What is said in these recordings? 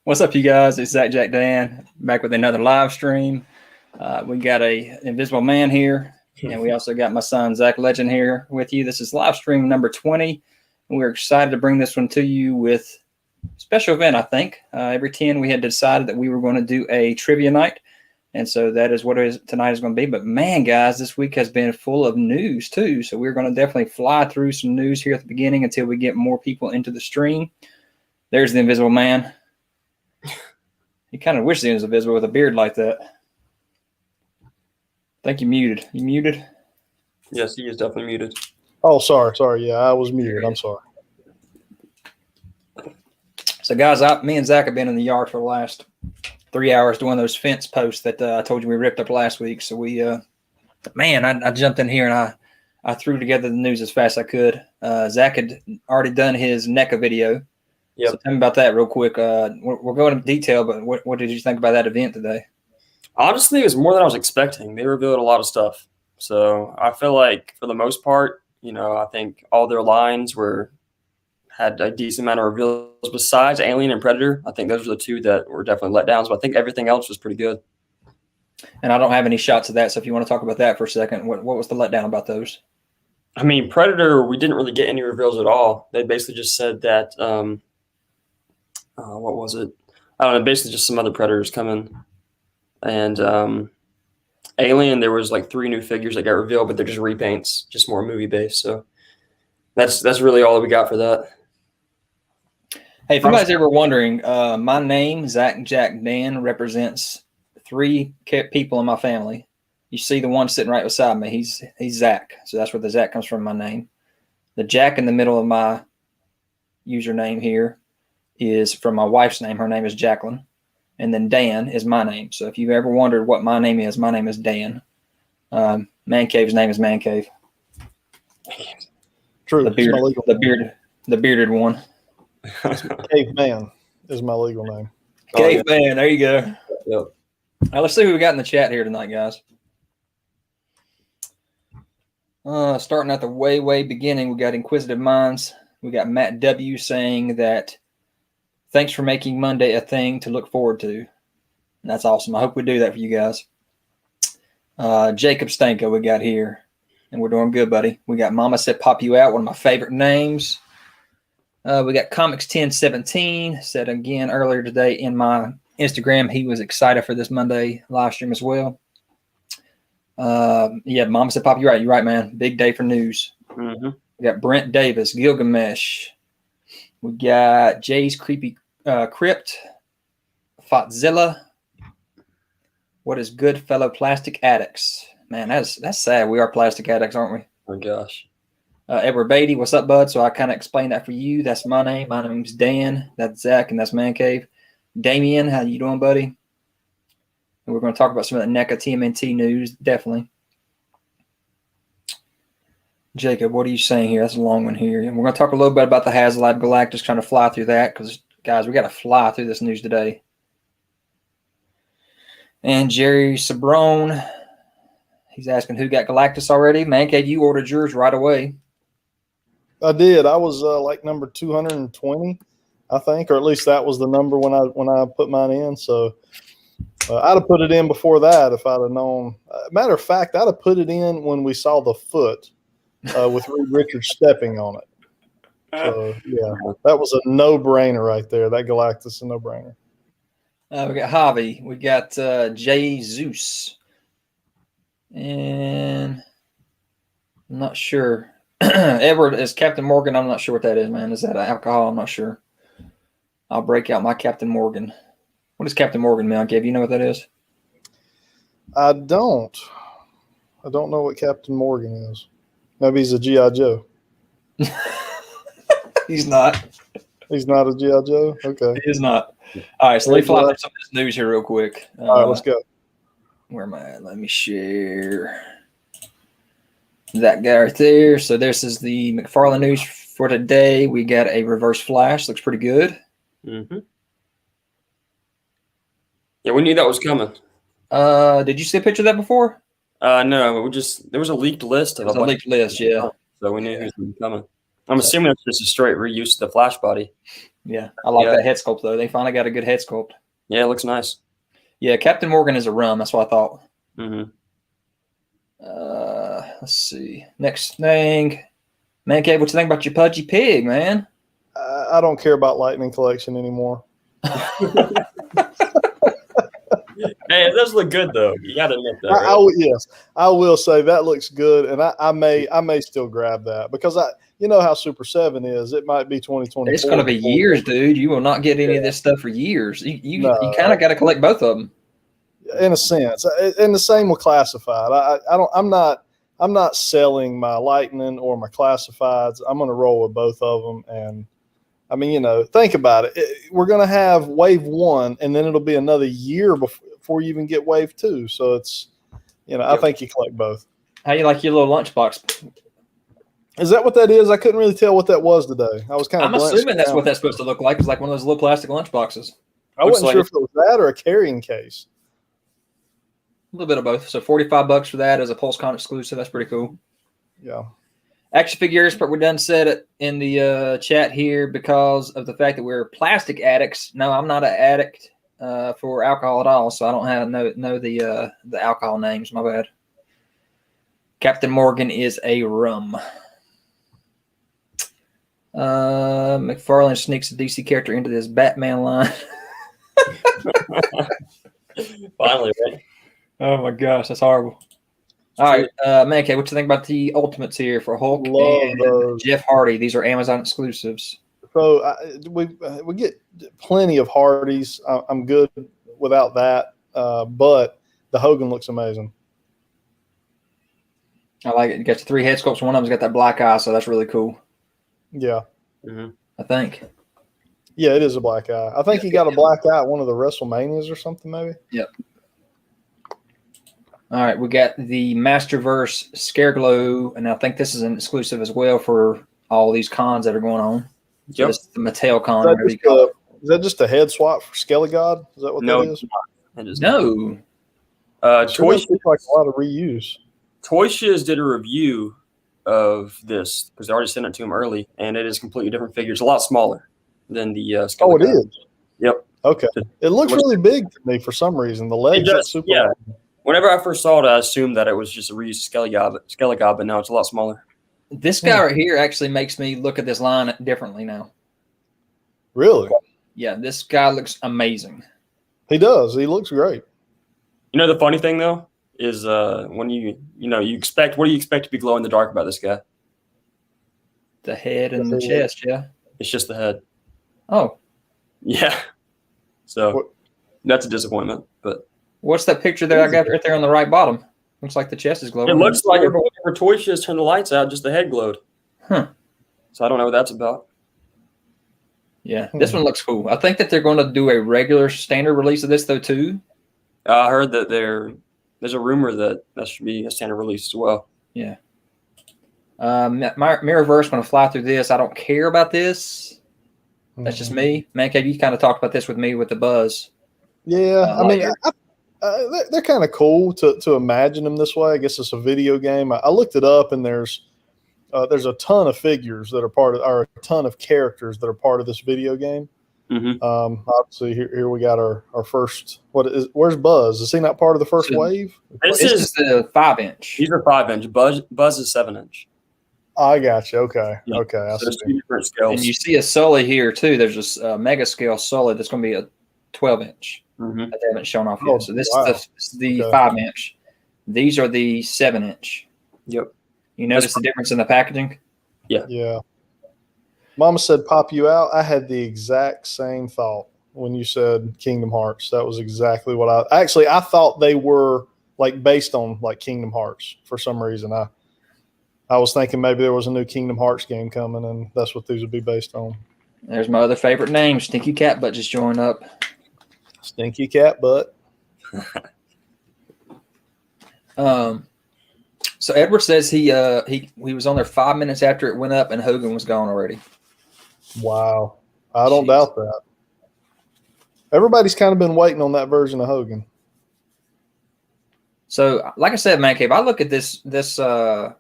What's up, you guys? It's ZacJacDan back with another live stream. We got a Invisible Man here, and we also got my son Zack Legend here with you. This is live stream number 20, and we're excited to bring this one to you with a special event. I think every 10 we had decided that we were going to do a trivia night, and so that is what tonight is going to be. But man, guys, this week has been full of news too, so we're going to definitely fly through some news here at the beginning until we get more people into the stream. There's the Invisible Man. He kind of wishes he was invisible with a beard like that. I think you muted. You muted? Yes, he is definitely muted. Oh, sorry. Yeah, I was muted. I'm sorry. So, guys, me and Zach have been in the yard for the last 3 hours doing those fence posts that I told you we ripped up last week. So we, man, I jumped in here and I threw together the news as fast as I could. Zach had already done his NECA video. Yep. So tell me about that real quick. We're going into detail, but what did you think about that event today? Honestly, it was more than I was expecting. They revealed a lot of stuff. So I feel like for the most part, I think all their lines had a decent amount of reveals besides Alien and Predator. I think those were the two that were definitely letdowns, but I think everything else was pretty good. And I don't have any shots of that, so if you want to talk about that for a second, what was the letdown about those? I mean, Predator, we didn't really get any reveals at all. They basically just said that what was it? I don't know. Basically, just some other Predators coming. And Alien, there was like 3 new figures that got revealed, but they're just repaints, just more movie based. So that's really all that we got for that. Hey, if anybody's ever wondering, my name, ZacJacDan, represents 3 people in my family. You see the one sitting right beside me. He's Zack. So that's where the Zack comes from, my name. The Jack in the middle of my username here is from my wife's name. Her name is Jacqueline. And then Dan is my name. So if you've ever wondered what my name is Dan. ManCave's name is ManCave. True. The bearded one. Caveman is my legal name. Caveman, there you go. Yep. Now let's see who we got in the chat here tonight, guys. Starting at the way beginning, we got Inquisitive Minds. We got Matt W saying that thanks for making Monday a thing to look forward to. And that's awesome. I hope we do that for you guys. Jacob Stanko we got here. And we're doing good, buddy. We got Mama Said Pop You Out, one of my favorite names. We got Comics 1017 said again earlier today in my Instagram he was excited for this Monday live stream as well. Yeah, Mama Said Pop You Out. You're right, man. Big day for news. Mm-hmm. We got Brent Davis, Gilgamesh. We got Jay's Creepy Crypt, Fotzilla. What is good, fellow plastic addicts? Man, that's sad. We are plastic addicts, aren't we? Oh, gosh. Edward Beatty, what's up, bud? So I kind of explained that for you. That's my name. My name's Dan. That's Zach, and that's ManCave. Damien, how you doing, buddy? And we're going to talk about some of the NECA TMNT news, definitely. Jacob, what are you saying here? That's a long one here. And we're going to talk a little bit about the HasLab Galactus, trying to fly through that because, guys, we got to fly through this news today. And Jerry Sabrone, he's asking who got Galactus already. ManCave, you ordered yours right away. I did. I was like number 220, I think, or at least that was the number when I put mine in. So I'd have put it in before that if I'd have known. Matter of fact, I'd have put it in when we saw the foot with Reed Richards stepping on it. So yeah, that was a no-brainer right there. That Galactus is a no-brainer. We got Javi. We got Jay Zeus. And I'm not sure. Edward is Captain Morgan. I'm not sure what that is, man. Is that alcohol? I'm not sure. I'll break out my Captain Morgan. What is Captain Morgan, ManCave? You know what that is? I don't know what Captain Morgan is. Maybe he's a G.I. Joe. He's not. He's not a G.I. Joe? Okay. He is not. All right, so let me fly through some of this news here real quick. All right, let's go. Where am I at? Let me share that guy right there. So this is the McFarlane news for today. We got a reverse flash. Looks pretty good. Mm-hmm. Yeah, we knew that was coming. Did you see a picture of that before? No, there was a leaked list of a leaked list, yeah. So we knew he was coming. I'm assuming it's just a straight reuse of the flash body. Yeah, I like that head sculpt though. They finally got a good head sculpt. Yeah, it looks nice. Yeah, Captain Morgan is a rum. That's what I thought. Mm-hmm. Let's see. Next thing, ManCave, what you think about your pudgy pig, man? I don't care about Lightning Collection anymore. Hey, it does look good though. You got to admit that. Right? Yes, I will say that looks good, and I may still grab that because you know how Super 7 is. It might be 2024. It's going to be years, dude. You will not get any of this stuff for years. You kind of got to collect both of them. In a sense, and the same with classified. I'm not selling my Lightning or my classifieds. I'm going to roll with both of them, and I mean, think about it. We're going to have wave 1, and then it'll be another year before you even get wave 2. So it's, I think you collect both. How you like your little lunchbox? Is that what that is? I couldn't really tell what that was today. I was kind of. I'm assuming that's what that's supposed to look like. It's like one of those little plastic lunchboxes. I wasn't sure if it was that or a carrying case. A little bit of both. So $45 for that as a PulseCon exclusive. That's pretty cool. Yeah. Action figures, but we're done said it in the chat here because of the fact that we're plastic addicts. No, I'm not an addict for alcohol at all, so I don't know the alcohol names. My bad. Captain Morgan is a rum. McFarlane sneaks a DC character into this Batman line. Finally, right? Oh my gosh, that's horrible. All right, ManCave, what you think about the Ultimates here for Hulk and Jeff Hardy? These are Amazon exclusives. So we get plenty of Hardys. I'm good without that, but the Hogan looks amazing. I like it. You got your 3 head sculpts. One of them's got that black eye, so that's really cool. Yeah. Mm-hmm. I think. Yeah, it is a black eye. I think he got a black eye at one of the WrestleManias or something, maybe. Yep. All right, we got the Masterverse Scareglow, and I think this is an exclusive as well for all these cons that are going on. So this is the Mattel con. Is that just a head swap for Skelly God? Is that what that is? No. Toy Shiz like a lot of reuse. Toy Shiz did a review of this because they already sent it to him early, and it is completely different figures, a lot smaller than the Skelly God. Is? Yep. Okay. It looks really big to me for some reason. The legs are super. Yeah. Whenever I first saw it, I assumed that it was just a reused Skelly God, but now it's a lot smaller. This guy right here actually makes me look at this line differently now. Really? Yeah, this guy looks amazing. He does. He looks great. The funny thing though is when you expect, what do you expect to be glow in the dark about this guy? The head and the chest, yeah. It's just the head. Oh. Yeah. So that's a disappointment, but. What's that picture that I got right there on the right bottom? Looks like the chest is glowing. It looks like whenever Toy Shiz turned the lights out, just the head glowed. Huh. So I don't know what that's about. Yeah, this one looks cool. I think that they're going to do a regular standard release of this, though, too. I heard that there's a rumor that should be a standard release as well. Yeah. My Mirrorverse, going to fly through this. I don't care about this. That's just me. ManCave, you kind of talked about this with me with the Buzz. Yeah, I mean, they're kind of cool to imagine them this way. I guess it's a video game. I looked it up, and there's a ton of figures that are or a ton of characters that are part of this video game. Mm-hmm. Obviously, here we got our first. Where's Buzz? Is he not part of the first wave? This is the 5-inch. These are 5-inch. Buzz is 7-inch. I got you. Okay. Yeah. Okay. I so see. Different scales. And you see a Sully here too. There's this mega scale Sully that's going to be a 12-inch. that they haven't shown off Oh, yet. So this wow. is the Okay. 5-inch. These are the 7-inch. Yep. You notice the difference in the packaging? Yeah. Mama said pop you out. I had the exact same thought when you said Kingdom Hearts. That was exactly what I thought they were like based on like Kingdom Hearts for some reason. I was thinking maybe there was a new Kingdom Hearts game coming and that's what these would be based on. There's my other favorite name, Stinky Cat Butt, just joined up. Stinky cat butt. So Edward says he was on there 5 minutes after it went up and Hogan was gone already. Wow. I don't Jeez. doubt that. Everybody's kind of been waiting on that version of Hogan. So, like I said, ManCave, I look at this Buzz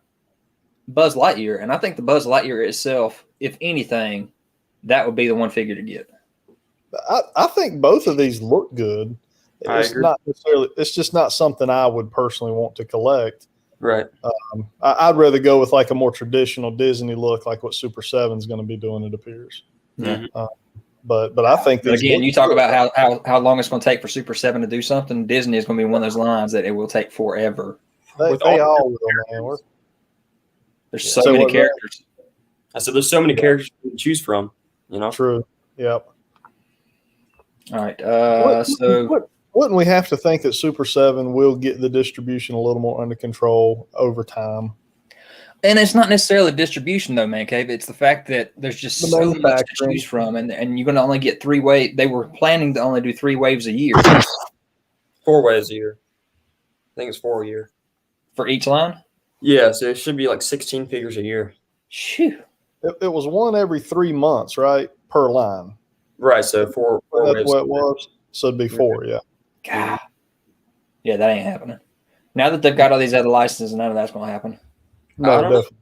Lightyear, and I think the Buzz Lightyear itself, if anything, that would be the one figure to get. I think both of these look good. I It's agree. not necessarily. It's just not something I would personally want to collect. Right. I'd rather go with like a more traditional Disney look, like what Super 7 is going to be doing. It appears. Yeah. But I think But these again, look you talk good. about how long it's going to take for Super 7 to do something. Disney is going to be one of those lines that it will take forever. They with all all will, man. There's Yeah. so So many what- characters. I said there's so many characters to choose from. You know. True. Yep. All right. Wouldn't we have to think that Super 7 will get the distribution a little more under control over time? And it's not necessarily distribution, though, ManCave. It's the fact that there's just The so much to manufacturing. choose from, and you're going to only get 3 waves. They were planning to only do 3 waves a year 4 waves a year. I think it's 4 a year. for each line. Yeah, so it should be like 16 figures a year. Shoo. It was one every 3 months, right, per line. Right. So four That's waves. what it was. So it'd be 4, yeah. God. Yeah, that ain't happening. Now that they've got all these other licenses, none of that's going to happen. No, I don't know. definitely.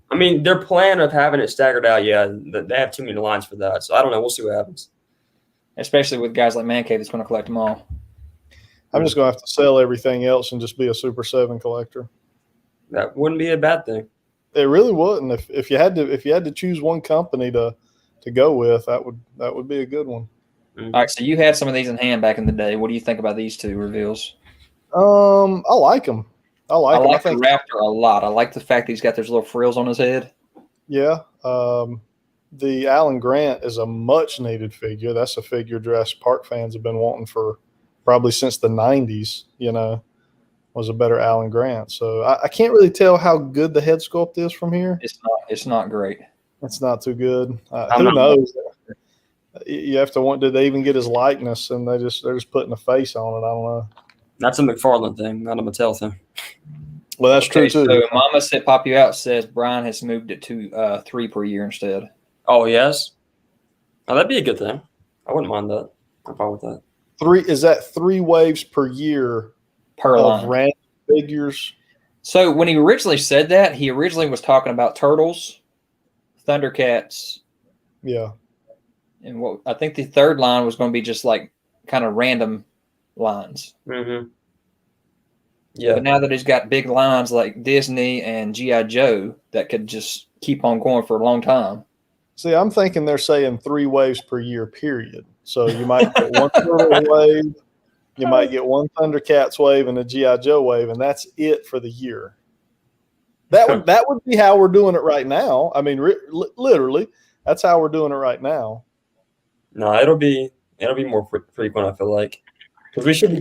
I mean, their plan of having it staggered out, yeah, they have too many lines for that. So I don't know. We'll see what happens. Especially with guys like ManCave that's going to collect them all. I'm just going to have to sell everything else and just be a Super 7 collector. That wouldn't be a bad thing. It really wouldn't. If you had to choose one company to go with, that would be a good one. All right, so you had some of these in hand back in the day. What do you think about these 2 reveals? I like them. I I like like them. the Raptor a lot. I like the fact that he's got those little frills on his head. Yeah. The Alan Grant is a much needed figure. That's a figure Jurassic Park fans have been wanting for probably since the 90s, was a better Alan Grant. So I can't really tell how good the head sculpt is from here. It's not great. It's not too good. I'm Who not- knows? You have to did they even get his likeness and they're just putting a face on it? I don't know. That's a McFarlane thing, not a Mattel thing. Well, that's Okay, true too. So Mama said Pop You Out says Brian has moved it to 3 per year instead. Oh, yes? Oh, that'd be a good thing. I wouldn't mind that. I'm fine with that. 3 is that 3 waves per year Per of line. random figures? So when he originally said that, he originally was talking about Turtles, Thundercats, Yeah. and what I think the 3rd line was going to be just like kind of random lines. Mm-hmm. Yeah. But now that he's got big lines like Disney and G.I. Joe that could just keep on going for a long time. See, I'm thinking they're saying 3 waves per year, period. So you might get one Turtle wave, you might get one Thundercats wave and a G.I. Joe wave, and that's it for the year. That would be how we're doing it right now. I mean, literally, that's how we're doing it right now. No, it'll be more frequent, I feel like. Because we should be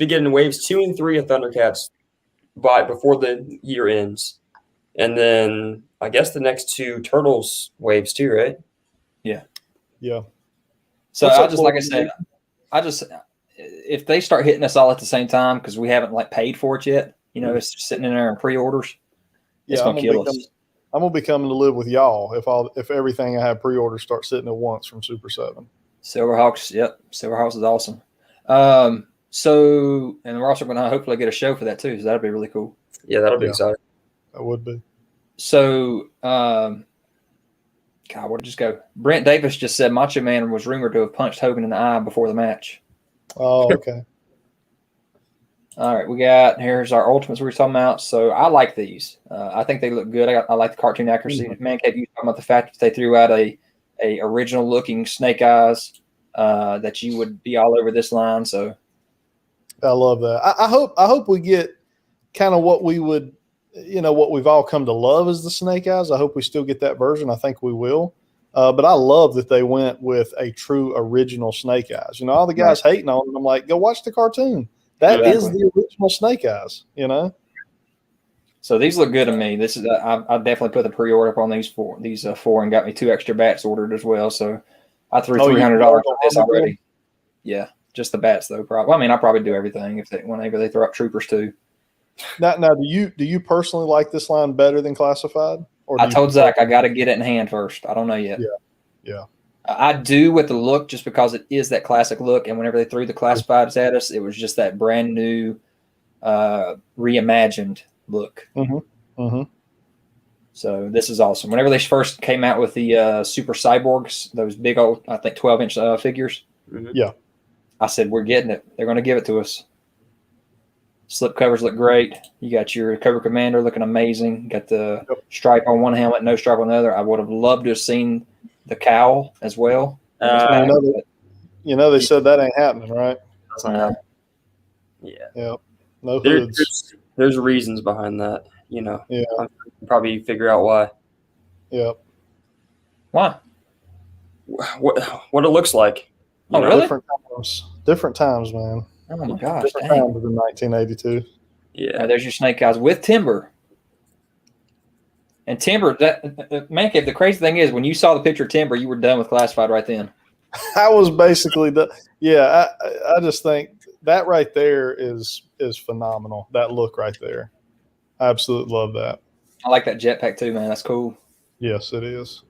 getting waves 2 and 3 of Thundercats before the year ends. And then I guess the next 2 Turtles waves too, right? Yeah. So What's I up, just, like I Lord? said, if they start hitting us all at the same time, because we haven't like paid for it yet, it's just sitting in there in pre-orders, it's Yeah, going to kill us. I'm gonna be coming to live with y'all if everything I have pre-ordered starts sitting at once from Super 7. Silverhawks, yep. Silverhawks is awesome. So, and we're also going to hopefully get a show for that too, so that'd be really cool. Yeah, that'll be Yeah. exciting. That would be. So, God, where'd it just go? Brent Davis just said Macho Man was rumored to have punched Hogan in the eye before the match. Oh, okay. All right, here's our Ultimates we were talking about. So I like these. I think they look good. I like the cartoon accuracy. Mhm. ManCave, you talking about the fact that they threw out a original looking Snake Eyes that you would be all over this line. So I love that. I hope we get kind of what we would, what we've all come to love as the Snake Eyes. I hope we still get that version. I think we will. But I love that they went with a true original Snake Eyes. All the guys hating on them, I'm like, go watch the cartoon. That is the original Snake Eyes, So these look good to me. This is I definitely put the pre-order up on these four and got me 2 extra bats ordered as well. So I threw $300 on this already. Yeah, just the bats though. Probably. I probably do everything whenever they throw up troopers too. Now, do you personally like this line better than Classified? Or I told Zach I got to get it in hand first. I don't know yet. Yeah. I do with the look just because it is that classic look. And whenever they threw the Classifieds at us, it was just that brand new, reimagined look. So this is awesome. Whenever they first came out with the Super Cyborgs, those big old, I think 12-inch figures. Yeah. I said, we're getting it. They're going to give it to us. Slip covers look great. You got your Cobra Commander looking amazing. You got the stripe on one helmet, no stripe on the other. I would have loved to have seen the cowl as well. They said that ain't happening, right? That's not happening. Yeah. Yep. No hoods. There's reasons behind that. Yeah. I'll probably figure out why. Yep. Why? What it looks like. Oh, really? Different times, man. Oh my gosh! Different times in 1982. Yeah. There's your Snake Eyes with Timber. And Timber, ManCave, the crazy thing is, when you saw the picture of Timber, you were done with Classified right then. I was basically I just think that right there is phenomenal. That look right there. I absolutely love that. I like that jetpack too, man. That's cool. Yes, it is.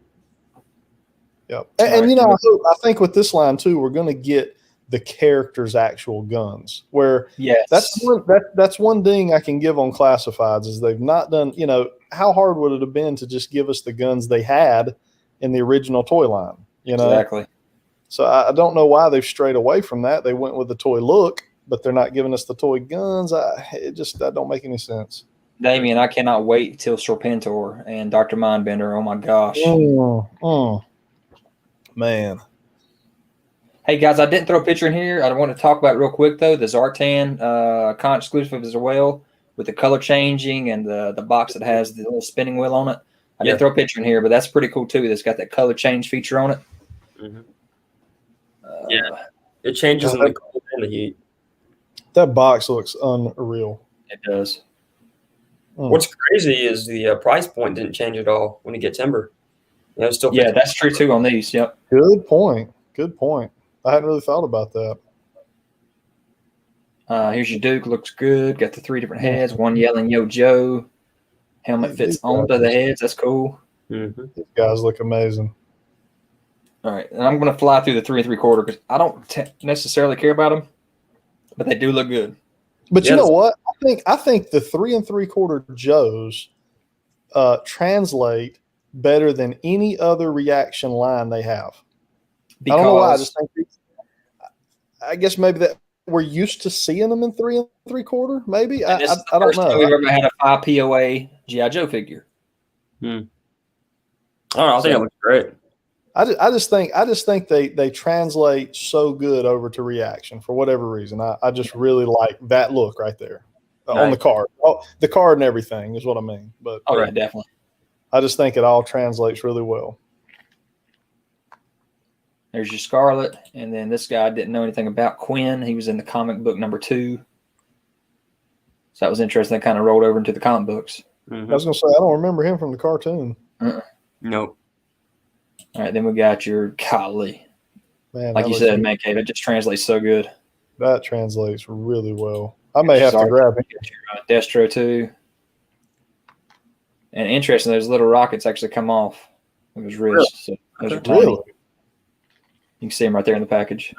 Yep. And I think with this line too, we're going to get the character's actual guns. Where that's one thing I can give on Classifieds is they've not done. How hard would it have been to just give us the guns they had in the original toy line? Exactly. So I don't know why they've strayed away from that. They went with the toy look, but they're not giving us the toy guns. That don't make any sense. Damien, I cannot wait till Serpentor and Dr. Mindbender. Oh my gosh. Man. Hey guys, I didn't throw a picture in here. I want to talk about it real quick though. The Zartan con exclusive as well, with the color changing and the box that has the little spinning wheel on it. I didn't throw a picture in here, but that's pretty cool too. It's got that color change feature on it. It changes in the cold and the heat. That box looks unreal. It does. What's crazy is the price point didn't change at all when you get Timber. Still. Yeah, that's true too on these. Yep. Good point. I hadn't really thought about that. Here's your Duke. Looks good. Got the 3 different heads. One yelling "Yo Joe." Helmet fits onto the heads. That's cool. These guys look amazing. All right, and I'm going to fly through the 3 3/4 because I don't necessarily care about them, but they do look good. But you know what? I think the 3 3/4 Joes translate better than any other reaction line they have. Because, I don't know why. I just think I guess maybe that we're used to seeing them in 3 3/4. Maybe I don't know. We've ever had a 5 POA GI Joe figure. I don't know. I think it looks great. I just think they translate so good over to reaction for whatever reason. I just really like that look right there on the card. Oh, the card and everything is what I mean. But yeah, definitely. I just think it all translates really well. There's your Scarlet, and then this guy didn't know anything about Quinn. He was in the comic book number 2. So that was interesting. That kind of rolled over into the comic books. I was going to say, I don't remember him from the cartoon. Nope. All right, then we got your golly. Man, like you said, ManCave, it just translates so good. That translates really well. I may have to grab it. Your Destro too. And interesting, those little rockets actually come off of his wrist. So those are tiny. Really? You can see them right there in the package.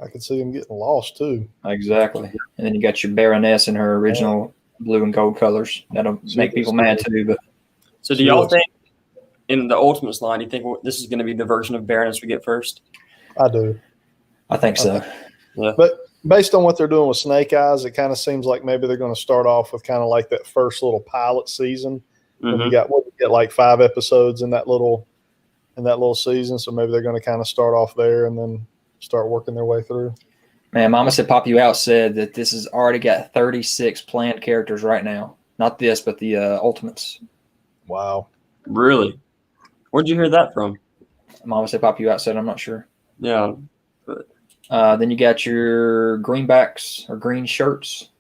I can see them getting lost too. Exactly. And then you got your Baroness in her original blue and gold colors. That'll make people mad too. But so do y'all think in the Ultimates line, you think this is going to be the version of Baroness we get first? I do. I think so. Yeah. But based on what they're doing with Snake Eyes, it kind of seems like maybe they're going to start off with kind of like that first little pilot season. When you get like 5 episodes in that little in that little season. So maybe they're going to kind of start off there and then start working their way through. Man, Mama Said Pop You Out said that this has already got 36 planned characters right now. Not this, but the Ultimates. Wow. Really? Where'd you hear that from? Mama Said Pop You Out said, I'm not sure. Yeah. Then you got your greenbacks or green shirts.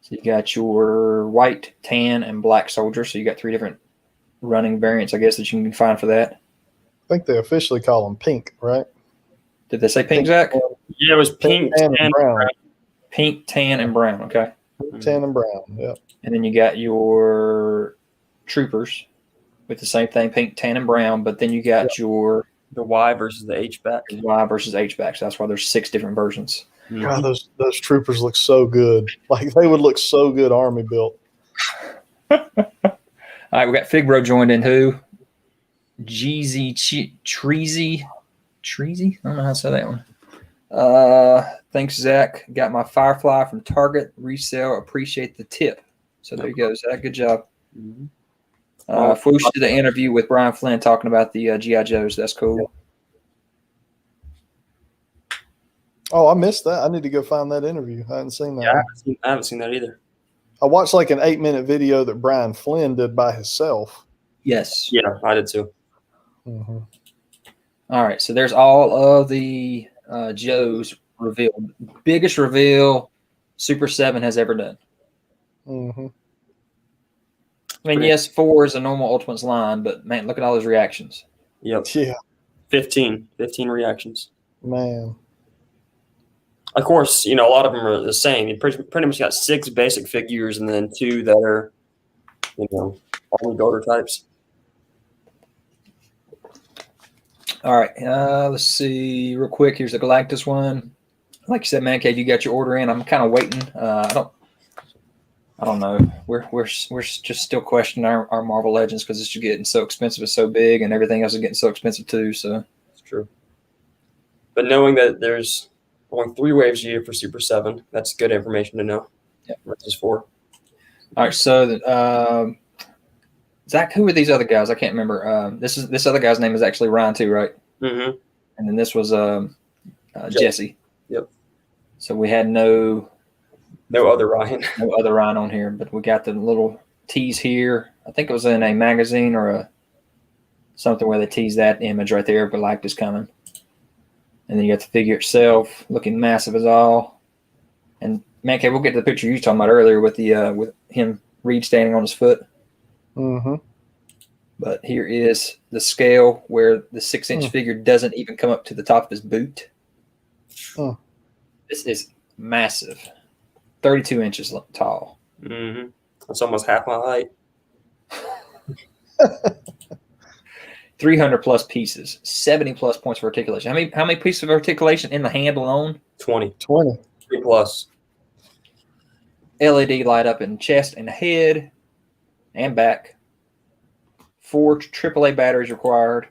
So you got your white, tan, and black soldier. So you got 3 different running variants, I guess, that you can find for that. I think they officially call them pink, right? Did they say pink, Zach? Yeah, it was pink, tan, and brown. Pink, tan, and brown. Okay. Tan and brown, yeah. And then you got your troopers with the same thing, pink, tan, and brown. But then you got your the Y versus the H back. Y versus H back. So that's why there's 6 different versions. God, those troopers look so good. Like they would look so good army built. All right, we got Fig Bro joined in. Who? Treasy. I don't know how to say that one. Thanks, Zach. Got my Firefly from Target resale. Appreciate the tip. So there you go, Zach. Good job. Foosh did an interview with Brian Flynn talking about the G.I. Joes. That's cool. Oh, I missed that. I need to go find that interview. I hadn't seen that. Yeah, I haven't seen that either. I watched like an 8-minute video that Brian Flynn did by himself. Yes. Yeah, I did too. Mm-hmm. All right, so there's all of the Joes revealed. Biggest reveal Super 7 has ever done. Mm-hmm. I mean, yes, 4 is a normal Ultimates line, but man, look at all those reactions. Yep. Yeah. 15 reactions. Man. Of course, a lot of them are the same. You pretty much got 6 basic figures and then 2 that are, army builder types. All right, let's see real quick. Here's the Galactus one. Like you said, ManCave, you got your order in. I'm kind of waiting. I don't know. We're just still questioning our Marvel Legends because it's just getting so expensive. It's so big, and everything else is getting so expensive too. So it's true. But knowing that there's only 3 waves a year for Super 7, that's good information to know. Yeah, versus 4. All right, so Zach, who are these other guys? I can't remember. This other guy's name is actually Ryan too, right? Mm-hmm. And then this was Jesse. Yep. So we had no other Ryan. No other Ryan on here, but we got the little tease here. I think it was in a magazine or something where they teased that image right there, Galactus coming. And then you got the figure itself looking massive as all. And ManCave, we'll get to the picture you were talking about earlier with the with him Reed standing on his foot. Mm-hmm. But here is the scale where the 6-inch figure doesn't even come up to the top of his boot. This is massive. 32 inches tall. Mm-hmm. That's almost half my height. 300 plus pieces. 70 plus points for articulation. How many pieces of articulation in the hand alone? 20. 3 plus. LED light up in chest and head and back. 4 AAA batteries required.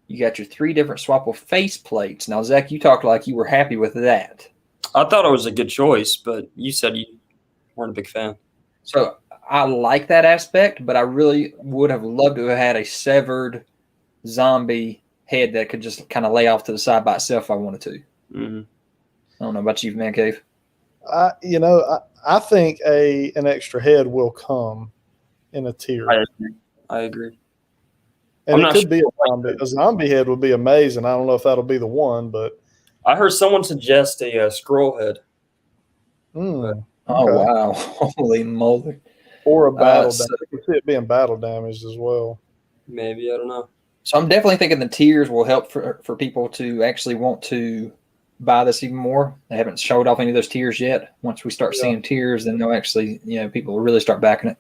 You got your 3 different swappable face plates. Now, Zach, you talked like you were happy with that. I thought it was a good choice, but you said you weren't a big fan. So I like that aspect, but I really would have loved to have had a severed zombie head that could just kind of lay off to the side by itself if I wanted to. Mm-hmm. I don't know about you, ManCave. I think an extra head will come in a tier. I agree. And it could be a zombie. A zombie head would be amazing. I don't know if that'll be the one, but I heard someone suggest a scroll head. Okay. Oh, wow. Holy moly. Or a battle damage. I can see it being battle damaged as well. Maybe. I don't know. So I'm definitely thinking the tiers will help for people to actually want to buy this even more. They haven't showed off any of those tiers yet. Once we start seeing tiers, then they'll actually, people will really start backing it.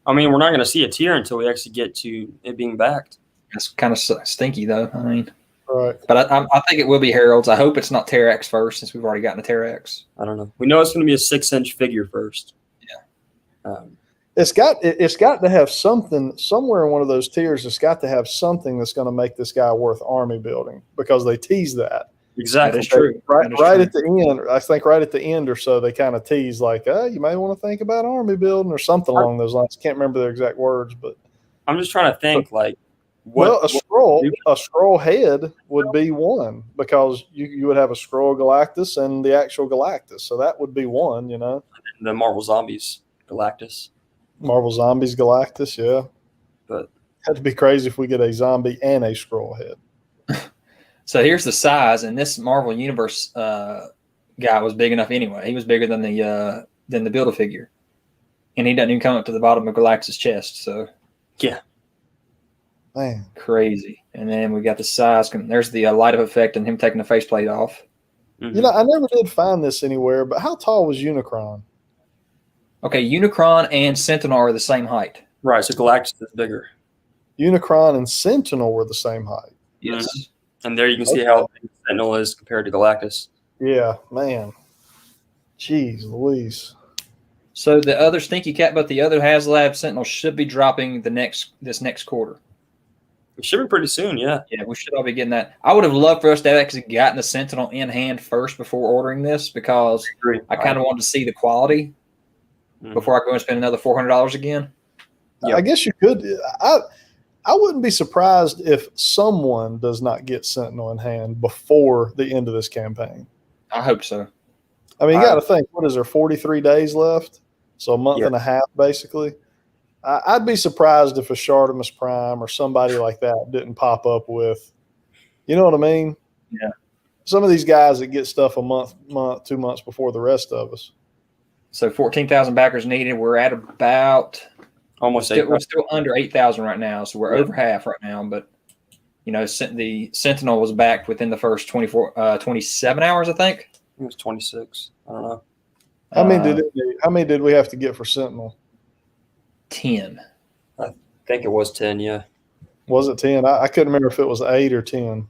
I mean, we're not going to see a tier until we actually get to it being backed. That's kind of stinky, though. I mean, right. But I think it will be Herald's. I hope it's not Terrax first, since we've already gotten a Terrax. I don't know. We know it's going to be a 6-inch figure first. Yeah. It's got to have something somewhere in one of those tiers. It's got to have something that's going to make this guy worth army building, because they tease that. Exactly. That is true. Right at the end, I think right at the end or so, they kind of tease like, you may want to think about army building or something along those lines. Can't remember their exact words, but I'm just trying to think like Well, a scroll head would be one because you would have a Scroll Galactus and the actual Galactus, so that would be one. You know, the Marvel Zombies Galactus. Marvel Zombies Galactus, yeah. But that'd be crazy if we get a zombie and a scroll head. So here's the size, and this Marvel Universe guy was big enough anyway. He was bigger than the Build-A-Figure, and he doesn't even come up to the bottom of Galactus' chest. So yeah, man, crazy. And then we got the size. There's the light of effect and him taking the faceplate off. You know, I never did find this anywhere, but how tall was Unicron? Okay, Unicron and Sentinel are the same height. Right, so Galactus is bigger. Unicron and Sentinel were the same height. Yes. And there you can see how big Sentinel is compared to Galactus. Yeah, man. Jeez Louise. So the other Stinky Cat, but the other HasLab Sentinel should be dropping this next quarter. It should be pretty soon, yeah. Yeah, we should all be getting that. I would have loved for us to have actually gotten the Sentinel in hand first before ordering this because I kind of wanted to see the quality before I go and spend another $400 again. Yep. I guess you could. I wouldn't be surprised if someone does not get Sentinel in hand before the end of this campaign. I hope so. I mean, you got to think, what is there, 43 days left? So a month and a half, basically. I'd be surprised if a Shartimus Prime or somebody like that didn't pop up with, you know what I mean? Yeah. Some of these guys that get stuff a month, 2 months before the rest of us. So 14,000 backers needed. We're at about almost we're still under 8,000 right now, so we're over half right now. But you know, the Sentinel was backed within the first 27 hours, I think. It was 26. I don't know. How many did we have to get for Sentinel? 10. I think it was 10. Yeah. Was it 10? I couldn't remember if it was 8 or 10.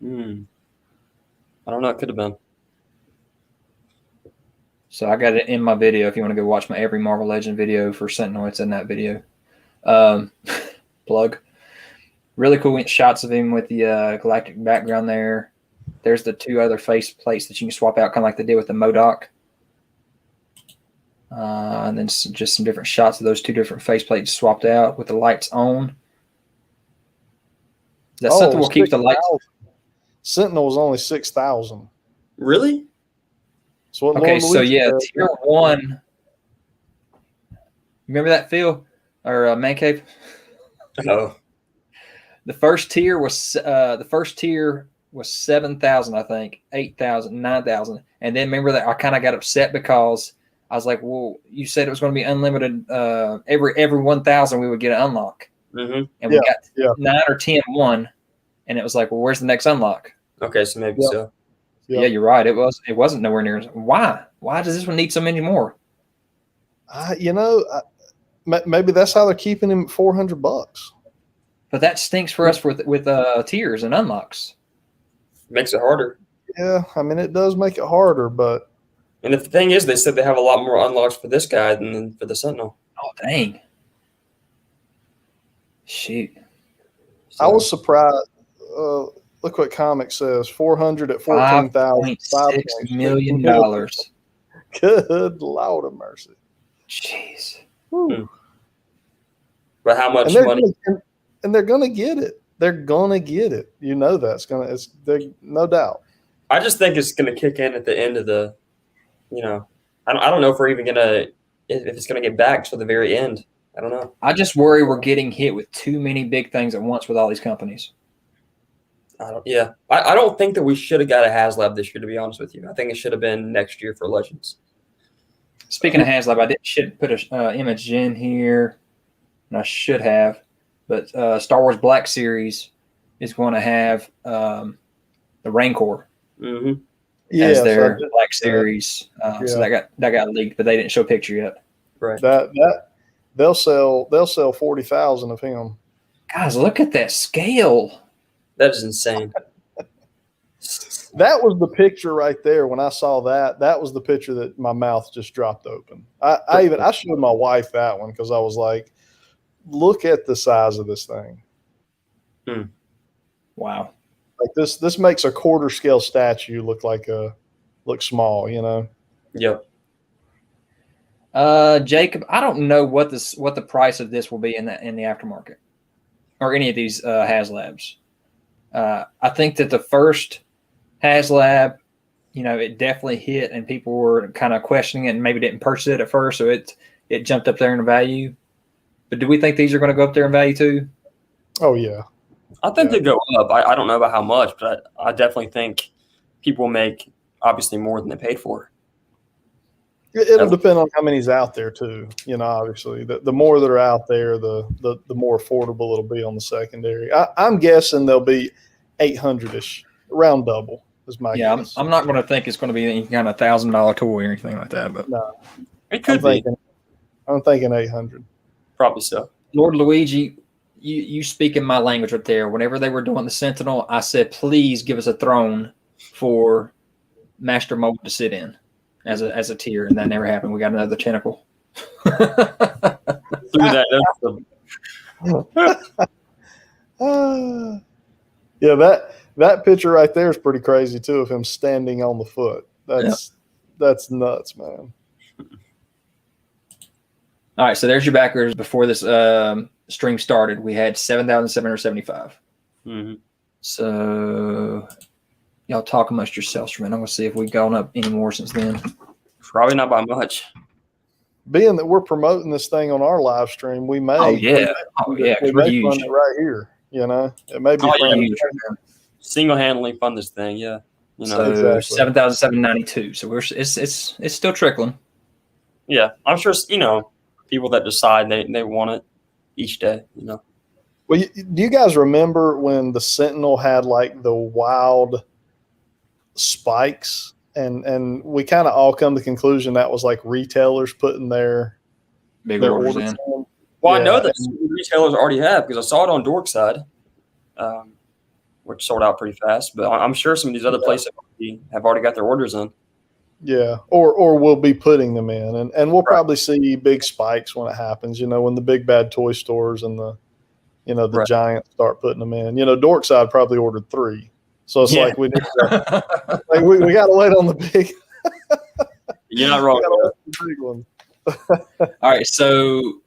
I don't know. It could have been. So I got it in my video. If you want to go watch my every Marvel Legend video for Sentinel, it's in that video. Plug. Really cool shots of him with the galactic background there. There's the two other face plates that you can swap out, kind of like they did with the MODOK. And then just some different shots of those two different face plates swapped out with the lights on. That something will keep the lights. Sentinel was only 6,000. Really? Okay, so yeah, tier 1. Remember that, Phil? Or ManCave? No. The first tier was 7,000, I think, 8,000, 9,000, and then remember that I kind of got upset because I was like, "Well, you said it was going to be unlimited. Every 1,000 we would get an unlock, and we got 9 or 10 1, and it was like, well, where's the next unlock? Okay, so maybe so. Yeah, you're right. It wasn't nowhere near. Why? Why does this one need so many more? Maybe that's how they're keeping him at $400. But that stinks for us with tiers and unlocks. Makes it harder. Yeah, I mean it does make it harder, but. And the thing is, they said they have a lot more unlocks for this guy than for the Sentinel. Oh dang! Shoot. So, I was surprised. Look what comic says: 400 at 14,000. $5.6 million. Good Lord of mercy. Jeez. But how much money? And they're gonna get it. They're gonna get it. You know that's no doubt. I just think it's gonna kick in at the end of the. I don't know if we're even if it's gonna get back to the very end. I don't know. I just worry we're getting hit with too many big things at once with all these companies. I don't think that we should have got a HasLab this year, to be honest with you. I think it should have been next year for Legends. Speaking of HasLab, I should put an image in here, and I should have, but Star Wars Black Series is going to have the Rancor as their Black Series. So that got leaked, but they didn't show a picture yet. Right. That they'll sell 40,000 of him. Guys, look at that scale. That is insane. That was the picture right there. When I saw that was the picture that my mouth just dropped open. I showed my wife that one because I was like, look at the size of this thing. Wow. Like this makes a quarter scale statue look small, you know? Yep. Jacob, I don't know what the price of this will be in the aftermarket or any of these HasLabs. I think that the first HasLab, it definitely hit, and people were kind of questioning it and maybe didn't purchase it at first, so it jumped up there in value. But do we think these are going to go up there in value too? Oh yeah, I think they go up. I don't know about how much, but I definitely think people will make obviously more than they paid for. It'll depend on how many's out there too. Obviously, the more that are out there, the more affordable it'll be on the secondary. I'm guessing they'll be 800-ish, around double is my guess. I'm not going to think it's going to be any kind of $1,000 toy or anything like that, but no, it could be. I'm thinking 800. Probably so. Lord Luigi, you speak in my language right there. Whenever they were doing the Sentinel, I said, please give us a throne for Master Mold to sit in as a tier, and that never happened. We got another tentacle. Yeah, that picture right there is pretty crazy too, of him standing on the foot. That's nuts, man. All right, so there's your backers. Before this stream started, we had 7,775. Mm-hmm. So y'all talk amongst yourselves for a minute. I'm going to see if we've gone up any more since then. Probably not by much. Being that we're promoting this thing on our live stream, we may. Oh yeah, we may fund it right here. It may be single-handedly fund this thing. Yeah, So exactly. 7,792. So it's still trickling. Yeah, I'm sure. People that decide they want it each day. Well, do you guys remember when the Sentinel had like the wild spikes, and we kind of all come to the conclusion that was like retailers putting their orders in? Well, yeah. I know that retailers already have, because I saw it on Dorkside, which sold out pretty fast. But I'm sure some of these other places have already got their orders in. Yeah, or we'll be putting them in, and we'll probably see big spikes when it happens. When the big bad toy stores and the giants start putting them in. Dorkside probably ordered 3, so it's like we need to, we got to wait on the big. You're not wrong. The big one. All right, so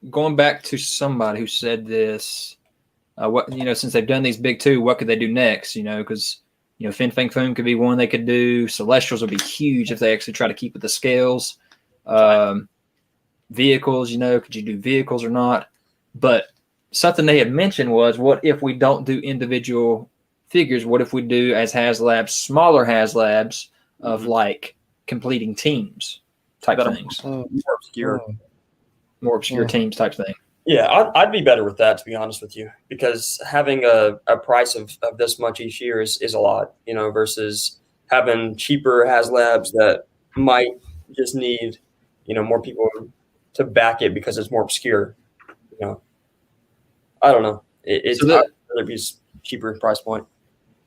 going back to somebody who said this, since they've done these big 2, what could they do next? Because Fin Fang Foom could be one they could do. Celestials would be huge if they actually try to keep with the scales. Vehicles, could you do vehicles or not? But something they had mentioned was, what if we don't do individual figures? What if we do, as HasLabs, smaller HasLabs of like completing teams type things? More obscure teams type thing. Yeah, I'd be better with that, to be honest with you, because having a price of this much each year is a lot, versus having cheaper HasLabs that might just need, more people to back it because it's more obscure. I don't know. It's rather be cheaper price point.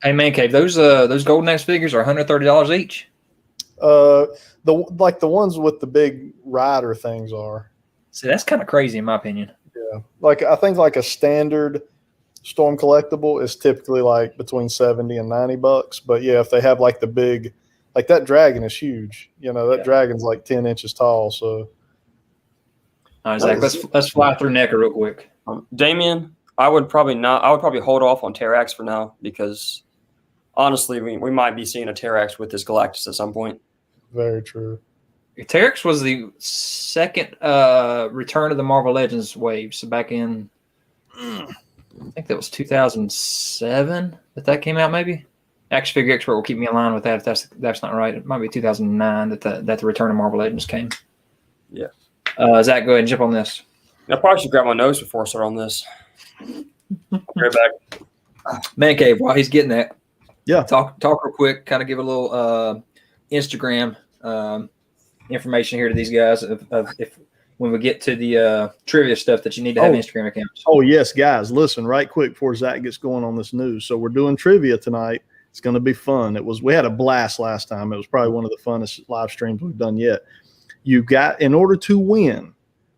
Hey, ManCave, those Golden Axe figures are $130 each. The ones with the big rider things are. See, that's kind of crazy in my opinion. Yeah, I think a standard Storm collectible is typically like between $70 and $90. But yeah, if they have like the big, like that dragon is huge. That dragon's like 10 inches tall. So, all right, Zach, let's fly through NECA real quick. Damien, I would probably hold off on Terrax for now, because honestly, we might be seeing a Terrax with this Galactus at some point. Very true. Terrax was the second return of the Marvel Legends wave. So back in, I think that was 2007 that came out, maybe. Action Figure Expert will keep me in line with that if that's not right. It might be 2009 that the return of Marvel Legends came. Yeah. Zach, go ahead and jump on this. I probably should grab my notes before I start on this. I'll be right back. ManCave, while he's getting that, talk real quick, kind of give a little Instagram information here to these guys of if when we get to the trivia stuff that you need to have Instagram accounts. Oh yes, guys, listen right quick before Zach gets going on this news. So we're doing trivia tonight. It's going to be fun. We had a blast last time. It was probably one of the funnest live streams we've done yet. In order to win,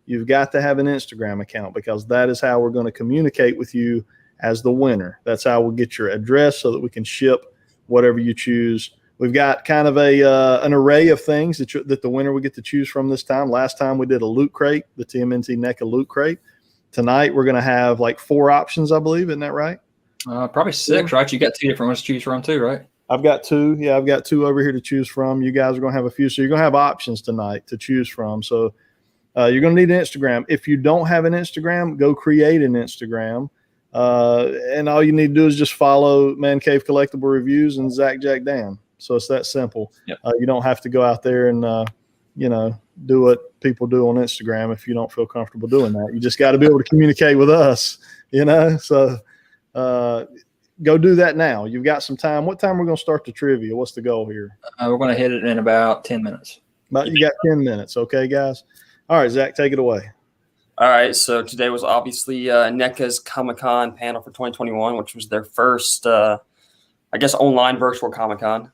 you've got to have an Instagram account, because that is how we're going to communicate with you as the winner. That's how we'll get your address so that we can ship whatever you choose We've got kind of an array of things that the winner would get to choose from this time. Last time we did a loot crate, the TMNT NECA loot crate. Tonight we're going to have like 4 options, I believe. Isn't that right? Probably 6, right? You got 2 different ones to choose from too, right? I've got 2. Yeah, I've got 2 over here to choose from. You guys are going to have a few. So you're going to have options tonight to choose from. So you're going to need an Instagram. If you don't have an Instagram, go create an Instagram. And all you need to do is just follow ManCave Collectible Reviews and ZacJacDan. So it's that simple. Yep. You don't have to go out there and, do what people do on Instagram if you don't feel comfortable doing that. You just got to be able to communicate with us, So go do that now. You've got some time. What time are we going to start the trivia? What's the goal here? We're going to hit it in about 10 minutes. You got 10 minutes. Okay, guys. All right, Zach, take it away. All right, so today was obviously NECA's Comic-Con panel for 2021, which was their first, online virtual Comic-Con.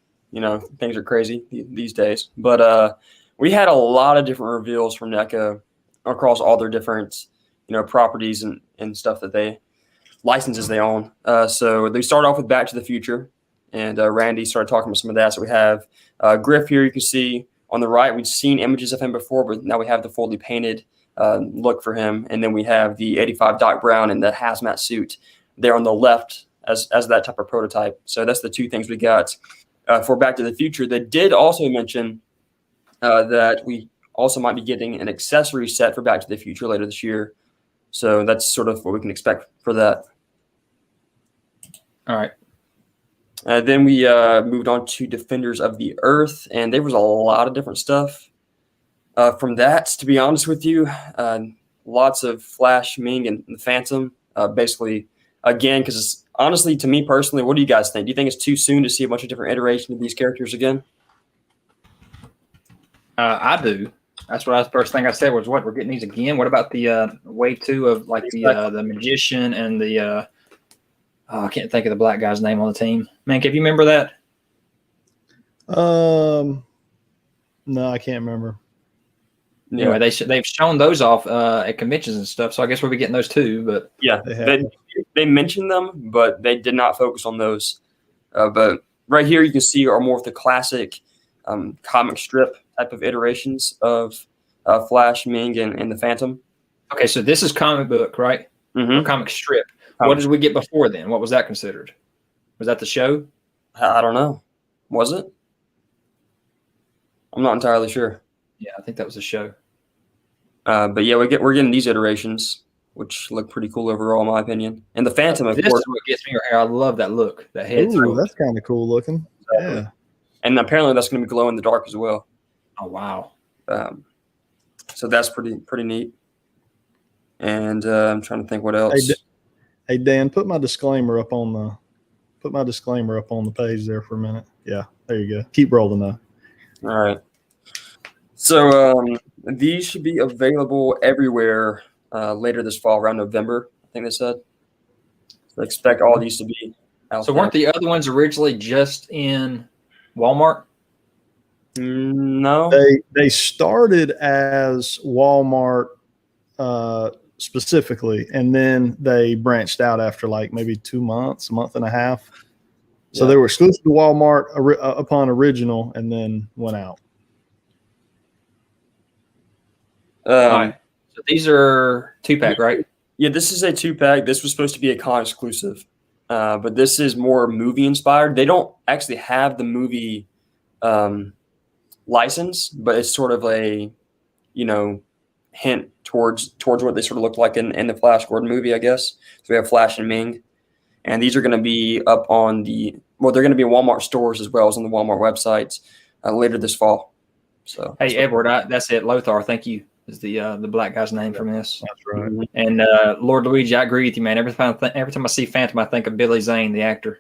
Things are crazy these days. But we had a lot of different reveals from NECA across all their different, properties and stuff that they licenses they own. So they start off with Back to the Future, and Randy started talking about some of that. So we have Griff here. You can see on the right, we've seen images of him before, but now we have the fully painted look for him. And then we have the 85 Doc Brown in the hazmat suit there on the left as that type of prototype. So that's the 2 things we got for Back to the Future. They did also mention that we also might be getting an accessory set for Back to the Future later this year. So that's sort of what we can expect for that. All right. Then we moved on to Defenders of the Earth, and there was a lot of different stuff from that, to be honest with you. Lots of Flash, Ming, and the Phantom. Basically, again, because honestly, to me personally, what do you guys think? Do you think it's too soon to see a bunch of different iterations of these characters again? I do. That's what the first thing I said was, what, we're getting these again? What about the wave 2 of like the Magician and the I can't think of the black guy's name on the team. Man, can you remember that? No, I can't remember. Anyway, they've shown those off at conventions and stuff, so I guess we'll be getting those too. But yeah, they mentioned them, but they did not focus on those. But right here, you can see are more of the classic comic strip type of iterations of Flash, Ming, and the Phantom. Okay, so this is comic book, right? Mm-hmm. Or comic strip. What did we get before then? What was that considered? Was that the show? I don't know. Was it? I'm not entirely sure. Yeah, I think that was the show. But yeah, we're getting these iterations, which look pretty cool overall, in my opinion. And the Phantom, of course, is what gets me right here. I love that look. That head. Ooh, that's kind of cool looking. Yeah. And apparently that's going to be glow in the dark as well. Oh wow. So that's pretty neat. And I'm trying to think what else. Hey Dan, put my disclaimer up on the page there for a minute. Yeah, there you go. Keep rolling though. All right. So these should be available everywhere later this fall, around November, I think they said. So expect all these to be out So weren't the other ones originally just in Walmart? No. They started as Walmart specifically, and then they branched out after like maybe 2 months, a month and a half. So they were exclusive to Walmart upon original, and then went out. Right. So these are 2-pack, right? Yeah, this is a 2-pack. This was supposed to be a con exclusive, but this is more movie inspired. They don't actually have the movie license, but it's sort of a, hint towards what they sort of looked like in the Flash Gordon movie, I guess. So we have Flash and Ming, and these are going to be up on they're going to be in Walmart stores as well as on the Walmart websites later this fall. So hey, Edward, that's it. Lothar, thank you. Is the black guy's name from this? That's right. And Lord Luigi, I agree with you, man. Every time I see Phantom, I think of Billy Zane, the actor.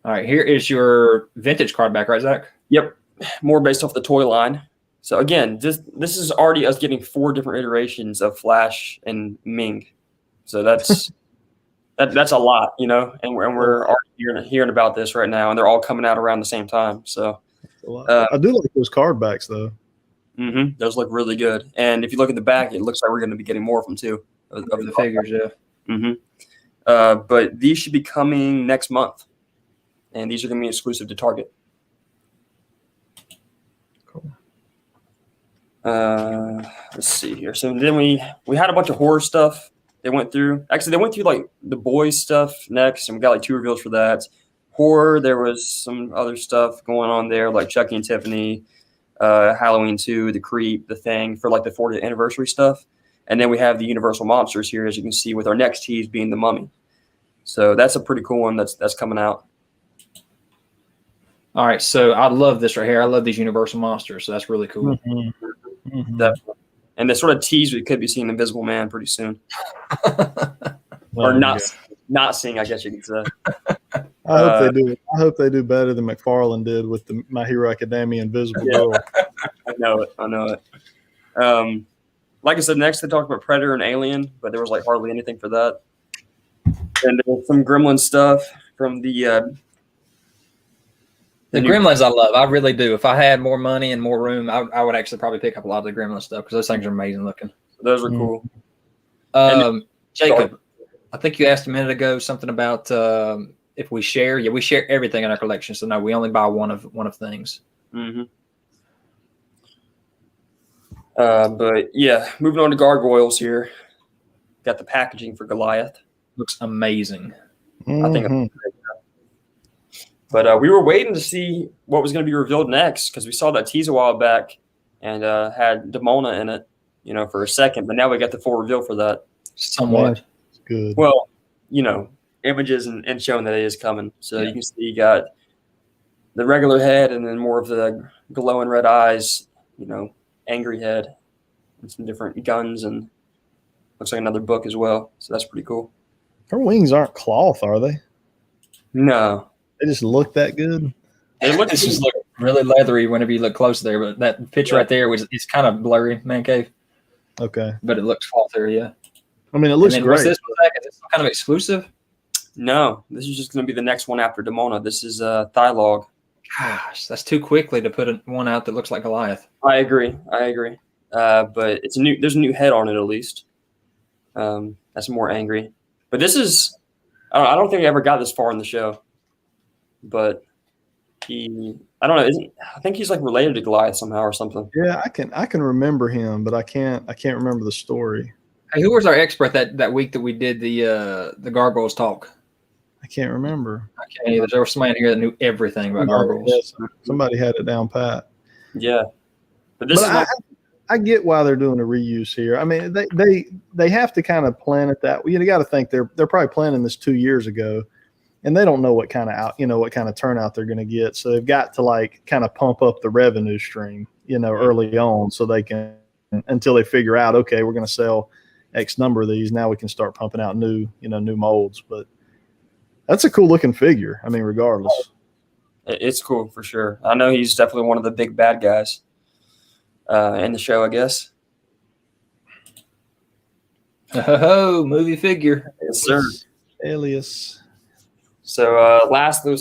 All right, here is your vintage card back, right, Zach? Yep, more based off the toy line. So again, this is already us getting 4 different iterations of Flash and Ming. So that's that's a lot, and we're already hearing about this right now, and they're all coming out around the same time. So I do like those card backs though. Mm-hmm. Those look really good. And if you look at the back, it looks like we're going to be getting more of them too. Of the figures, yeah. Mm-hmm. But these should be coming next month. and these are going to be exclusive to Target. Cool. Let's see here. So then we had a bunch of horror stuff they went through. Actually, they went through like the boys stuff next, and we got like 2 reveals for that. Horror, there was some other stuff going on there, like Chucky and Tiffany, Halloween 2, The Creep, The Thing, for like the 40th anniversary stuff. And then we have the Universal Monsters here, as you can see, with our next tease being The Mummy. So that's a pretty cool one that's coming out. All right, so I love this right here. I love these Universal Monsters, so that's really cool. Definitely. And the sort of tease we could be seeing Invisible Man pretty soon. Or not seeing, I guess you could say. I hope they do. I hope they do better than McFarlane did with the My Hero Academia Invisible Girl. I know it. Like I said, next they talked about Predator and Alien, but there was like hardly anything for that. And there was some Gremlin stuff from the Gremlins I love. I really do. If I had more money and more room, I would actually probably pick up a lot of the Gremlin stuff because those things are amazing looking. Those are cool. Jacob, I think you asked a minute ago something about if we share. Yeah, we share everything in our collection. So no, we only buy one of things. Mm-hmm. But yeah, moving on to Gargoyles here. Got the packaging for Goliath. Looks amazing. I think. But we were waiting to see what was going to be revealed next because we saw that tease a while back and had Demona in it, for a second. But now we got the full reveal for that. Somewhat. Good. Well, images and showing that it is coming. So you can see you got the regular head and then more of the glowing red eyes, angry head and some different guns and looks like another book as well. So that's pretty cool. Her wings aren't cloth, are they? No. They just look that good. They look just look really leathery whenever you look close there, but that picture right there it's kind of blurry, ManCave. Okay. But it looks cloth there, yeah. I mean, it looks great. What's this one, Zach? Is this kind of exclusive? No, this is just going to be the next one after Demona. This is Thylog. Gosh, that's too quickly to put one out that looks like Goliath. I agree. But there's a new head on it at least. That's more angry. But this is, I don't think I ever got this far in the show. But I don't know. I think he's like related to Goliath somehow or something. Yeah, I can remember him, but I can't remember the story. Hey, who was our expert that week that we did the Gargoyles talk? I can't remember. I can't either. There was somebody in here that knew everything about Gargoyles. Somebody had it down pat. Yeah, but I get why they're doing a reuse here. I mean, they have to kind of plan it that way. You got to think they're probably planning this 2 years ago, and they don't know what kind of turnout they're going to get. So they've got to like kind of pump up the revenue stream, early on, so they can until they figure out, okay, we're going to sell X number of these. Now we can start pumping out new molds. But that's a cool looking figure. I mean, regardless, it's cool for sure. I know he's definitely one of the big bad guys in the show, I guess. Oh, movie figure. Yes, sir. Alias. So last but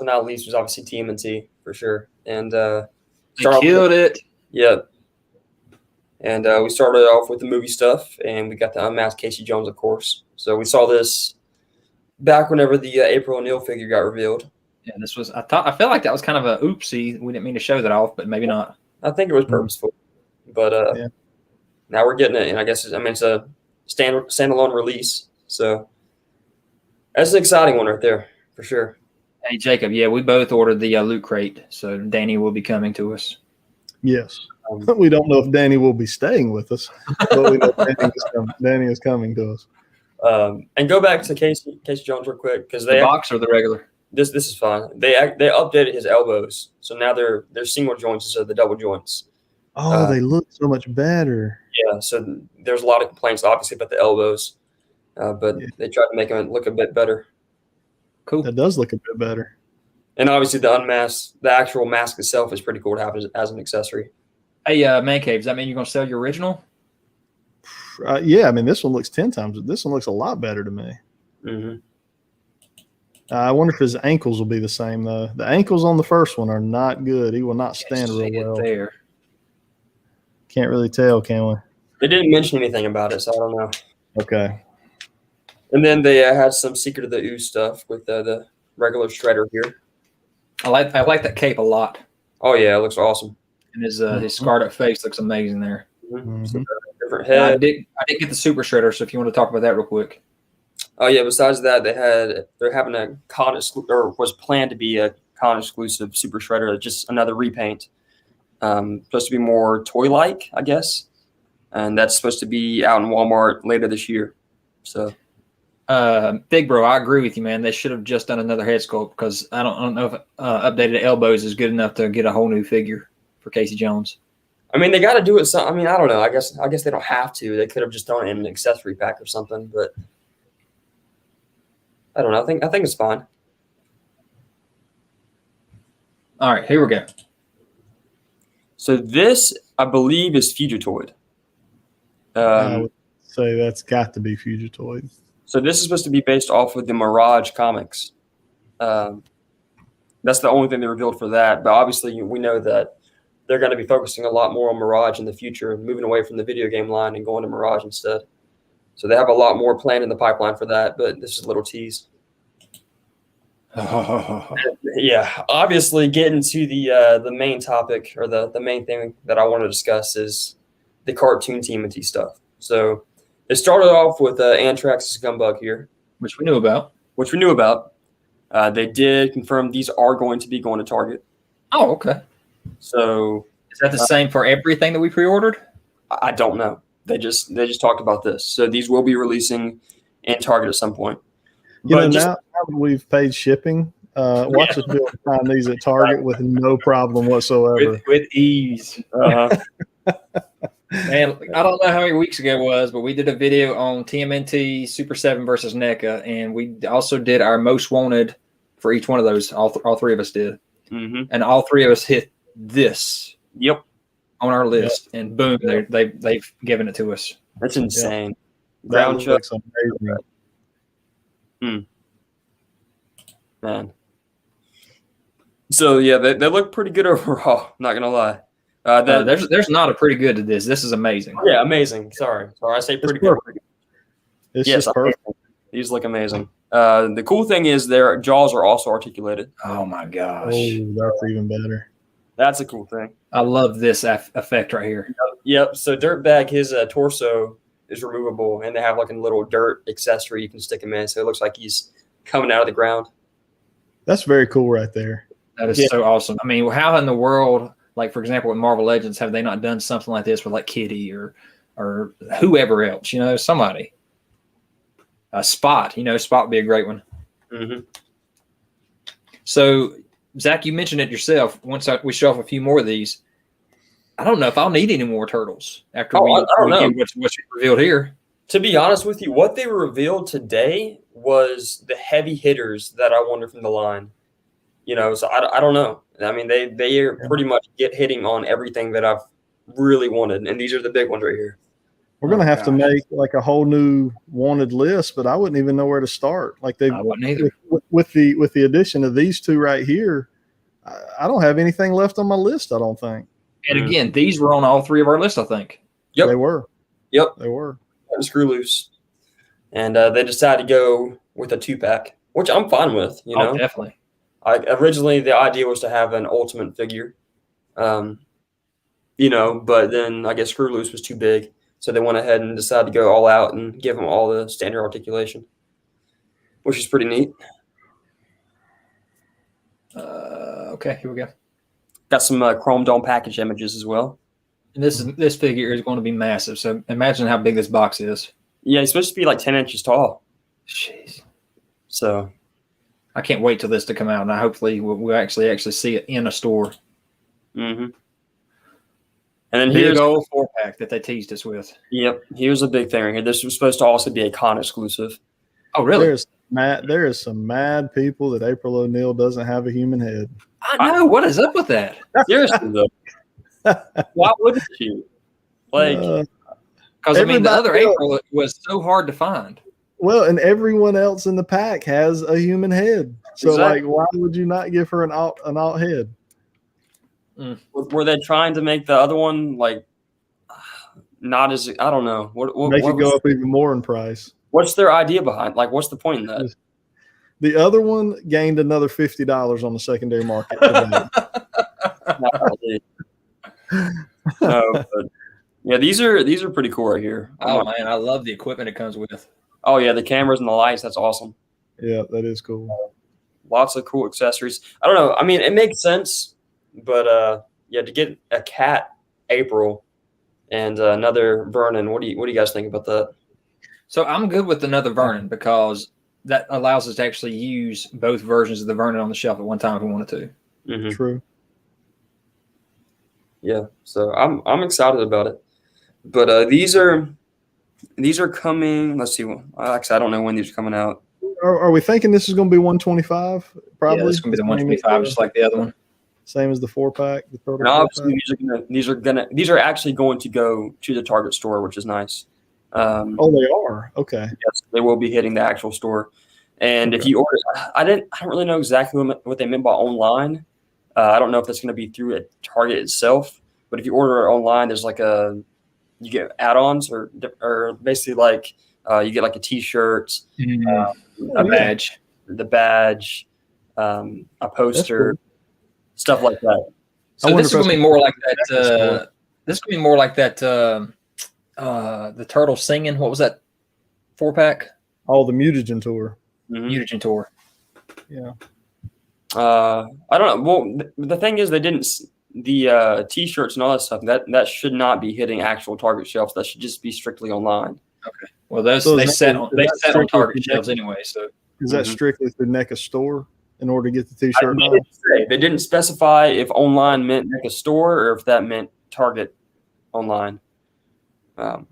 not least was obviously TMNT for sure. And they killed it. Yep. And we started off with the movie stuff, and we got the unmasked Casey Jones, of course. So we saw this back whenever the April O'Neil figure got revealed. Yeah, this was. I felt like that was kind of a oopsie. We didn't mean to show that off, but maybe not. I think it was purposeful, but now we're getting it, and I guess it's a standalone release. So that's an exciting one right there for sure. Hey Jacob, yeah, we both ordered the loot crate, so Danny will be coming to us. Yes. We don't know if Danny will be staying with us, but we know Danny is coming to us. And go back to Casey Jones real quick because the box or the regular. This is fine. They updated his elbows, so now they're single joints instead of the double joints. Oh, they look so much better. Yeah. So there's a lot of complaints, obviously, about the elbows, but they tried to make them look a bit better. Cool. That does look a bit better. And obviously, the actual mask itself is pretty cool to have as an accessory. Hey, ManCave, does that mean you're going to sell your original? Yeah, I mean, this one looks 10 times. This one looks a lot better to me. Mm-hmm. I wonder if his ankles will be the same, though. The ankles on the first one are not good. He will not stand real well. There. Can't really tell, can we? They didn't mention anything about it, so I don't know. Okay. And then they had some Secret of the Ooze stuff with the regular shredder here. I like that cape a lot. Oh yeah, it looks awesome. And his scarred up face looks amazing there. So different head. I did get the super shredder, so if you want to talk about that real quick. Oh yeah. Besides that, they're having a con or was planned to be a con exclusive super shredder, just another repaint. Supposed to be more toy-like, I guess, and that's supposed to be out in Walmart later this year. So, Big Bro, I agree with you, man. They should have just done another head sculpt because I don't know if updated elbows is good enough to get a whole new figure for Casey Jones. I mean, they got to do it. I mean, I don't know. I guess they don't have to. They could have just done it in an accessory pack or something, but I don't know. I think it's fine. All right, here we go. So this, I believe, is Fugitoid. I would say that's got to be Fugitoid. So this is supposed to be based off of the Mirage comics. That's the only thing they revealed for that. But obviously, we know that they're going to be focusing a lot more on Mirage in the future, moving away from the video game line and going to Mirage instead. So they have a lot more planned in the pipeline for that, but this is a little tease. Yeah, obviously getting to the main topic or the main thing that I want to discuss is the cartoon TMNT stuff. So it started off with Anthrax's Gumbug here. Which we knew about. They did confirm these are going to be going to Target. Oh, okay. So is that the same for everything that we pre-ordered? I don't know. They just talked about this. So these will be releasing in Target at some point. Now that we've paid shipping, watch us be able to find these at Target with no problem whatsoever. With ease. And I don't know how many weeks ago it was, but we did a video on TMNT Super 7 versus NECA, and we also did our most wanted for each one of those. All three of us did. And all three of us hit this. Yep. On our list, and boom, they've given it to us. That's insane. That Ground chuck. looks amazing. Man. So yeah, they look pretty good overall. Not gonna lie. There's not a pretty good to this. This is amazing. Yeah, amazing. Sorry, I say pretty good. It's just perfect. These look amazing. The cool thing is their jaws are also articulated. Oh my gosh. Oh, that's even better. That's a cool thing. I love this effect right here. Yep. So Dirtbag, his torso is removable, and they have like a little dirt accessory you can stick him in, so it looks like he's coming out of the ground. That's very cool right there. That is so awesome. I mean, how in the world, like for example, with Marvel Legends, have they not done something like this with like Kitty or whoever else? You know, somebody. Spot. You know, Spot would be a great one. So, Zach, you mentioned it yourself. Once we show off a few more of these, I don't know if I'll need any more turtles after we get what's revealed here. To be honest with you, what they revealed today was the heavy hitters that I wanted from the line. You know, so I don't know. I mean, they are pretty much hitting on everything that I've really wanted, and these are the big ones right here. We're gonna have to make like a whole new wanted list, but I wouldn't even know where to start. Like I wouldn't either. With the addition of these two right here, I don't have anything left on my list. I don't think. And again, these were on all three of our lists, I think. Yep, they were. Yep, they were. Screw loose, and they decided to go with a 2-pack, which I'm fine with. You know, definitely. Originally, the idea was to have an Ultimate figure, you know, but then I guess Screw Loose was too big. So they went ahead and decided to go all out and give them all the standard articulation, which is pretty neat. Okay, here we go. Got some Chrome Dome package images as well. And this figure is going to be massive. So imagine how big this box is. Yeah, it's supposed to be like 10 inches tall. Jeez. So I can't wait till this to come out, and hopefully we'll actually see it in a store. And then here's the old 4-pack that they teased us with. Yep, here's a big thing right here. This was supposed to also be a con exclusive. Oh, really? There is some mad people that April O'Neil doesn't have a human head. I know. What is up with that? Seriously, though. Why wouldn't you? Like, because I mean, the other April was so hard to find. Well, and everyone else in the pack has a human head. So, like, why would you not give her an alt head? Were they trying to make the other one like not as I don't know what make it go up even more in price? What's their idea behind? Like, what's the point in that? The other one gained another $50 on the secondary market. No, but yeah, these are pretty cool right here. Oh man, I love the equipment it comes with. Oh yeah, the cameras and the lights. That's awesome. Yeah, that is cool. Lots of cool accessories. I don't know. I mean, it makes sense, but yeah, to get a cat April and another Vernon. What do you guys think about that? So I'm good with another Vernon because that allows us to actually use both versions of the Vernon on the shelf at one time if we wanted to. Mm-hmm. True. Yeah, so I'm excited about it. But these are coming. Let's see. Actually, I don't know when these are coming out. Are we thinking this is going to be 125? Probably. Yeah, it's going to be the 125, just like the other one. Same as the 4-pack. And obviously, these are actually going to go to the Target store, which is nice. Oh, they are. Okay. Yes, they will be hitting the actual store. And if you order, I don't really know exactly what they meant by online. I don't know if that's going to be through a Target itself, but if you order it online, there's like you get add-ons or basically like you get like a T-shirt, a badge, the badge, a poster, stuff like that. So this is going to be more like that. This is going to be more like that. The turtle singing. What was that? 4-pack. Oh, the Mutagen tour. Mutagen tour. Yeah. I don't know. Well, the thing is, they didn't the T-shirts and all that stuff. That should not be hitting actual Target shelves. That should just be strictly online. Okay. Well, those they set on Target shelves anyway. So is that strictly through NECA store in order to get the T-shirt? They didn't specify if online meant NECA store or if that meant Target online. But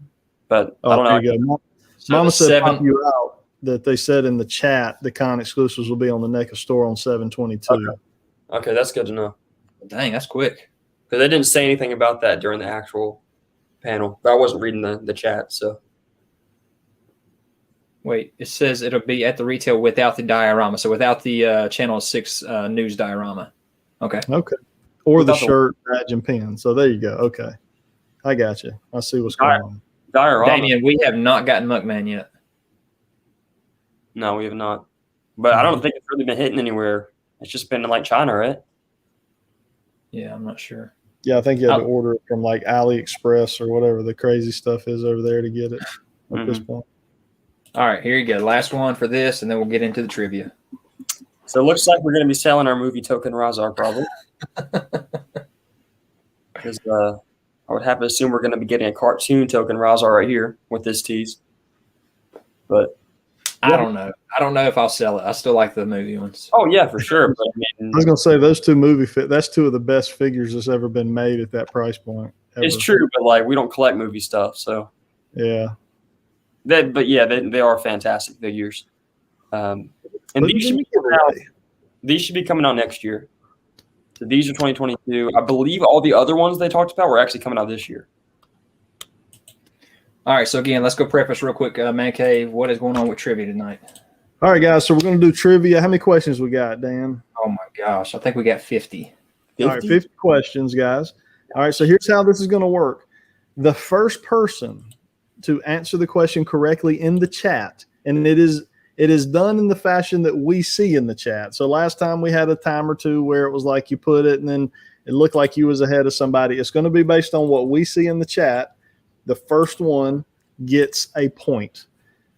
I don't know. So Mama said pop you out that they said in the chat the con exclusives will be on the NECA store on 7/22. Okay, that's good to know. Dang, that's quick. Because they didn't say anything about that during the actual panel. But I wasn't reading the chat, so. Wait, it says it'll be at the retail without the diorama, so without the Channel 6 news diorama. Okay. Okay. Or without the shirt, badge, and pin. So there you go. Okay. I got you. I see what's going on. Diorama. Damien, we have not gotten Muckman yet. No, we have not. But I don't think it's really been hitting anywhere. It's just been in like China, right? Yeah, I'm not sure. Yeah, I think you had to order it from like AliExpress or whatever the crazy stuff is over there to get it at this point. All right, here you go. Last one for this, and then we'll get into the trivia. So it looks like we're going to be selling our movie token Razar probably. Because I would have to assume we're going to be getting a cartoon token Razar right here with this tease. But I don't know. I don't know if I'll sell it. I still like the movie ones. Oh, yeah, for sure. But, I was going to say those two that's two of the best figures that's ever been made at that price point. Ever. It's true, but like we don't collect movie stuff, so. Yeah. They are fantastic figures. And these should be coming out next year. So these are 2022. I believe all the other ones they talked about were actually coming out this year. All right, so again, let's go preface real quick. ManCave, what is going on with trivia tonight? All right, guys, so we're going to do trivia. How many questions we got, Dan? Oh, my gosh. I think we got 50. All right, 50 questions, guys. All right, so here's how this is going to work. The first person to answer the question correctly in the chat, and it is done in the fashion that we see in the chat. So last time we had a time or two where it was like you put it and then it looked like you was ahead of somebody. It's going to be based on what we see in the chat. The first one gets a point.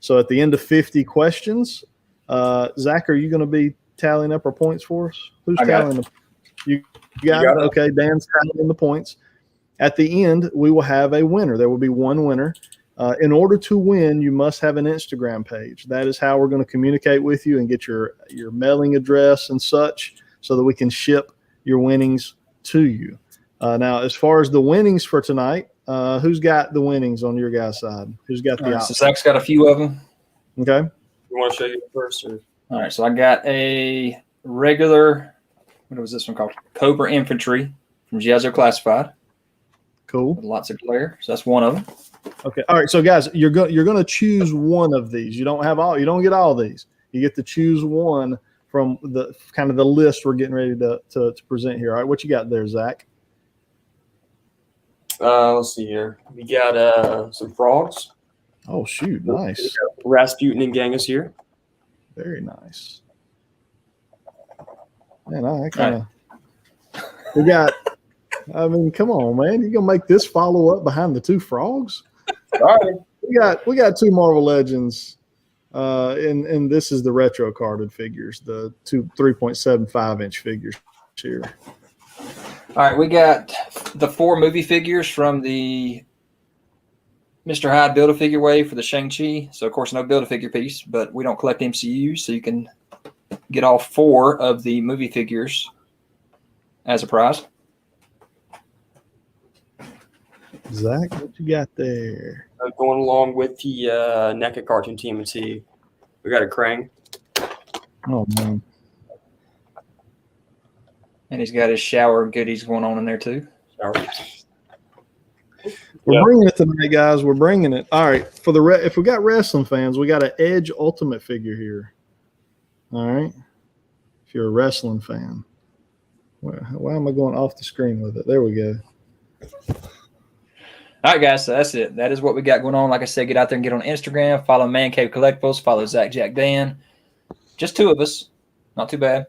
So at the end of 50 questions, Zach, are you going to be tallying up our points for us? Who's tallying them? You got it? Okay, Dan's tallying the points. At the end, we will have a winner. There will be one winner. In order to win, you must have an Instagram page. That is how we're going to communicate with you and get your mailing address and such so that we can ship your winnings to you. Now, as far as the winnings for tonight, who's got the winnings on your guys' side? Who's got the so Zach's got a few of them. Okay. You want to show you first? Or? All right, so I got a regular, what was this one called? Cobra Infantry from Giazzo Classified. Cool. With lots of glare. So that's one of them. Okay. All right. So guys, you're going to choose one of these. You don't get all these. You get to choose one from the kind of the list we're getting ready to present here. All right. What you got there, Zach? Let's see here. We got some frogs. Oh shoot. Nice. Rasputin and Genghis here. Very nice. Man, I kind of. We got. I mean, come on, man! You gonna make this follow up behind the two frogs? Sorry. We got two Marvel Legends, and this is the retro carded figures, the 3.75-inch figures here. All right, we got the 4 movie figures from the Mr. Hyde Build-A-Figure wave for the Shang-Chi. So, of course, no Build-A-Figure piece, but we don't collect MCUs, so you can get all 4 of the movie figures as a prize. Zach, what you got there? Going along with the NECA cartoon TMNT, we got a Krang. Oh, man. And he's got his shower goodies going on in there, too. We're bringing it tonight, guys. We're bringing it. All right. For the if we got wrestling fans, we got an Edge Ultimate figure here. All right. If you're a wrestling fan. Why am I going off the screen with it? There we go. All right, guys, so that's it. That is what we got going on. Like I said, get out there and get on Instagram. Follow ManCave Collectibles. Follow ZacJacDan. Just 2 of us. Not too bad.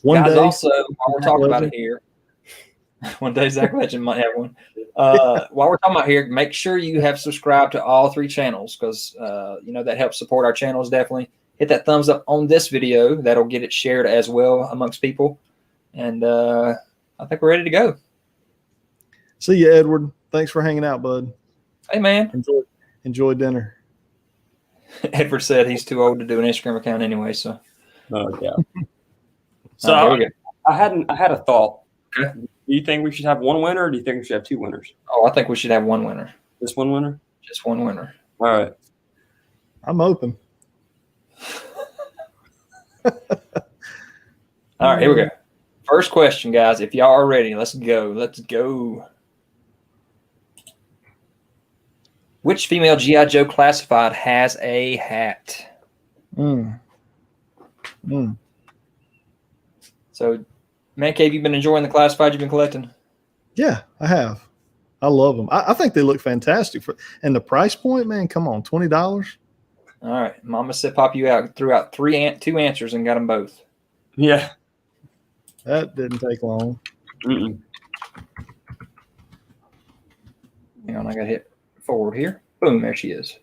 One guys, day, also, while we're talking about it here, one day Zack Legend might have one. While we're talking about here, make sure you have subscribed to all 3 channels because, that helps support our channels definitely. Hit that thumbs up on this video. That'll get it shared as well amongst people. And I think we're ready to go. See you, Edward. Thanks for hanging out, bud. Hey, man. Enjoy dinner. Edward said he's too old to do an Instagram account anyway, so. Oh, yeah. So I had a thought. Okay. Do you think we should have 1 winner, or do you think we should have 2 winners? Oh, I think we should have 1 winner. Just 1 winner? Just 1 winner. All right. I'm open. All right, here we go. First question, guys. If y'all are ready, let's go. Let's go. Which female G.I. Joe classified has a hat? So, ManCave, you've been enjoying the classified you've been collecting? Yeah, I have. I love them. I think they look fantastic. And the price point, man, come on, $20. All right. Mama said pop you out. Threw out 2 answers and got them both. Yeah. That didn't take long. Mm-mm. Hang on, I got to hit forward here. Boom, there she is.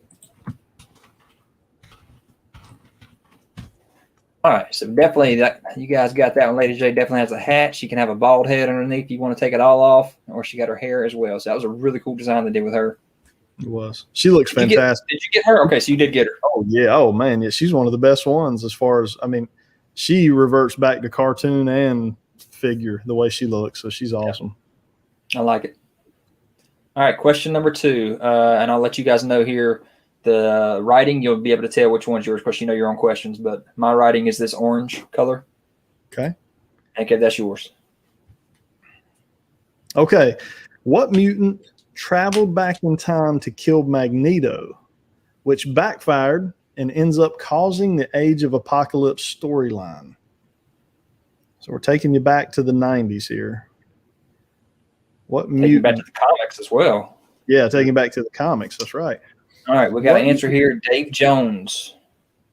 All right, so definitely you guys got that one. Lady J definitely has a hat. She can have a bald head underneath if you want to take it all off, or she got her hair as well. So that was a really cool design they did with her. It was. She looks fantastic. Did you get her? Okay, so you did get her. Oh, yeah. Oh, man. Yeah, she's one of the best ones as far as, I mean, she reverts back to cartoon and figure the way she looks. So she's awesome. I like it. All right, question number 2. And I'll let you guys know here. The writing, you'll be able to tell which one's yours. Of course, you know your own questions, but my writing is this orange color. Okay. Okay, that's yours. Okay. What mutant traveled back in time to kill Magneto, which backfired and ends up causing the Age of Apocalypse storyline? So we're taking you back to the 90s here. What mutant? Back to the comics as well. Yeah, taking back to the comics. That's right. All right, we got an answer here. Dave Jones.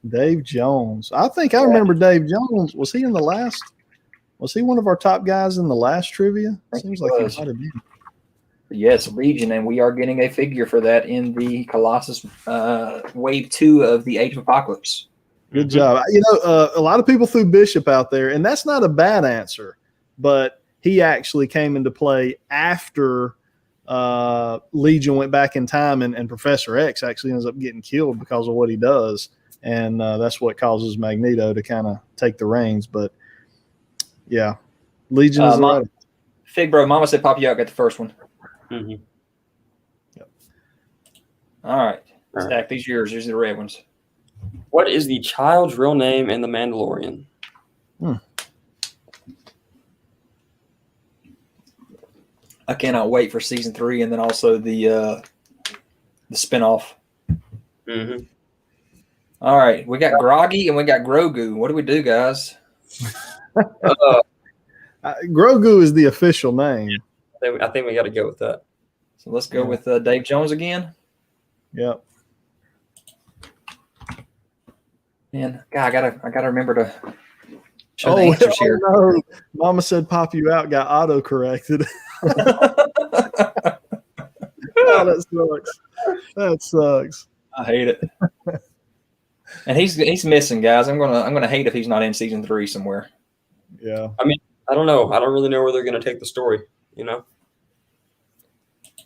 Dave Jones. I think I remember Dave Jones. Was he in the last? Was he one of our top guys in the last trivia? Seems like he might have been. Yes, Legion, and we are getting a figure for that in the Colossus Wave 2 of the Age of Apocalypse. Good job. You know, a lot of people threw Bishop out there, and that's not a bad answer, but he actually came into play after Legion went back in time, and Professor X actually ends up getting killed because of what he does, and that's what causes Magneto to kind of take the reins. But yeah, Legion is right. Fig Bro, Mama said pop you out, got the first one. Mm-hmm. Yep. All right, Zach, these are yours. These are the red ones. What is the child's real name in The Mandalorian? I cannot wait for season 3 and then also the spinoff. Mm-hmm. All right, we got Groggy and we got Grogu. What do we do, guys? Grogu is the official name. I think we got to go with that. So let's go with Dave Jones again. Yep. Man, God, I gotta remember to Show the answers here. No. Mama said pop you out got auto corrected. Oh, that sucks. That sucks. I hate it. And he's missing, guys. I'm gonna hate if he's not in season 3 somewhere. Yeah. I mean, I don't know. I don't really know where they're gonna take the story. You know.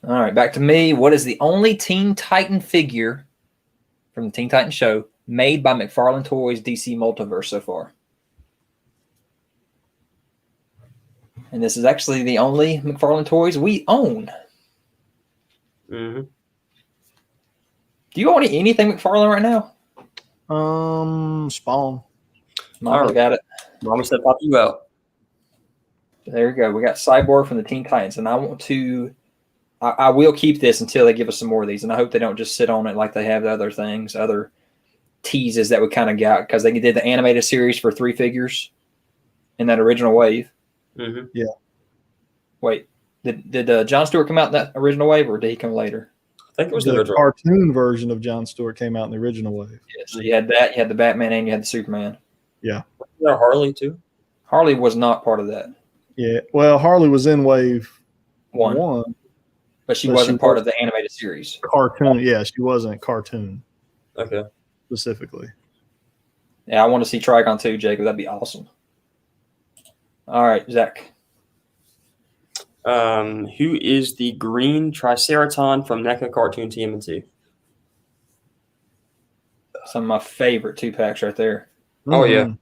All right, back to me. What is the only Teen Titan figure from the Teen Titan show made by McFarlane Toys DC Multiverse so far? And this is actually the only McFarlane Toys we own. Mm-hmm. Do you own anything McFarlane right now? Spawn. Mama got it. Mama said pop you out. There we go. We got Cyborg from the Teen Titans, and I want to. I will keep this until they give us some more of these, and I hope they don't just sit on it like they have the other things, other teases that we kind of got, because they did the animated series for 3 figures in that original wave. Mm-hmm. Yeah. Wait, did John Stewart come out in that original wave, or did he come later? I think it was The the original. cartoon version of John Stewart came out in the original wave. Yeah, so you had that, you had the Batman, and you had the Superman. Yeah. Was there Harley too? Harley was not part of that. Yeah. Well, Harley was in wave one. But she wasn't part of the animated series. Cartoon. Yeah, she wasn't cartoon Okay. specifically. Yeah, I want to see Trigon too, Jacob. That'd be awesome. All right, Zach. Who is the green Triceraton from NECA Cartoon TMNT? Some of my favorite 2-packs right there. Oh, yeah. Mhm.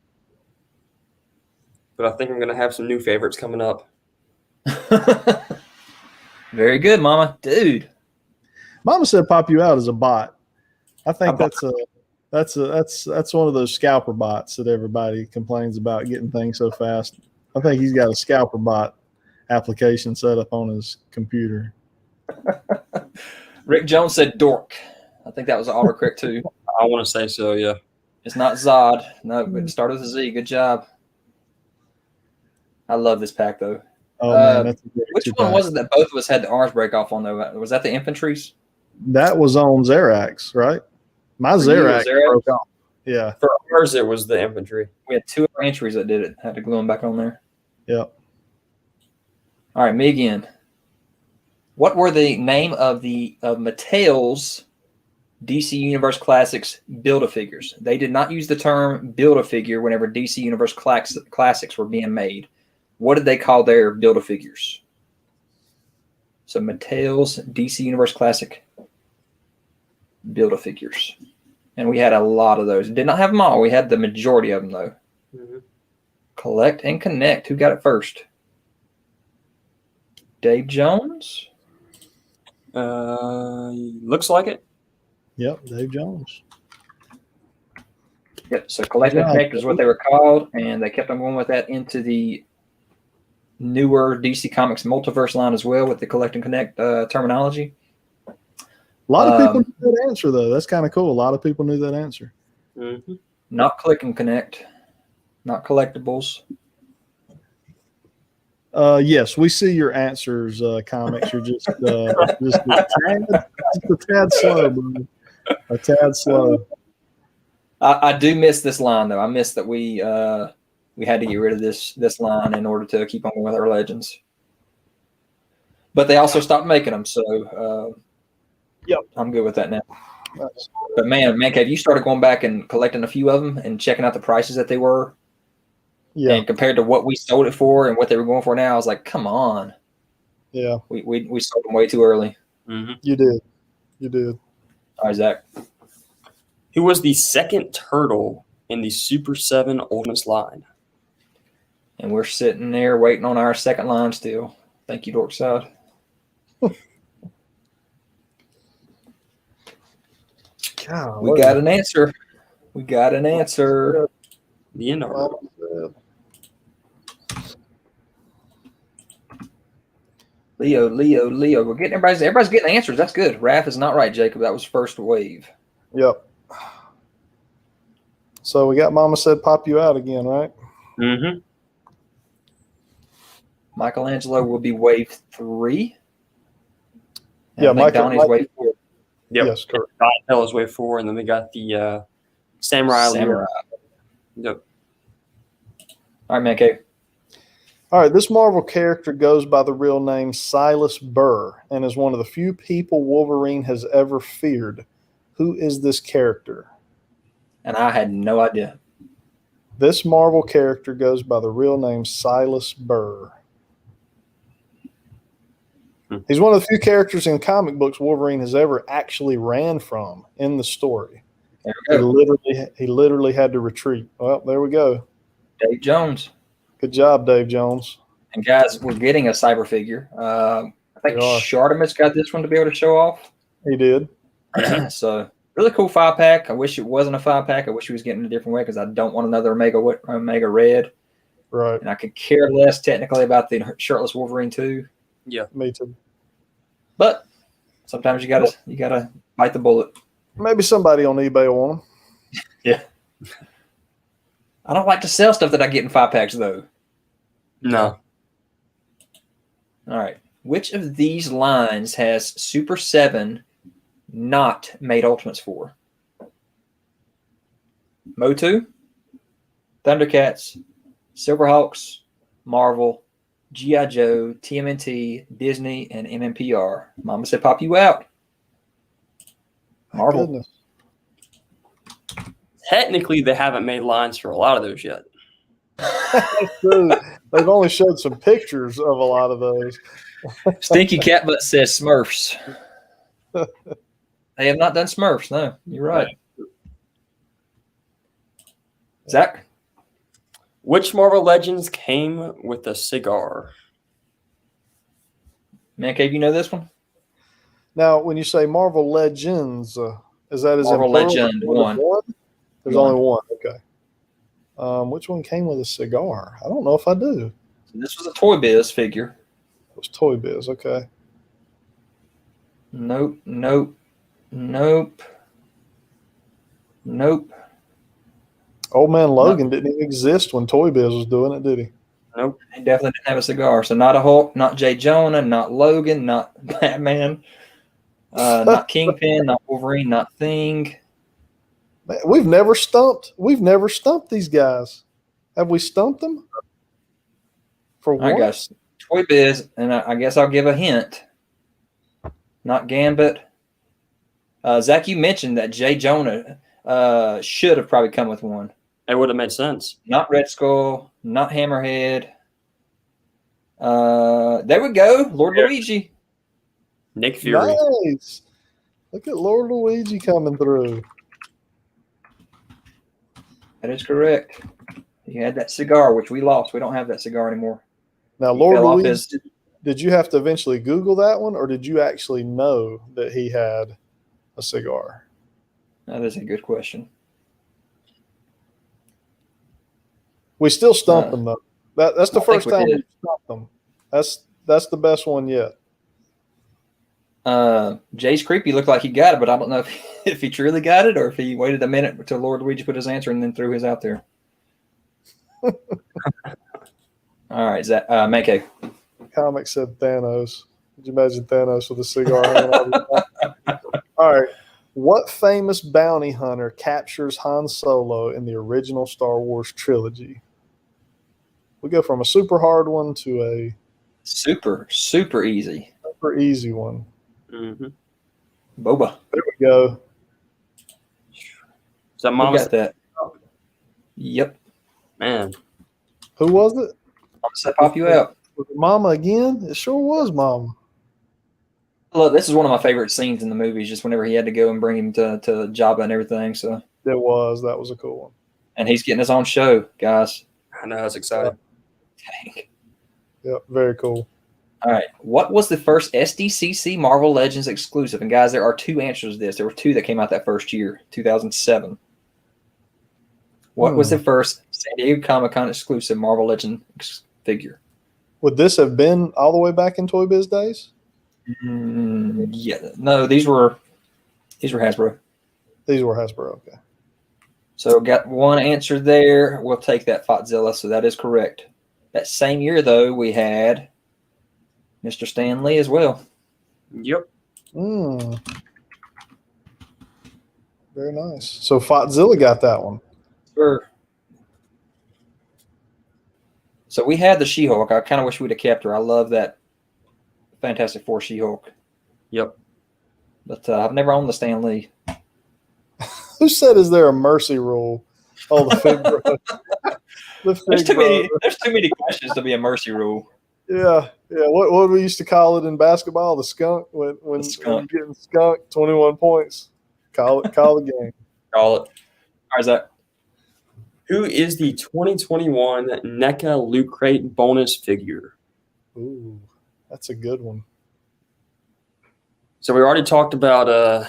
But I think I'm gonna have some new favorites coming up. Very good, Mama. Dude. Mama said pop you out as a bot. I think that's one of those scalper bots that everybody complains about getting things so fast. I think he's got a scalper bot application set up on his computer. Rick Jones said dork. I think that was autocorrect too. I want to say so, yeah. It's not Zod. No, but it started with a Z. Good job. I love this pack though. Oh man, that's a great Which one two-pack. was it that both of us had the arms break off on though? Was that the infantries? That was on Zerax, right? My For you, Zerax Zerax? broke off. Yeah. For ours, it was the infantry. We had 2 other entries that did it. Had to glue them back on there. Yep. All right, me again. What were the name of Mattel's DC Universe Classics Build-A-Figures? They did not use the term Build-A-Figure whenever DC Universe Classics were being made. What did they call their Build-A-Figures? So Mattel's DC Universe Classic Build-A-Figures. And we had a lot of those. Did not have them all. We had the majority of them, though. Mm-hmm. Collect and Connect. Who got it first? Dave Jones? Looks like it. Yep. Dave Jones. Yep. So Collect and Connect is what they were called, and they kept on going with that into the newer DC Comics multiverse line as well with the Collect and Connect terminology. A lot of people knew that answer, though. That's kind of cool. A lot of people knew that answer. Mm-hmm. Not Click and Connect, not collectibles. Yes, we see your answers, comics. You're just a tad slow, bro. A tad slow. I do miss this line though. I miss that we had to get rid of this line in order to keep on with our legends. But they also stopped making them, so yep, I'm good with that now. Nice. But man, have you started going back and collecting a few of them and checking out the prices that they were? Yeah. And compared to what we sold it for and what they were going for now, I was like, come on. Yeah. We sold them way too early. Mm-hmm. You did. You did. All right, Zach. Who was the second turtle in the Super 7 Ultimates line? And we're sitting there waiting on our second line still. Thank you, Dorkside. God, We got an answer. We got an answer. The end art. Leo. We're getting everybody's getting answers. That's good. Raph is not right, Jacob. That was first wave. Yep. So we got Mama said pop you out again, right? Mm-hmm. Michelangelo will be wave 3. And Yeah, I think Donnie's wave 4. Yep. Yes, correct. Donatello is wave 4, and then we got the Samurai. Samurai. Yep. All right, ManCave. All right, this Marvel character goes by the real name Silas Burr and is one of the few people Wolverine has ever feared. Who is this character? And I had no idea. This Marvel character goes by the real name Silas Burr. He's one of the few characters in comic books Wolverine has ever actually ran from in the story. There we go. He literally had to retreat. Well, there we go. Dave Jones. Good job, Dave Jones. And guys, we're getting a cyber figure. I think Shartimus got this one to be able to show off. He did. So really cool 5-pack. I wish it wasn't a 5-pack. I wish he was getting a different way because I don't want another Omega Red. Right. And I could care less technically about the shirtless Wolverine too. Yeah, me too. But sometimes you gotta bite the bullet. Maybe somebody on eBay will want them. Yeah. I don't like to sell stuff that I get in 5-packs though. No. All right. Which of these lines has Super 7 not made Ultimates for? Motu, Thundercats, Silverhawks, Marvel, G.I. Joe, TMNT, Disney, and MMPR. Mama said pop you out. Marvel. Goodness. Technically, they haven't made lines for a lot of those yet. That's true. They've only showed some pictures of a lot of those. Stinky Catbutt says Smurfs. They have not done Smurfs. No, you're right. Zach? Which Marvel Legends came with a cigar? ManCave, you know this one? Now, when you say Marvel Legends, is that as Marvel in Legend one? There's One. only one. Okay. Which one came with a cigar? I don't know if I do. This was a Toy Biz figure. It was Toy Biz. Okay. Nope. Old Man Logan didn't even exist when Toy Biz was doing it, did he? Nope. He definitely didn't have a cigar. So not a Hulk, not J. Jonah, not Logan, not Batman, not Kingpin, not Wolverine, not Thing. Man, we've never stumped these guys. Have we stumped them? For All right, what? guys. Toy Biz, and I guess I'll give a hint. Not Gambit. Zach, you mentioned that J. Jonah should have probably come with one. It would have made sense. Not Red Skull, not Hammerhead. There we go. Lord Luigi. Nick Fury. Nice. Look at Lord Luigi coming through. That is correct. He had that cigar, which we lost. We don't have that cigar anymore. Now, He Lord fell off Luigi, did you have to eventually Google that one, or did you actually know that he had a cigar? That is a good question. We still stumped them, though. That's the I think first we time did. we stumped them. That's the best one yet. Jay's creepy looked like he got it, but I don't know if he truly got it or if he waited a minute until Lord Luigi put his answer and then threw his out there. All right, Zach, ManCave. Comic said Thanos. Could you imagine Thanos with a cigar hanging out of his mouth? All right. What famous bounty hunter captures Han Solo in the original Star Wars trilogy? We go from a super hard one to a Super easy. super easy one. Mm-hmm. Boba. There we go. Is that Who Mama's? got that? Yep. Man. Who was it? Mama said pop you out. Was it Mama again? It sure was Mama. Look, this is one of my favorite scenes in the movies, just whenever he had to go and bring him to Jabba and everything. So That was a cool one. and he's getting his own show, guys. I know, I was excited. Dang. Yep, very cool. All right. What was the first SDCC Marvel Legends exclusive? And guys, there are two answers to this. There were two that came out that first year, 2007. What was the first San Diego Comic-Con exclusive Marvel Legend figure? Would this have been all the way back in Toy Biz days? Yeah. No, these were Hasbro. These were Hasbro, okay. So got one answer there. We'll take that, Fotzilla. So that is correct. That same year, though, we had Mr. Stan Lee as well. Yep. Very nice. So Fotzilla got that one. Sure. So we had the She-Hulk. I kind of wish we'd have kept her. I love that Fantastic Four She-Hulk. Yep. But I've never owned the Stan Lee. Who said, is there a mercy rule? Oh, the fig bro. There's too many questions to be a mercy rule. Yeah. What we used to call it in basketball, the skunk. When skunk. getting skunked, 21 points. Call the game. Call it. All right, Zach. Who is the 2021 NECA Loot Crate bonus figure? Ooh, that's a good one. So we already talked about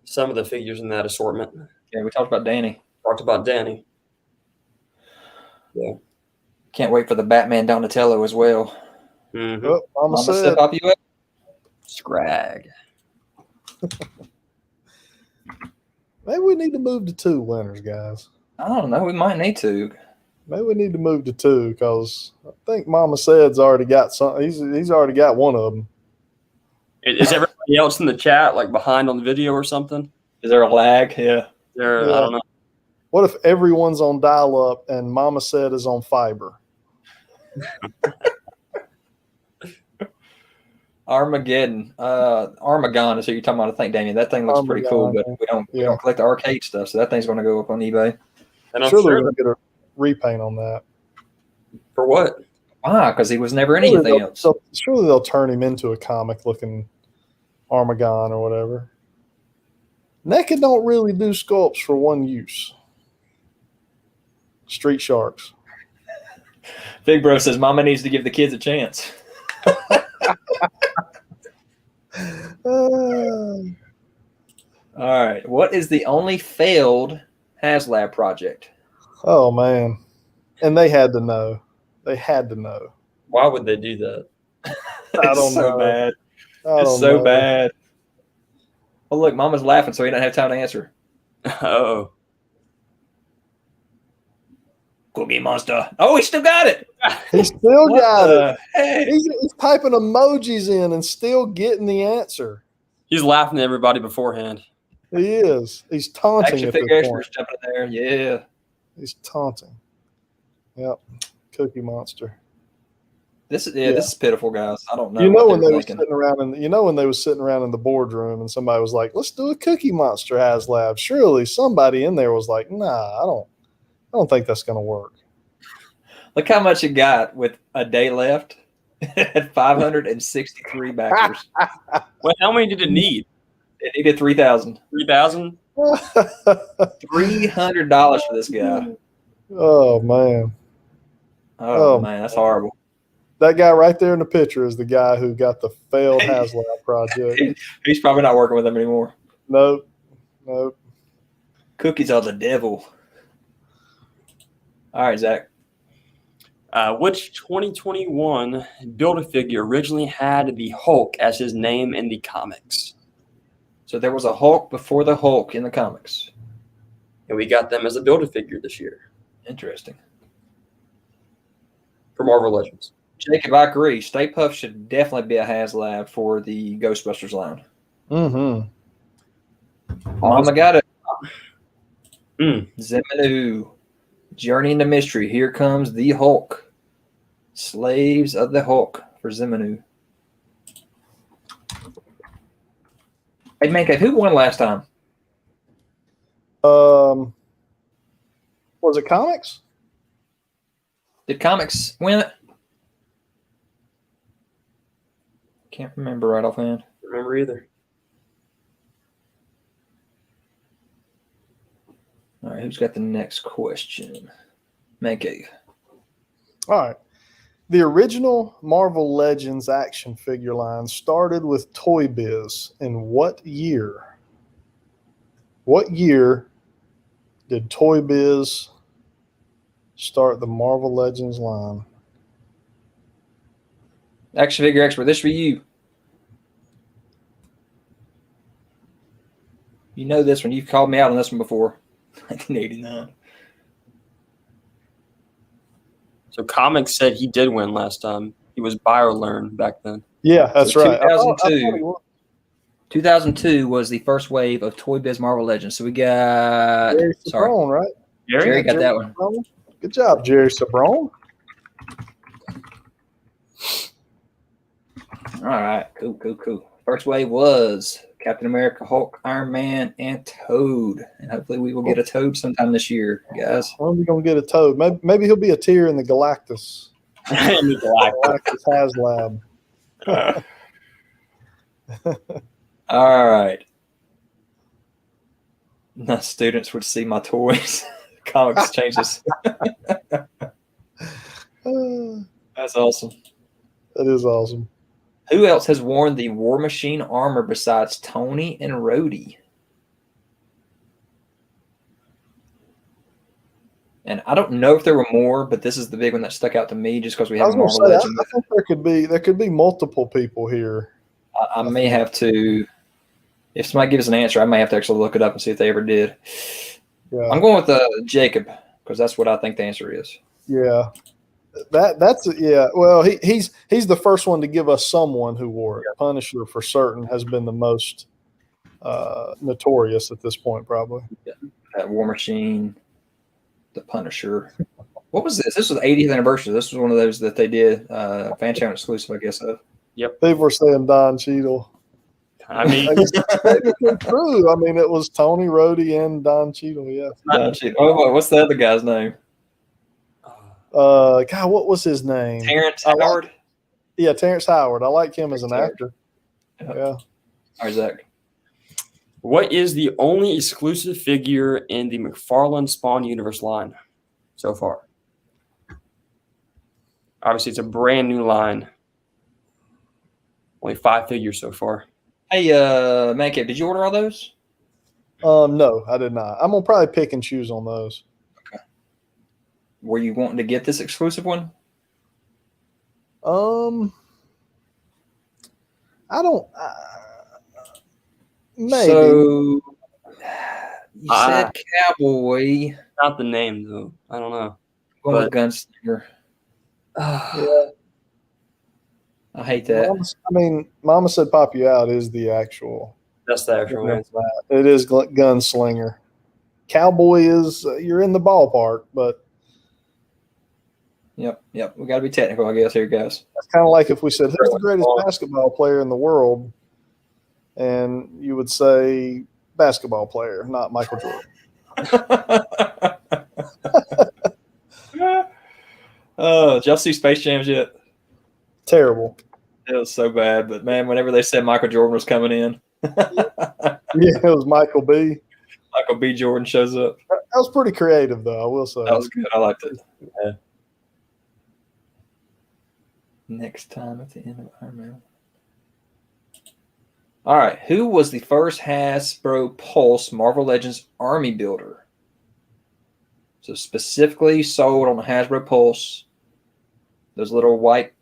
some of the figures in that assortment. Yeah, we talked about Danny. Talked about Danny. Yeah. Can't wait for the Batman Donatello as well. Mm-hmm. Oh, Mama Mama said. step up you up. Scrag. Maybe we need to move to 2 winners, guys. I don't know. We might need to. Maybe we need to move to 2 because I think Mama said's already got some. He's already got one of them. Is everybody else in the chat like behind on the video or something? Is there a lag? Yeah. I Yeah. don't know. What if everyone's on dial-up and Mama said is on fiber? Armageddon. Armagon is who you're talking about, I think, Damien. That thing looks pretty cool, but we don't collect the arcade stuff, so that thing's going to go up on eBay. And I'm Surely sure we're going to get a repaint on that. for what? Why? Because he was never in anything else. Surely they'll turn him into a comic-looking Armagon or whatever. NECA don't really do sculpts for one use. Street Sharks. Big Bro says Mama needs to give the kids a chance. All right. What is the only failed HasLab project? Oh, man. And they had to know. They had to know. Why would they do that? I don't so know. bad. I It's don't so know. bad. Oh, look, Mama's laughing, so he doesn't have time to answer. Oh. Cookie Monster. Oh, he still got it. He still What got the it. heck? He's typing emojis in and still getting the answer. He's laughing at everybody beforehand. He is. He's taunting Action at this figure point. extras jumping in there. Yeah. He's taunting. Yep. Cookie Monster. This is pitiful, guys. I don't know. You know what when they were were thinking. sitting around when they was sitting around in the boardroom and somebody was like, "Let's do a Cookie Monster HasLab." Surely somebody in there was like, "Nah, I don't think that's going to work." Look how much it got with a day left. It had 563 backers. Well, how many did it need? It needed 3,000. 3,000? $300 for this guy. Oh man. Oh, Oh, man, that's horrible. That guy right there in the picture is the guy who got the failed HasLab project. He's probably not working with them anymore. Nope. Cookies are the devil. All right, Zach. Which 2021 Build-A-Figure originally had the Hulk as his name in the comics? So there was a Hulk before the Hulk in the comics. And we got them as a Build-A-Figure this year Interesting. for Marvel Legends. Jacob, I agree. Stay Puft should definitely be a HasLab for the Ghostbusters line. Mm-hmm. Mama got it. Mm. Zeminu. Journey into Mystery. Here comes the Hulk. Slaves of the Hulk for Zeminu. Hey, ManCave, who won last time? Was it comics? Did comics win it? Can't remember right offhand. Don't remember either. All right, who's got the next question? ManCave. All right. The original Marvel Legends action figure line started with Toy Biz in what year? What year did Toy Biz start the Marvel Legends line? Action figure expert, this for you. You know this one. You've called me out on this one before. 1989. So comics said he did win last time. He was BioLearn back then. Yeah, that's So right. 2002. 2002 was the first wave of Toy Biz Marvel Legends. So we got Jerry Sabrone, right? Jerry got that one. Good job, Jerry Sabrone. All right, cool. First wave was Captain America, Hulk, Iron Man, and Toad. And hopefully we will get a Toad sometime this year, guys. When are we going to get a Toad? Maybe he'll be a tier in the Galactus. Galactus HasLab. All right. Now students would see my toys. Comics changes. That's awesome. That is awesome. Who else has worn the War Machine armor besides Tony and Rhodey? And I don't know if there were more, but this is the big one that stuck out to me just because we have a Marvel Legend. I think there could be multiple people here. I may have to, if somebody gives an answer, I may have to actually look it up and see if they ever did. Yeah. I'm going with Jacob because that's what I think the answer is. Yeah. That's yeah. Well, he's the first one to give us someone who wore it. Punisher for certain has been the most notorious at this point, probably. Yeah. That War Machine, the Punisher. What was this? This was the 80th anniversary. This was one of those that they did fan channel exclusive, I guess. Yep. People were saying Don Cheadle. I mean, it's true. I mean, it was Tony Rhodey and Don Cheadle. Yeah. Don Cheadle. Oh, what's the other guy's name? God, what was his name? Terrence Howard. Yeah, Terrence Howard. I like him as an actor. Yeah. All right, Zach. what is the only exclusive figure in the McFarlane Spawn Universe line so far? Obviously, it's a brand new line. Only 5 figures so far. Hey, ManCave, did you order all those? No, I did not. I'm gonna probably pick and choose on those. Okay. Were you wanting to get this exclusive one? I don't. Maybe. So you said Cowboy. Not the name though. I don't know. Well, Gunslinger. Yeah. I hate that. Mama Said Pop You Out is the actual. That's the actual name. It is Gunslinger. Cowboy is you're in the ballpark, but Yep. We got to be technical, I guess. Here, guys. that's kind of like if we said, "Who's the greatest basketball player in the world?" and you would say, "Basketball player, not Michael Jordan." Oh, did y'all see Space Jams yet? Terrible. It was so bad, but man, whenever they said Michael Jordan was coming in, Yeah, it was Michael B. Michael B. Jordan shows up. That was pretty creative, though. I will say That was good. I liked it. Yeah. Next time at the end of Iron Man. All right. Who was the first Hasbro Pulse Marvel Legends Army Builder? So specifically sold on the Hasbro Pulse. Those little white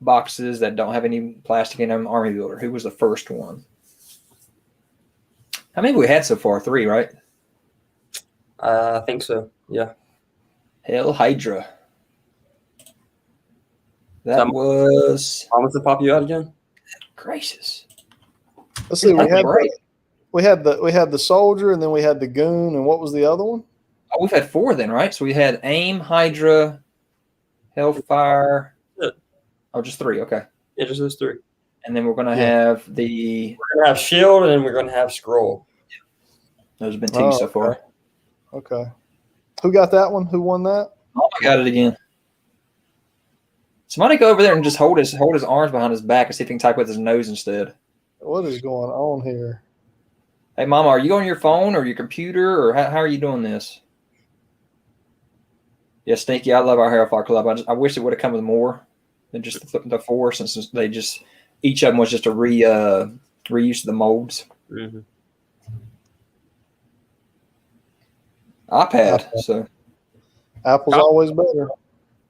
boxes that don't have any plastic in them, Army Builder. Who was the first one? How many have we had so far? 3, right? I think so. Yeah. Hell Hydra. That was Mama Said Pop You Out again? gracious. Let's see. We had the soldier, and then we had the goon, and what was the other one? Oh, we've had 4 then, right? So we had AIM, Hydra, Hellfire. Yeah. Oh, just 3. Okay. Yeah, just those 3. And then we're going to have the. We're going to have Shield, and then we're going to have Scroll. Those have been 2 so far. Okay. Who got that one? Who won that? Oh, I got it again. Somebody go over there and just hold his arms behind his back and see if he can type with his nose instead. What is going on here? Hey, Mama, are you on your phone or your computer, or how are you doing this? Yeah, Stinky, I love our Hellfire Club. I wish it would have come with more than just the 4, since they just each of them was just a reuse of the molds. Mm-hmm. iPad. So Apple's always better.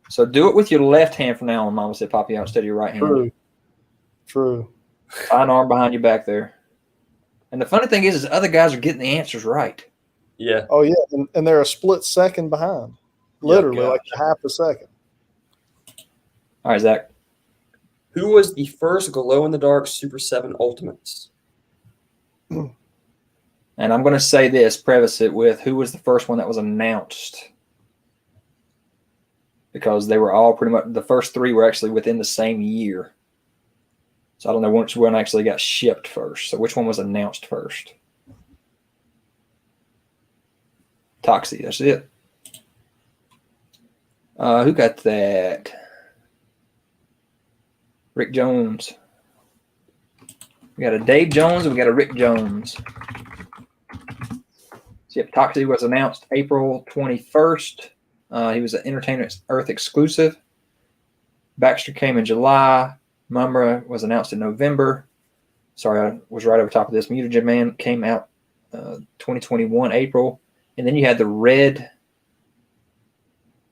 So do it with your left hand from now on. Mama Said Pop You Out instead of your right hand. True. Tie an arm behind your back there. And the funny thing is the other guys are getting the answers right. Yeah. Oh, yeah. And they're a split second behind. Literally, like half a second. All right, Zach. Who was the first glow-in-the-dark Super 7 Ultimates? And I'm going to say this, preface it with who was the first one that was announced. Because they were all pretty much, the first 3 were actually within the same year. So I don't know which one actually got shipped first. So which one was announced first? Toxie, that's it. Who got that? Rick Jones. We got a Dave Jones and we got a Rick Jones. So yep, Toxie was announced April 21st. He was an Entertainment Earth exclusive. Baxter came in July. Mumra was announced in November. Sorry, I was right over top of this. Mutagen Man came out 2021 April. And then you had the red,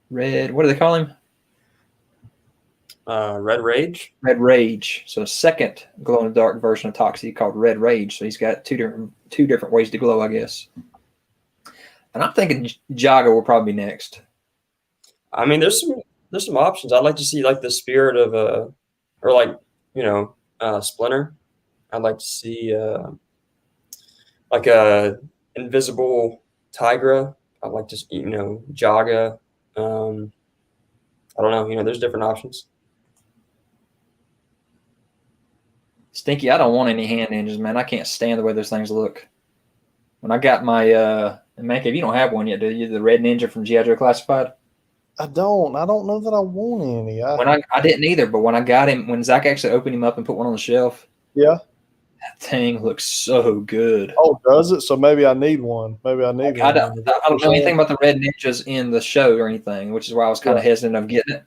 what do they call him? Red Rage. Red Rage. So a second glow-in-the-dark version of Toxie called Red Rage. So he's got two different ways to glow, I guess. And I'm thinking Jaga will probably be next. I mean, there's some options. I'd like to see like the spirit of or like Splinter. I'd like to see like a invisible Tigra. I'd like to Jaga. I don't know. There's different options. Stinky, I don't want any hand ninjas, man. I can't stand the way those things look. When I got my ManCave, you don't have one yet, do you? The red ninja from G.I. Joe Classified? I don't know that I want any. I didn't either, but when I got him, when Zack actually opened him up and put one on the shelf, yeah, that thing looks so good. Oh, does it? So maybe I need one. Maybe I need one. I don't know anything about the red ninjas in the show or anything, which is why I was kind of hesitant of getting it.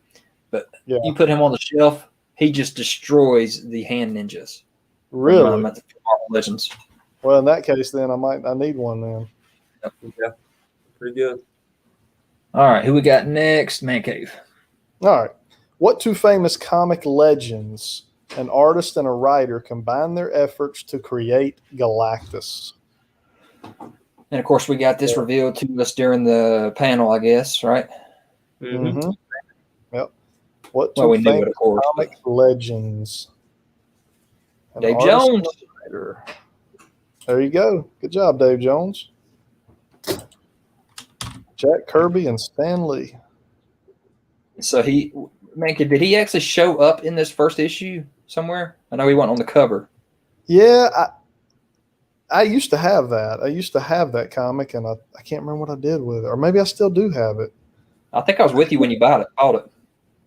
But you put him on the shelf, he just destroys the hand ninjas. Really? Marvel Legends. Well, in that case, then I need one then. Yeah, pretty good. All right, who we got next? ManCave. All right. What two famous comic legends, an artist and a writer, combine their efforts to create Galactus? And of course, we got this revealed to us during the panel, I guess, right? Mm-hmm. Yep. What two famous comic legends? Dave Jones. There you go. Good job, Dave Jones. Jack Kirby and Stan Lee. So ManCave, did he actually show up in this first issue somewhere? I know he went on the cover. Yeah, I used to have that. I used to have that comic, and I can't remember what I did with it. Or maybe I still do have it. I think I was with you when you bought it.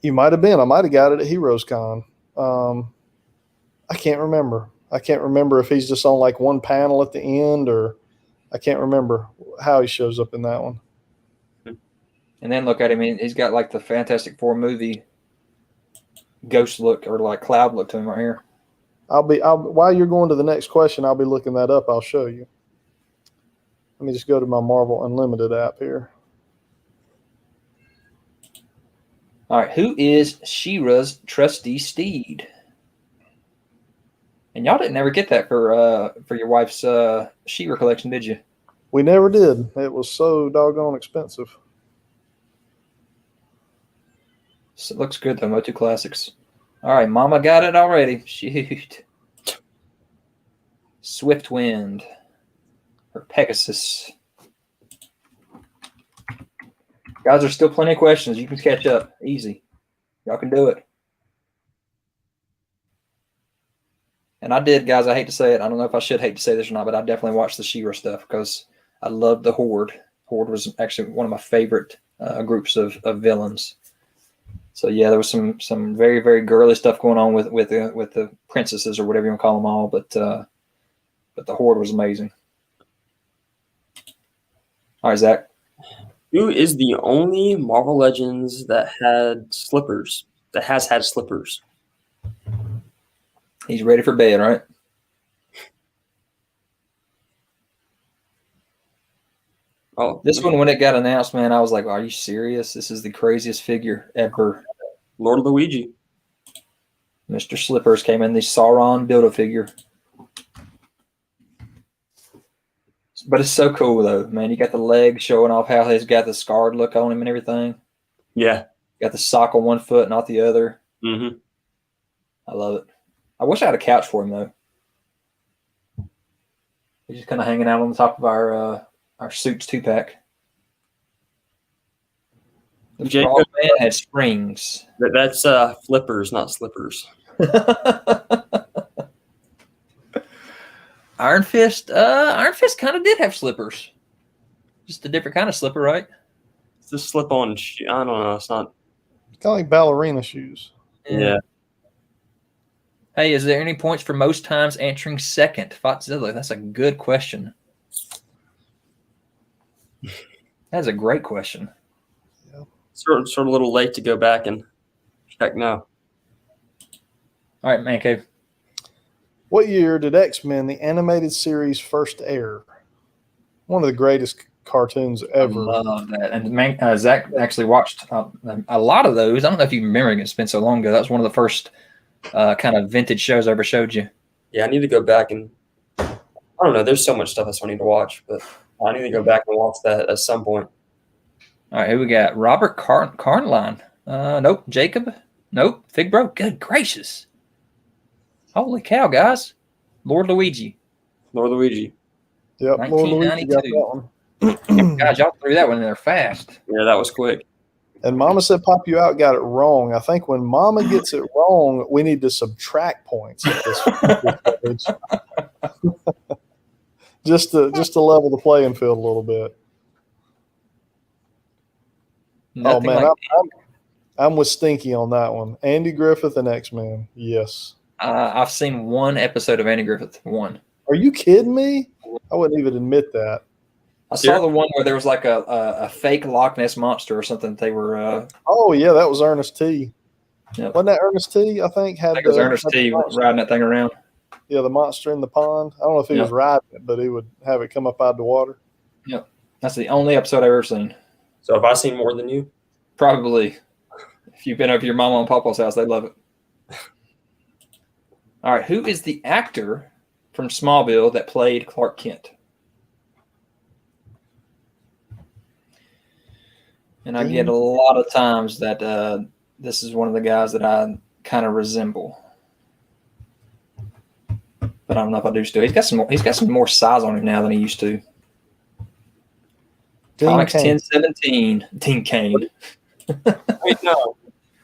You might have been. I might have got it at Heroes Con. I can't remember. I can't remember if he's just on like one panel at the end, or I can't remember how he shows up in that one. And then look at him. He's got like the Fantastic Four movie ghost look or like cloud look to him right here. While you're going to the next question, I'll be looking that up. I'll show you. Let me just go to my Marvel Unlimited app here. All right, who is She-Ra's trusty steed? And y'all didn't ever get that for your wife's She-Ra collection, did you? We never did. It was so doggone expensive. So it looks good though, Motu Classics. All right, Mama got it already. Shoot. Swiftwind. Or Pegasus. Guys, there's still plenty of questions. You can catch up. Easy. Y'all can do it. And I did, guys. I hate to say it. I don't know if I should hate to say this or not, but I definitely watched the She-Ra stuff because I loved the Horde. Horde was actually one of my favorite groups of villains. So yeah, there was some very, very girly stuff going on with the princesses or whatever you want to call them all, but the Horde was amazing. All right, Zach. Who is the only Marvel Legends that had slippers? That has had slippers? He's ready for bed, right? Oh, this one, when it got announced, man, I was like, "Are you serious? This is the craziest figure ever." Lord Luigi. Mr. Slippers came in the Sauron Build-A-Figure. But it's so cool, though, man. You got the leg showing off how he's got the scarred look on him and everything. Yeah. Got the sock on one foot, not the other. Mm-hmm. I love it. I wish I had a couch for him, though. He's just kind of hanging out on the top of our Suits 2-pack. The Jacob, man had springs. That's flippers, not slippers. Iron Fist. Iron Fist kind of did have slippers. Just a different kind of slipper, right? It's a slip-on shoe. I don't know. It's not. Kind of like ballerina shoes. Yeah. Hey, is there any points for most times answering second? Fotzilla, that's a good question. That's a great question. Yeah. Sort of a little late to go back and check now. All right, ManCave. What year did X-Men, the animated series, first air? One of the greatest cartoons ever. I love that. And Zach actually watched a lot of those. I don't know if you remember, it's been so long ago. That was one of the first kind of vintage shows I ever showed you. Yeah, I need to go back and I don't know. There's so much stuff I need to watch, but I need to go back and watch that at some point. All right, here we got Robert Carnline. Nope. Jacob. Nope. Fig Bro. Good gracious. Holy cow, guys. Lord Luigi. Yep, Lord Luigi got that 1992. God, y'all threw that one in there fast. Yeah, that was quick. And Mama Said Pop You Out got it wrong. I think when Mama gets it wrong, we need to subtract points at this stage. just to level the playing field a little bit. Nothing man, I'm with Stinky on that one. Andy Griffith and X-Men. Yes. I've seen one episode of Andy Griffith. One. Are you kidding me? I wouldn't even admit that. I saw the one where there was like a fake Loch Ness monster or something. They were. Oh yeah, that was Ernest T. Yep. Wasn't that Ernest T? I think it was Ernest T. riding that thing around. Yeah, the monster in the pond. I don't know if he was riding it, but he would have it come up out of the water. Yep, that's the only episode I've ever seen. So have I seen more than you? Probably. If you've been over to your mama and papa's house, they love it. All right, who is the actor from Smallville that played Clark Kent? And I get a lot of times that this is one of the guys that I kind of resemble, but I don't know if I do still. He's got some more size on him now than he used to. Comics 1017. Dean Cain. Wait, no.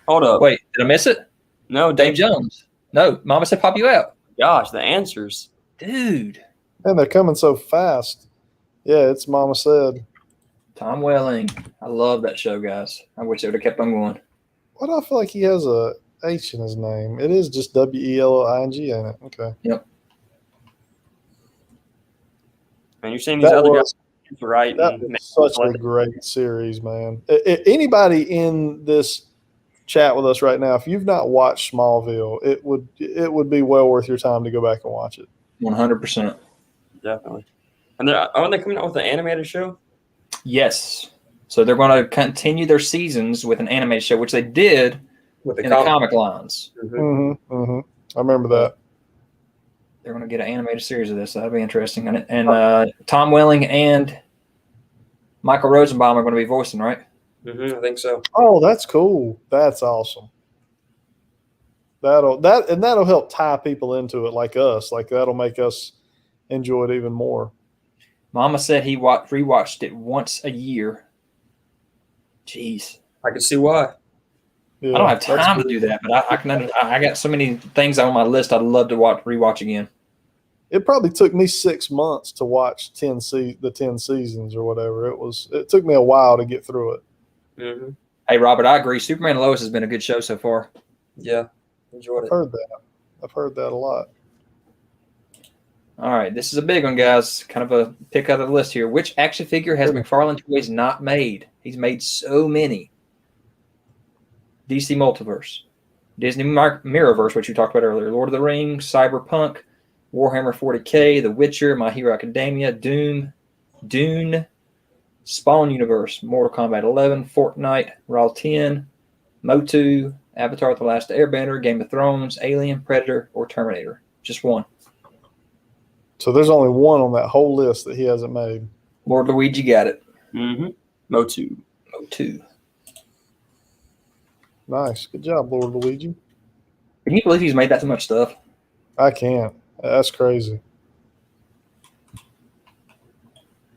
Hold up. Wait, did I miss it? No, Dave Jones. No, Mama Said Pop You Out. Gosh, the answers. Dude. And they're coming so fast. Yeah, it's Mama Said. Tom Welling. I love that show, guys. I wish they would have kept on going. Why do I feel like he has a H in his name? It is just Welling, ain't it? Okay. Yep. Man, you're saying these other guys right? That was such a great series, man. Anybody in this chat with us right now, if you've not watched Smallville, it would be well worth your time to go back and watch it. 100%. Definitely. And aren't they coming out with an animated show? Yes. So they're going to continue their seasons with an animated show, which they did with in the comic lines. Mm-hmm. Mm-hmm. I remember that. They're going to get an animated series of this. So that'll be interesting. And Tom Welling and Michael Rosenbaum are going to be voicing, right? Mm-hmm, I think so. Oh, that's cool. That's awesome. That'll help tie people into it like us. Like that'll make us enjoy it even more. Mama said he rewatched it once a year. Jeez. I can see why. Yeah, I don't have time to do that, but I got so many things on my list I'd love to rewatch again. It probably took me 6 months to watch the 10 seasons or whatever. It took me a while to get through it. Mm-hmm. Hey, Robert, I agree. Superman and Lois has been a good show so far. Yeah, enjoyed it. I've heard that a lot. All right, this is a big one, guys. Kind of a pick out of the list here. Which action figure has McFarlane Toys not made? He's made so many. DC Multiverse, Disney Mirrorverse, which you talked about earlier, Lord of the Rings, Cyberpunk, Warhammer 40K, The Witcher, My Hero Academia, Dune, Spawn Universe, Mortal Kombat 11, Fortnite, Raw 10, Motu, Avatar: The Last Airbender, Game of Thrones, Alien, Predator, or Terminator. Just one. So there's only one on that whole list that he hasn't made. Lord Luigi got it. Mm-hmm. Motu. Nice. Good job, Lord Luigi. Can you believe he's made that much stuff? I can't. That's crazy.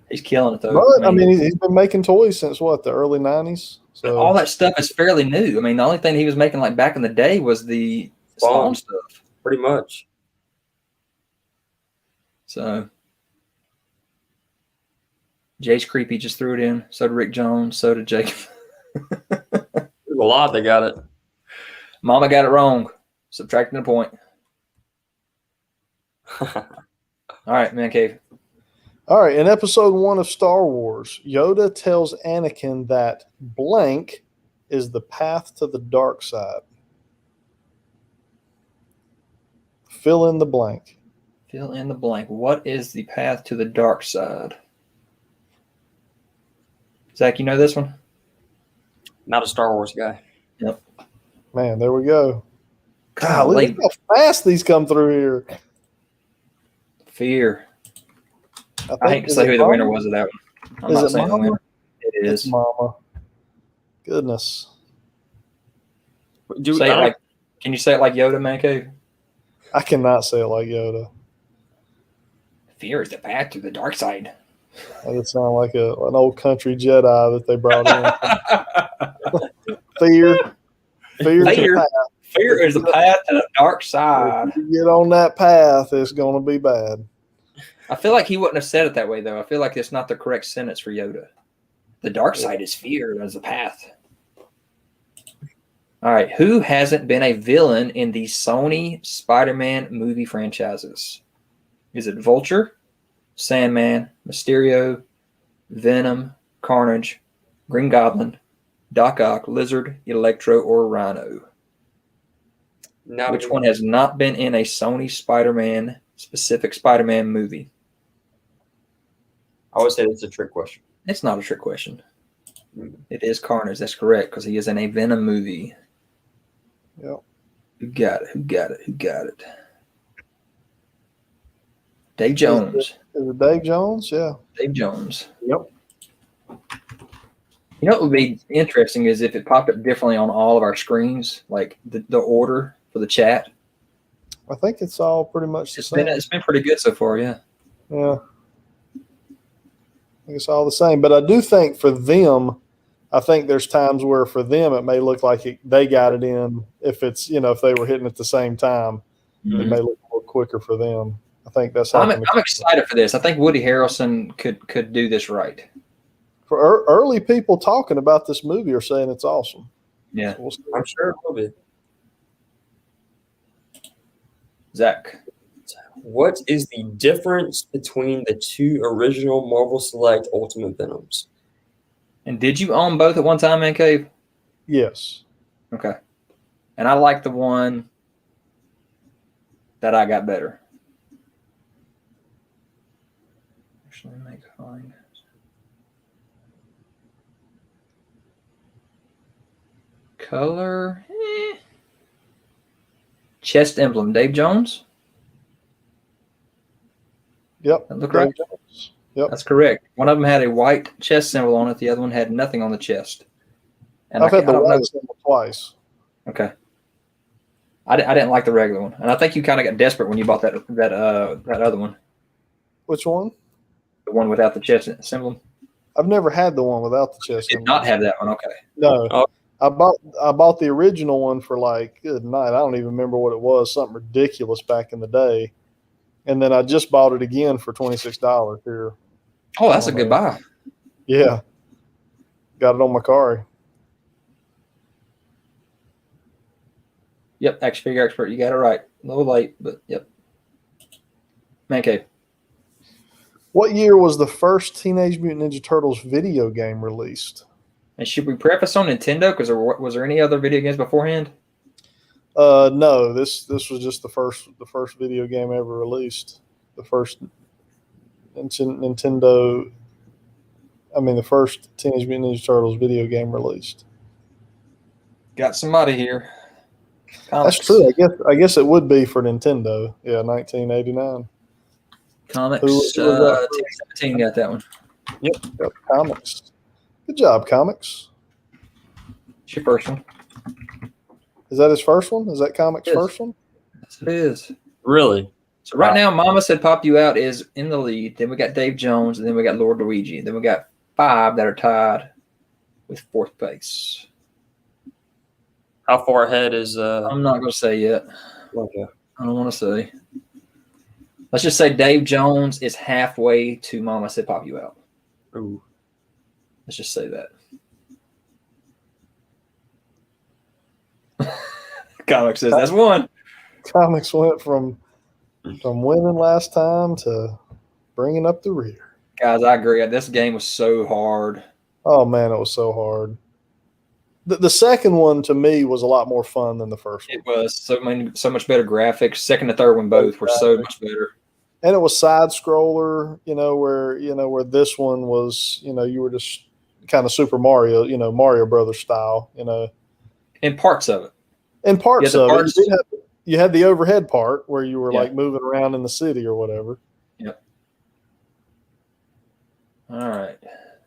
He's killing it, though. But, I mean, he's been making toys since, what, the early 90s? So all that stuff is fairly new. I mean, the only thing he was making like back in the day was the Spawn stuff. Pretty much. So Jace Creepy just threw it in. So did Rick Jones. So did Jake. There's a lot that got it. Mama got it wrong. Subtracting a point. All right, ManCave. All right, in episode 1 of Star Wars, Yoda tells Anakin that blank is the path to the dark side. Fill in the blank. Fill in the blank. What is the path to the dark side? Zach, you know this one? Not a Star Wars guy. Yep. Man, there we go. Golly, look how fast these come through here. Fear. I hate to say who the winner was of that one. I'm not saying the winner. It is. It's Mama. Goodness. Say it like, can you say it like Yoda, ManCave? I cannot say it like Yoda. Fear is the path to the dark side. That would sound like an old country Jedi that they brought in. Fear. Fear is the path to the dark side. If you get on that path, it's going to be bad. I feel like he wouldn't have said it that way, though. I feel like it's not the correct sentence for Yoda. The dark side is fear as the path. All right. Who hasn't been a villain in the Sony Spider-Man movie franchises? Is it Vulture, Sandman, Mysterio, Venom, Carnage, Green Goblin, Doc Ock, Lizard, Electro, or Rhino? Which one has not been in a Sony Spider-Man, specific Spider-Man movie? I would say that's a trick question. It's not a trick question. It is Carnage. That's correct, because he is in a Venom movie. Yep. Who got it? Dave Jones. Is it Dave Jones? Yeah. Dave Jones. Yep. You know what would be interesting is if it popped up differently on all of our screens, like the order for the chat. I think it's all pretty much the same. It's been pretty good so far, yeah. Yeah. I think it's all the same. But I do think for them, I think there's times where for them it may look like they got it in. If it's, if they were hitting at the same time, it may look a little quicker for them. I think that's how I'm excited for this. I think Woody Harrelson could do this right. For early people talking about this movie are saying it's awesome. Yeah. So I'm sure it will be. Zach. What is the difference between the two original Marvel Select Ultimate Venoms? And did you own both at one time, ManCave? Yes. Okay. And I like the one that I got better. Actually, make find. Color. Chest emblem. Dave Jones. Yep. That look right? Yep. That's correct. One of them had a white chest symbol on it. The other one had nothing on the chest. And I've had the white symbol twice. Okay. I didn't like the regular one, and I think you kind of got desperate when you bought that other one. Which one? The one without the chest symbol. I've never had the one without the chest symbol. Did not have that one. Okay. No. Oh. I bought the original one for good night. I don't even remember what it was. Something ridiculous back in the day. And then I just bought it again for $26 here. Oh, that's a good buy. Yeah. Got it on my car. Yep, action figure expert. You got it right. A little late, but yep. ManCave. What year was the first Teenage Mutant Ninja Turtles video game released? And should we preface on Nintendo? Because was there any other video games beforehand? No, this was just the first video game ever released. The first Nintendo. I mean, the first Teenage Mutant Ninja Turtles video game released. Got somebody here. Comics. That's true. I guess it would be for Nintendo. Yeah, 1989. Comics. 2017 got that one. Yep. Comics. Good job, Comics. It's your first one. Is that his first one? Is that Comics' first one? Yes, it is. Really? So right now, Mama Said Pop You Out is in the lead. Then we got Dave Jones, and then we got Lord Luigi. Then we got 5 that are tied with 4th place. How far ahead is? I'm not going to say yet. Okay. I don't want to say. Let's just say Dave Jones is halfway to Mama Said Pop You Out. Ooh. Let's just say that. Comic says that's one. Comics went from winning last time to bringing up the rear. Guys, I agree. This game was so hard. Oh man, it was so hard. The second one to me was a lot more fun than the first one. It was so much better graphics. Second and third one both were so much better. And it was side scroller, where this one was, you were just kind of Super Mario, Mario Brothers style, In parts of it. In parts of parts. it, you had the overhead part where you were Yeah. like moving around in the city or whatever. Yep. All right.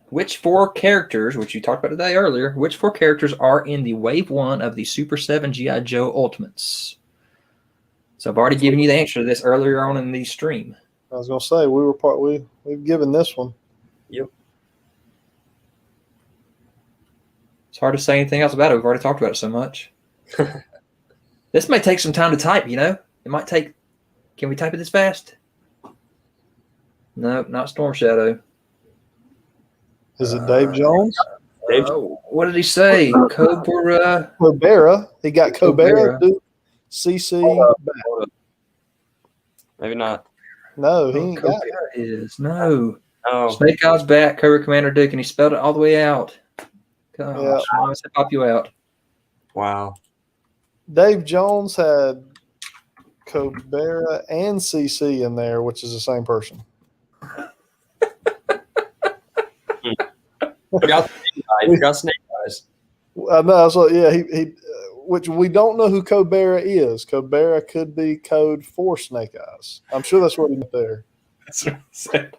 Which 4 characters, which you talked about today earlier, which 4 characters are in the Wave 1 of the Super 7 G.I. Joe Ultimates? So I've already given you the answer to this earlier on in the stream. I was gonna say we've given this one. Yep. It's hard to say anything else about it. We've already talked about it so much. This may take some time to type, It might take. Can we type it this fast? No, not Storm Shadow. Is it Dave Jones? What did he say? Cobra. Cobera. He got Cobera. Cobera. Dude. CC. Back. Maybe not. No, he ain't got it. Cobra is no. Oh, Snake Eyes back. Cobra Commander Duke, and he spelled it all the way out. Gosh, Yeah. I said pop you out. wow. Dave Jones had Cobera and CC in there, which is the same person. Forgot Snake Eyes. I know. So yeah, he which we don't know who Cobera is. Cobera could be code for Snake Eyes. I'm sure that's what he meant there. That's what I said.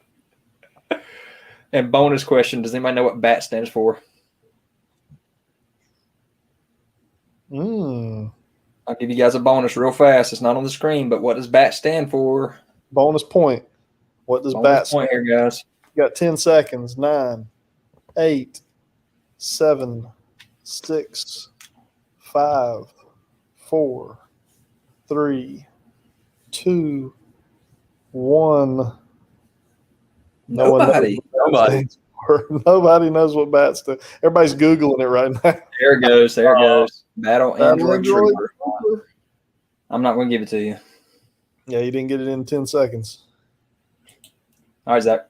And bonus question: does anybody know what BAT stands for? I'll give you guys a bonus real fast. It's not on the screen, but what does BAT stand for? Bonus point. What does Bonus BAT point stand? here, guys. You got 10 seconds. 9, 8, 7, 6, 5, 4, 3, 2, 1. Nobody. Nobody knows what BAT stands. Everybody's Googling it right now. There it goes. There it goes. Battle Android Android Trooper. I'm not going to give it to you. Yeah, you didn't get it in 10 seconds. All right, Zach.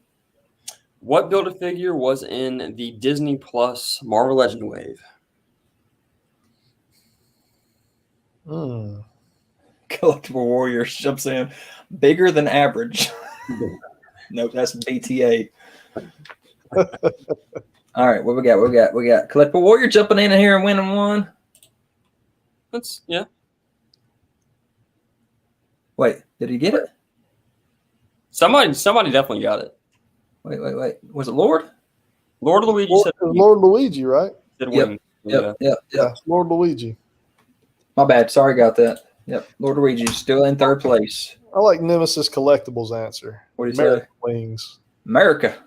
What Build-A-Figure was in the Disney Plus Marvel Legend Wave? Collectible Warriors jumps in. Bigger than average. Nope, that's BTA. All right, what we got? We got Collectible Warrior jumping in here and winning one. That's yeah. Wait, did he get it? Somebody definitely got it. Wait. Was it Lord? Lord Luigi said Lord Luigi, right? win. Yep. Yeah, Lord Luigi. My bad. Sorry about that. Yep. Lord Luigi still in third place. I like Nemesis Collectibles' answer. What do you say? American Wings. America.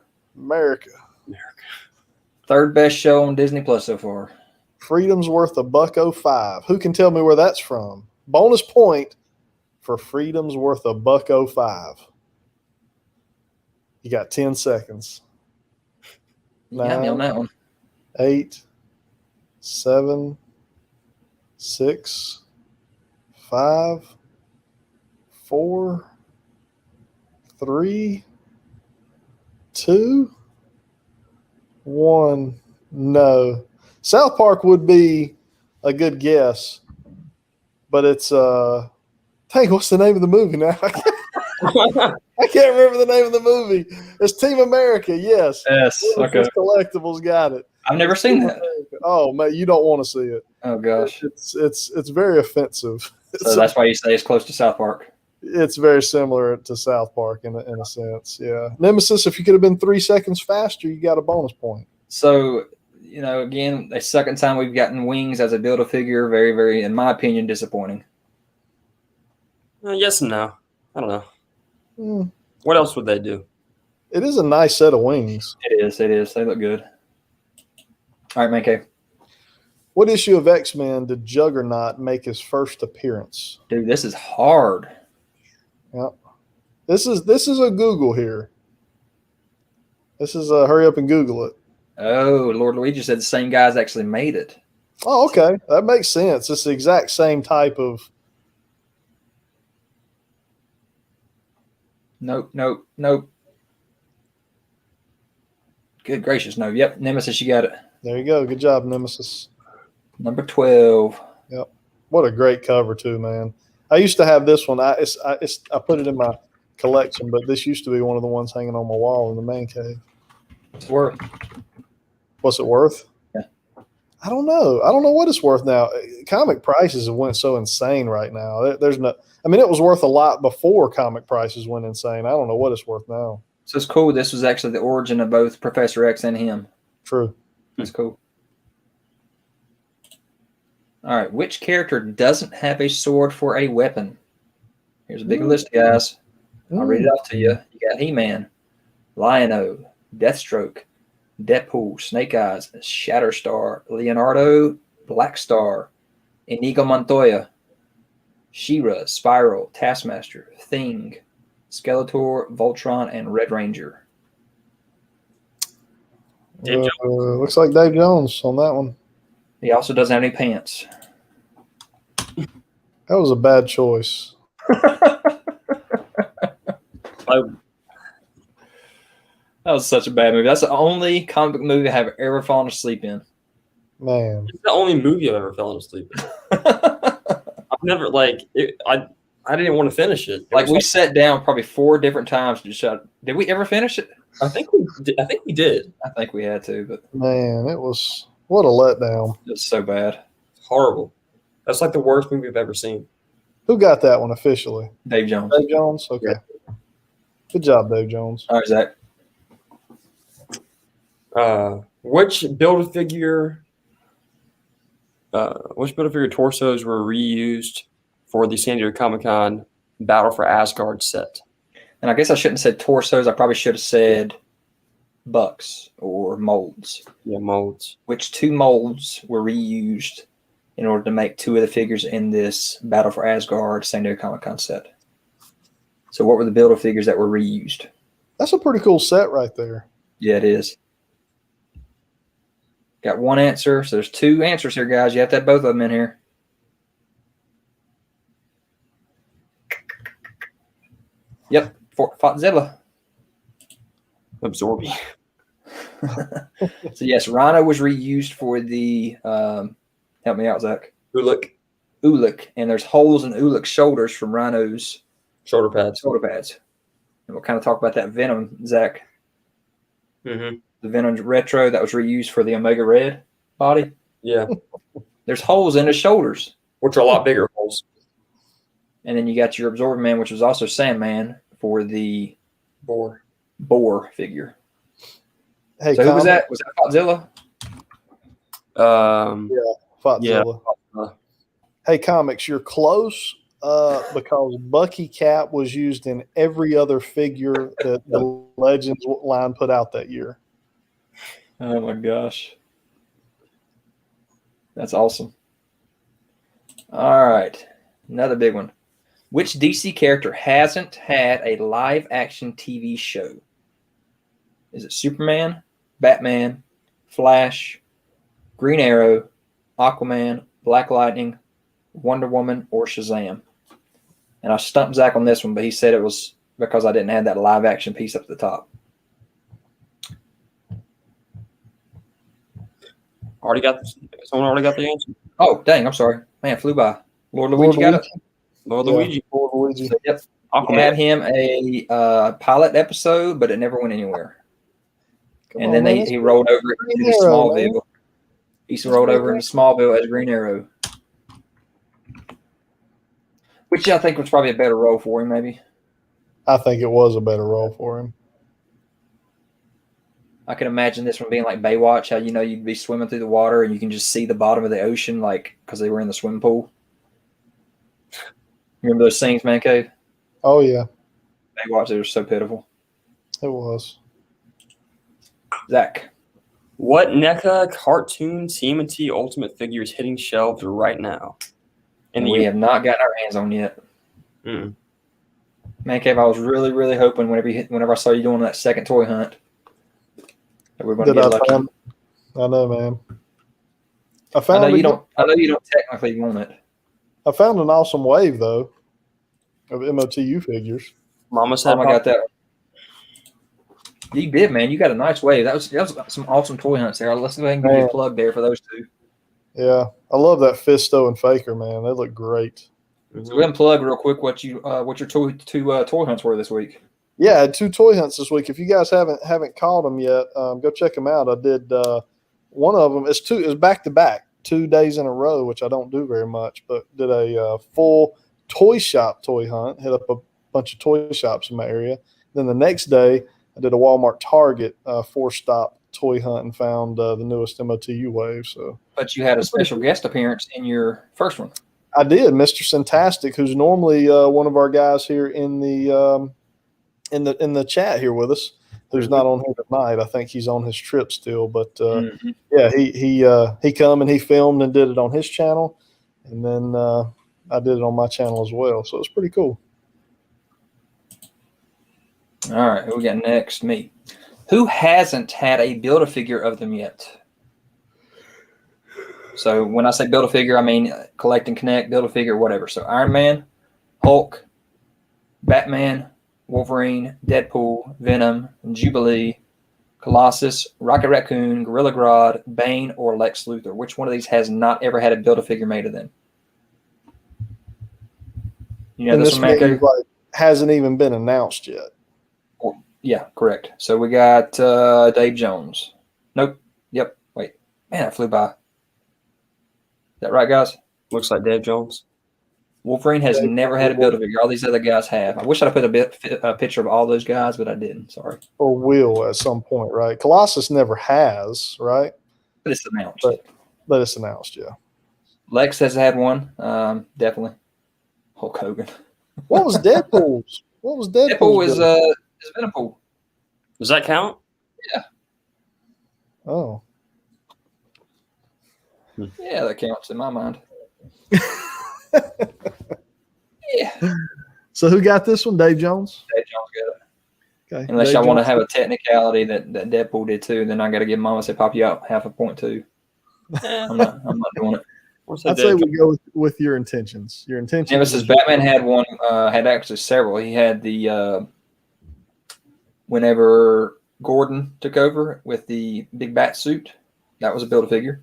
Third best show on Disney Plus so far. Freedom's worth $1.05. Who can tell me where that's from? Bonus point for Freedom's worth $1.05. You got 10 seconds. You got me on that one. 8, 7, 6, 5, 4, 3, 2, 1. No. South Park would be a good guess, but it's dang, what's the name of the movie now? I can't remember the name of the movie. It's Team America. Yes. Yes. Okay. Collectibles got it. I've never seen that. Oh man, you don't want to see it. Oh gosh. It's very offensive. So that's why you say it's close to South Park. It's very similar to South Park in a sense. Yeah. Nemesis, if you could have been 3 seconds faster, you got a bonus point. So, again, the second time we've gotten Wings as a Build-A-Figure, very, very, in my opinion, disappointing. Yes and no. I don't know. What else would they do? It is a nice set of wings. It is. They look good. All right, ManCave. What issue of X-Men did Juggernaut make his first appearance? Dude, this is hard. Yep. This is a Google here. This is a hurry up and Google it. Oh, Lord Luigi said the same guys actually made it. Oh, okay. That makes sense. It's the exact same type of. Nope. Good gracious, no. Yep, Nemesis, you got it. There you go. Good job, Nemesis. Number 12. Yep. What a great cover too, man. I used to have this one. I put it in my collection, but this used to be one of the ones hanging on my wall in the man cave. It's worth. What's it worth? Yeah. I don't know. I don't know what it's worth now. Comic prices have went so insane right now. There's no. I mean, it was worth a lot before comic prices went insane. I don't know what it's worth now. So it's cool. This was actually the origin of both Professor X and him. True. That's cool. All right. Which character doesn't have a sword for a weapon? Here's a big list, guys. I'll read it off to you. You got He-Man, Lion-O, Deathstroke, Deadpool, Snake Eyes, Shatterstar, Leonardo, Blackstar, Inigo Montoya, She-Ra, Spiral, Taskmaster, Thing, Skeletor, Voltron, and Red Ranger. Looks like Dave Jones on that one. He also doesn't have any pants. That was a bad choice. That was such a bad movie. That's the only comic book movie I have ever fallen asleep in. Man. It's the only movie I've ever fallen asleep in. I've never, I didn't want to finish it. We sat down probably 4 different times to shut. Did we ever finish it? I think we did. I think we had to, but Man, it was what a letdown. it was so bad. Horrible. That's like the worst movie I've ever seen. Who got that one officially? Dave Jones. Dave Jones? Okay. Yeah. Good job, Dave Jones. All right, Zach. Which Build-A-Figure torsos were reused for the San Diego Comic-Con Battle for Asgard set? And I guess I shouldn't have said torsos. I probably should have said bucks or molds. Yeah, molds. Which 2 molds were reused in order to make 2 of the figures in this Battle for Asgard San Diego Comic-Con set? So what were the Build-A-Figures that were reused? That's a pretty cool set right there. Yeah, it is. Got 1 answer. So there's 2 answers here, guys. You have to have both of them in here. Yep. Fotzilla. Absorbing. So yes, Rhino was reused for the help me out, Zach. Ulik. And there's holes in Ulik's shoulders from Rhino's Shoulder pads. And we'll kind of talk about that Venom, Zach. Mm-hmm. The Venom Retro that was reused for the Omega Red body. Yeah. There's holes in his shoulders. Which are a lot bigger holes. And then you got your Absorbing Man, which was also Sandman for the Boar figure. Hey, so who was that? Was that Fotzilla? Fotzilla. Yeah. Hey, comics, you're close because Bucky Cap was used in every other figure that the Legends line put out that year. Oh, my gosh. That's awesome. All right. Another big one. Which DC character hasn't had a live-action TV show? Is it Superman, Batman, Flash, Green Arrow, Aquaman, Black Lightning, Wonder Woman, or Shazam? And I stumped Zach on this one, but he said it was because I didn't add that live-action piece up at the top. Someone already got the answer. Oh, dang, I'm sorry. Man, flew by. Lord Luigi got it? Lord Luigi. So, yep. We had him a pilot episode, but it never went anywhere. And then he rolled over into Smallville. He rolled over into Smallville as Green Arrow. Which I think was probably a better role for him, maybe. I think it was a better role for him. I can imagine this one being like Baywatch, how you'd be swimming through the water and you can just see the bottom of the ocean, like because they were in the swimming pool. Remember those scenes, ManCave? Oh yeah, Baywatch, they were so pitiful. It was. Zach, what NECA cartoon TMNT Ultimate figure is hitting shelves right now? And we have not gotten our hands on yet. Mm. ManCave, I was really hoping whenever I saw you doing that second toy hunt that we're going to Did get I lucky. find? I know, man. I I found. know you don't technically want it. I found an awesome wave though of MOTU figures. Mama said, I got that. You did, man. You got a nice wave. That was some awesome toy hunts there. Let's go ahead and give you a plug there for those two. Yeah, I love that Fisto and Faker, man. They look great. So go ahead and plug real quick what your two toy hunts were this week. Yeah, I had 2 toy hunts this week. If you guys haven't caught them yet, go check them out. I did one of them. It's back to back, 2 days in a row, which I don't do very much. But did a full toy shop toy hunt. Hit up a bunch of toy shops in my area. Then the next day, I did a Walmart Target 4-stop toy hunt and found the newest MOTU wave. So, but you had a special guest appearance in your first one. I did, Mr. Fantastic, who's normally one of our guys here in the chat here with us, who's not on here tonight. I think he's on his trip still, but yeah, he come and he filmed and did it on his channel, and then I did it on my channel as well. So it's pretty cool. All right, who we got next? Me. Who hasn't had a Build-A-Figure of them yet? So when I say Build-A-Figure, I mean collect and connect, Build-A-Figure, whatever. So Iron Man, Hulk, Batman, Wolverine, Deadpool, Venom, Jubilee, Colossus, Rocket Raccoon, Gorilla Grodd, Bane, or Lex Luthor. Which one of these has not ever had a Build-A-Figure made of them? You know, and this one, ManCave? like, hasn't even been announced yet. Yeah, correct. So we got Dave Jones. Nope. Yep. Wait. Man, that flew by. Is that right, guys? looks like Dave Jones. Wolverine has never had a Build-A-Figure. All these other guys have. I wish I'd put a picture of all those guys, but I didn't. Sorry. Or will at some point, right? Colossus never has, right? But it's announced. But it's announced, yeah. Lex has had one. Definitely. Hulk Hogan. What was Deadpool's? What was Deadpool's? Deadpool is Venompool. Does that count? Yeah. Oh. Yeah, that counts in my mind. Yeah. So who got this one? Dave Jones? Dave Jones got it. Okay. Unless Dave y'all want to Jones. have a technicality that Deadpool did too, then I got to give Mama say pop you out half a point too. I'm not doing it. I'd say we go with your intentions. Your intentions. Nemesis Batman had one. Had actually several. He had the whenever Gordon took over with the big bat suit. That was a Build-A-Figure.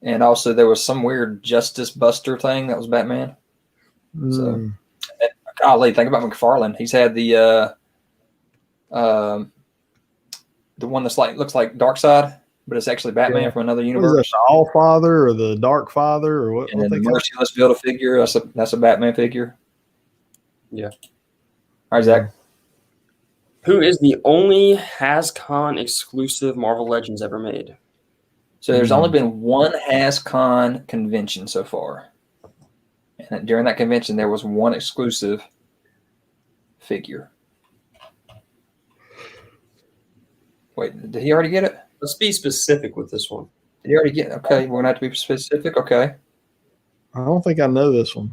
And also there was some weird Justice Buster thing that was Batman. So, golly, think about McFarlane. He's had the one that's looks like Darkseid, but it's actually Batman from another universe. What is that, the All Father or the Dark Father or what? And then the Merciless Build-A-Figure. That's a Batman figure. Yeah. All right, Zach. Who is the only HasCon exclusive Marvel Legends ever made? So there's only been one HasCon convention so far. And during that convention, there was one exclusive figure. Wait, did he already get it? Let's be specific with this one. Did he already get it? Okay, we're going to have to be specific. Okay. I don't think I know this one.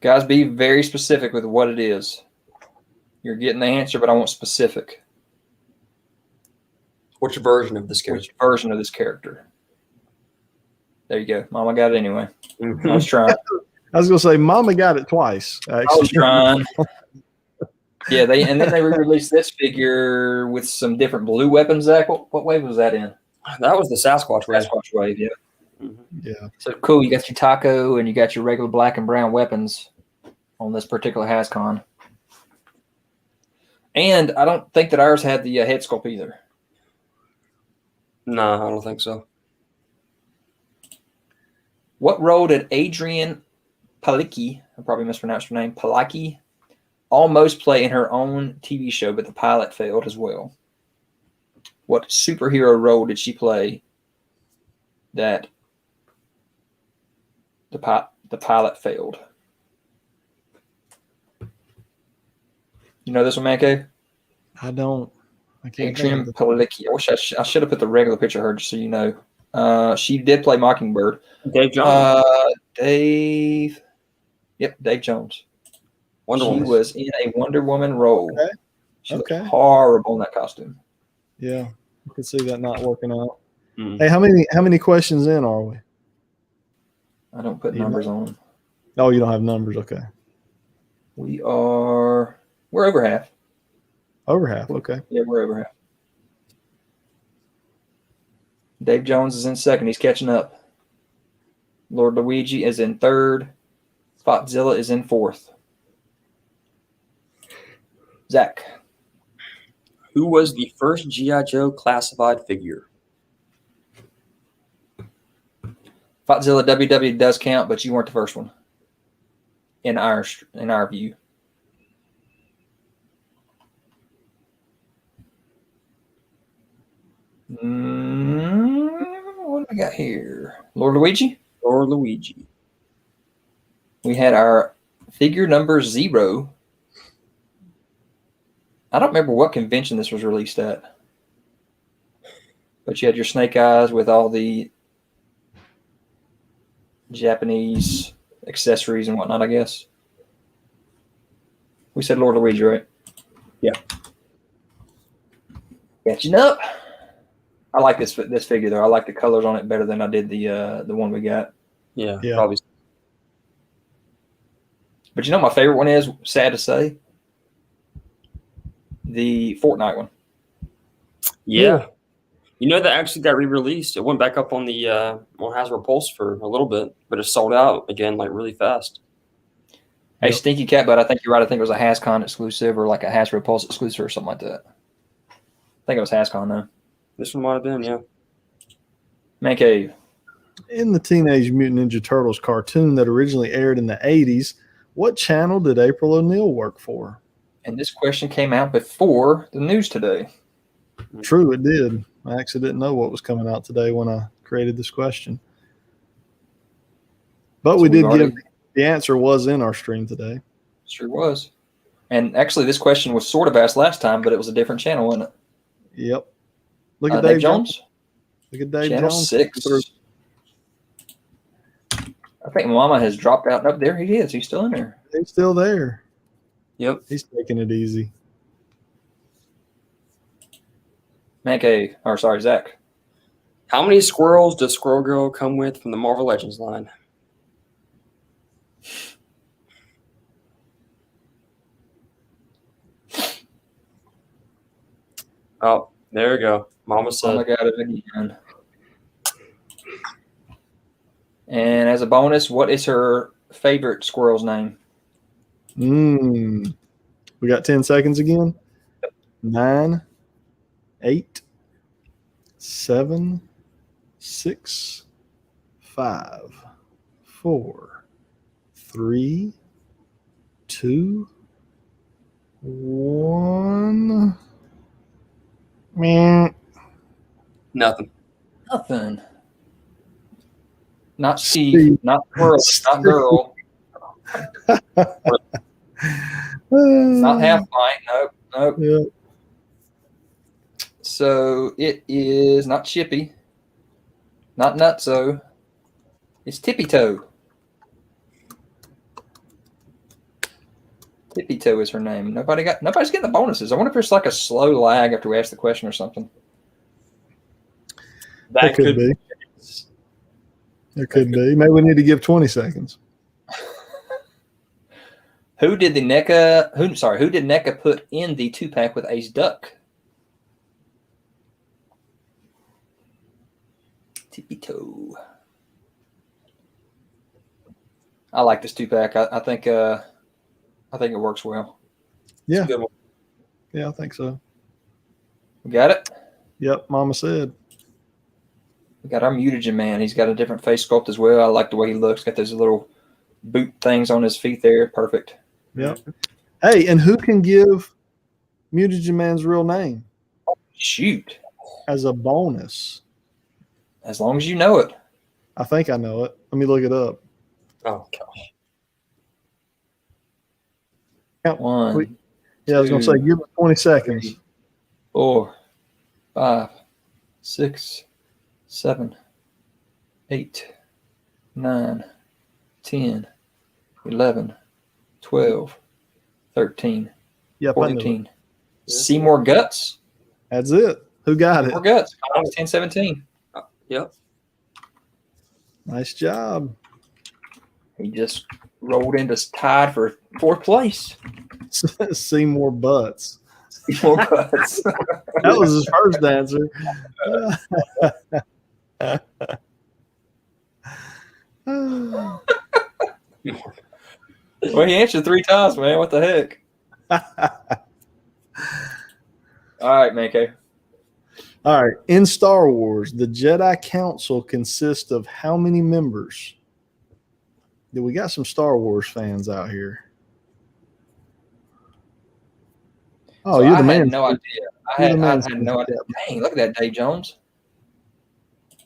Guys, be very specific with what it is. You're getting the answer, but I want specific. Which version of this character? Which version of this character? There you go. Mama got it anyway. I was trying. I was going to say, Mama got it twice. Actually. I was trying. Yeah, then they re-released this figure with some different blue weapons. Zach, what wave was that in? That was the Sasquatch wave. Sasquatch wave, yeah. Yeah. So cool. You got your taco and you got your regular black and brown weapons on this particular HasCon. And I don't think that ours had the head sculpt either. No, I don't think so. What role did Adrian Palicki, I probably mispronounced her name, Palicki, almost play in her own TV show, but the pilot failed as well? What superhero role did she play that the pilot failed? You know this one, ManCave? I don't. I can't. Adrian Palicki. I wish I should have put the regular picture of her just so you know. She did play Mockingbird. Dave Jones. Dave. Yep, Dave Jones. Wonder She Woman. was in a Wonder Woman role. Okay. She looked Okay. horrible in that costume. Yeah, I can see that not working out. Mm. Hey, how many questions in are we? I don't put You numbers on them. Oh, you don't have numbers. Okay. We're over half. Over half. Okay. Yeah, we're over half. Dave Jones is in second. He's catching up. Lord Luigi is in third. Spotzilla is in fourth. Zach. Who was the first G.I. Joe classified figure? Spotzilla WW does count, but you weren't the first one. In our view. What do we got here? Lord Luigi? Or Luigi? We had our figure number 0. I don't remember what convention this was released at. But you had your snake eyes with all the Japanese accessories and whatnot, I guess. We said Lord Luigi, right? Yeah. Catching up. I like this figure though. I like the colors on it better than I did the one we got. Yeah, Yeah. probably. But you know my favorite one is, sad to say, the Fortnite one. Yeah. You know, that actually got re-released. It went back up on the on Hasbro Pulse for a little bit, but it sold out again like really fast. Hey, Yep. Stinky Cat, but I think you're right. I think it was a HasCon exclusive or like a Hasbro Pulse exclusive or something like that. I think it was HasCon though. This one might have been, yeah. ManCave. In the Teenage Mutant Ninja Turtles cartoon that originally aired in the 80s, what channel did April O'Neil work for? And this question came out before the news today. True, it did. I actually didn't know what was coming out today when I created this question. But So we did we've give already- the answer was in our stream today. Sure was. And actually, this question was sort of asked last time, but it was a different channel, wasn't it? Yep. Look at Dave Dave Jones? Look at Dave Channel Jones. 6. I think Mama has dropped out. Nope, there he is. He's still in there. He's still there. Yep. He's taking it easy. ManCave. Or sorry, Zach. How many squirrels does Squirrel Girl come with from the Marvel Legends line? Oh, there you go. Mama said. Mama got it again. And as a bonus, what is her favorite squirrel's name? We got 10 seconds again. 9, 8, 7, 6, 5, 4, 3, 2, 1. Meh. Nothing. Nothing. Not Steve. Not girl. Not girl. Not half pint. Nope. Nope. Yeah. So it is not Chippy. Not Nutso. It's Tippy Toe. Tippy Toe is her name. Nobody's getting the bonuses. I wonder if there's like a slow lag after we ask the question or something. That could be. There could be. Maybe we need to give 20 seconds. Who did NECA put in the 2-pack with Ace Duck? Tippy Toe. I like this 2-pack. I think it works well. Yeah. Good one. Yeah, I think so. We got it? Yep, Mama said. We got our Mutagen Man. He's got a different face sculpt as well. I like the way he looks. Got those little boot things on his feet there. Perfect. Yep. Hey, and who can give Mutagen Man's real name Shoot. as a bonus? As long as you know it. I think I know it. Let me look it up. Oh, gosh. One, Yeah, I was going to say, give it 20 seconds. 3, 4, 5, 6, 7, 8, 9, 10, 11, 12, 13, Yep, I knew it. 14. Seymour Guts. That's it. Who got Seymour it? Guts. 10, 17. Yep. Nice job. He just rolled into tied for 4th place. Seymour Butts. Seymour Guts. That was his first answer. Well, he answered 3 times, man. What the heck? All right, ManCave. All right. In Star Wars, the Jedi Council consists of how many members? We got some Star Wars fans out here. Oh, So you're the I man. had no idea. I had no idea. Yep. Dang, look at that, Dave Jones.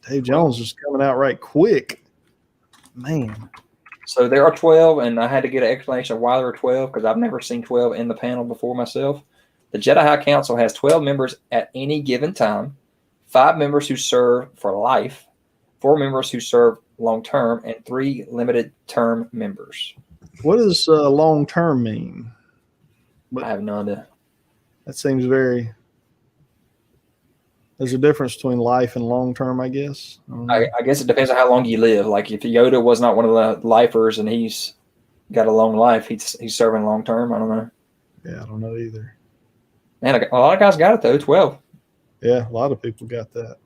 Dave Jones is coming out right quick. Man. So there are 12, and I had to get an explanation of why there are 12 because I've never seen 12 in the panel before myself. The Jedi High Council has 12 members at any given time, 5 members who serve for life, 4 members who serve long-term, and 3 limited-term members. What does long-term mean? I have no idea. That seems very... There's a difference between life and long-term, I guess. I guess it depends on how long you live. Like if Yoda was not one of the lifers and he's got a long life, he's serving long-term. I don't know. Yeah, I don't know either. Man, a lot of guys got it, though, 12. Yeah, a lot of people got that.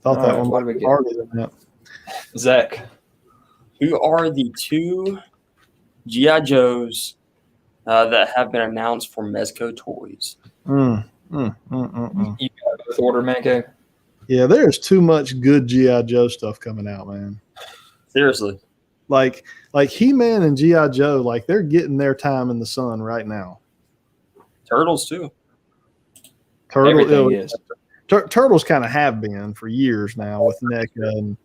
Thought that one might be harder than that. Zach. Who are the 2 G.I. Joes that have been announced for Mezco Toys? You got both order, ManCave? Yeah, there's too much good G.I. Joe stuff coming out, man. Seriously. Like He-Man and G.I. Joe, like they're getting their time in the sun right now. Turtles, too. Turtles kind of have been for years now with NECA and,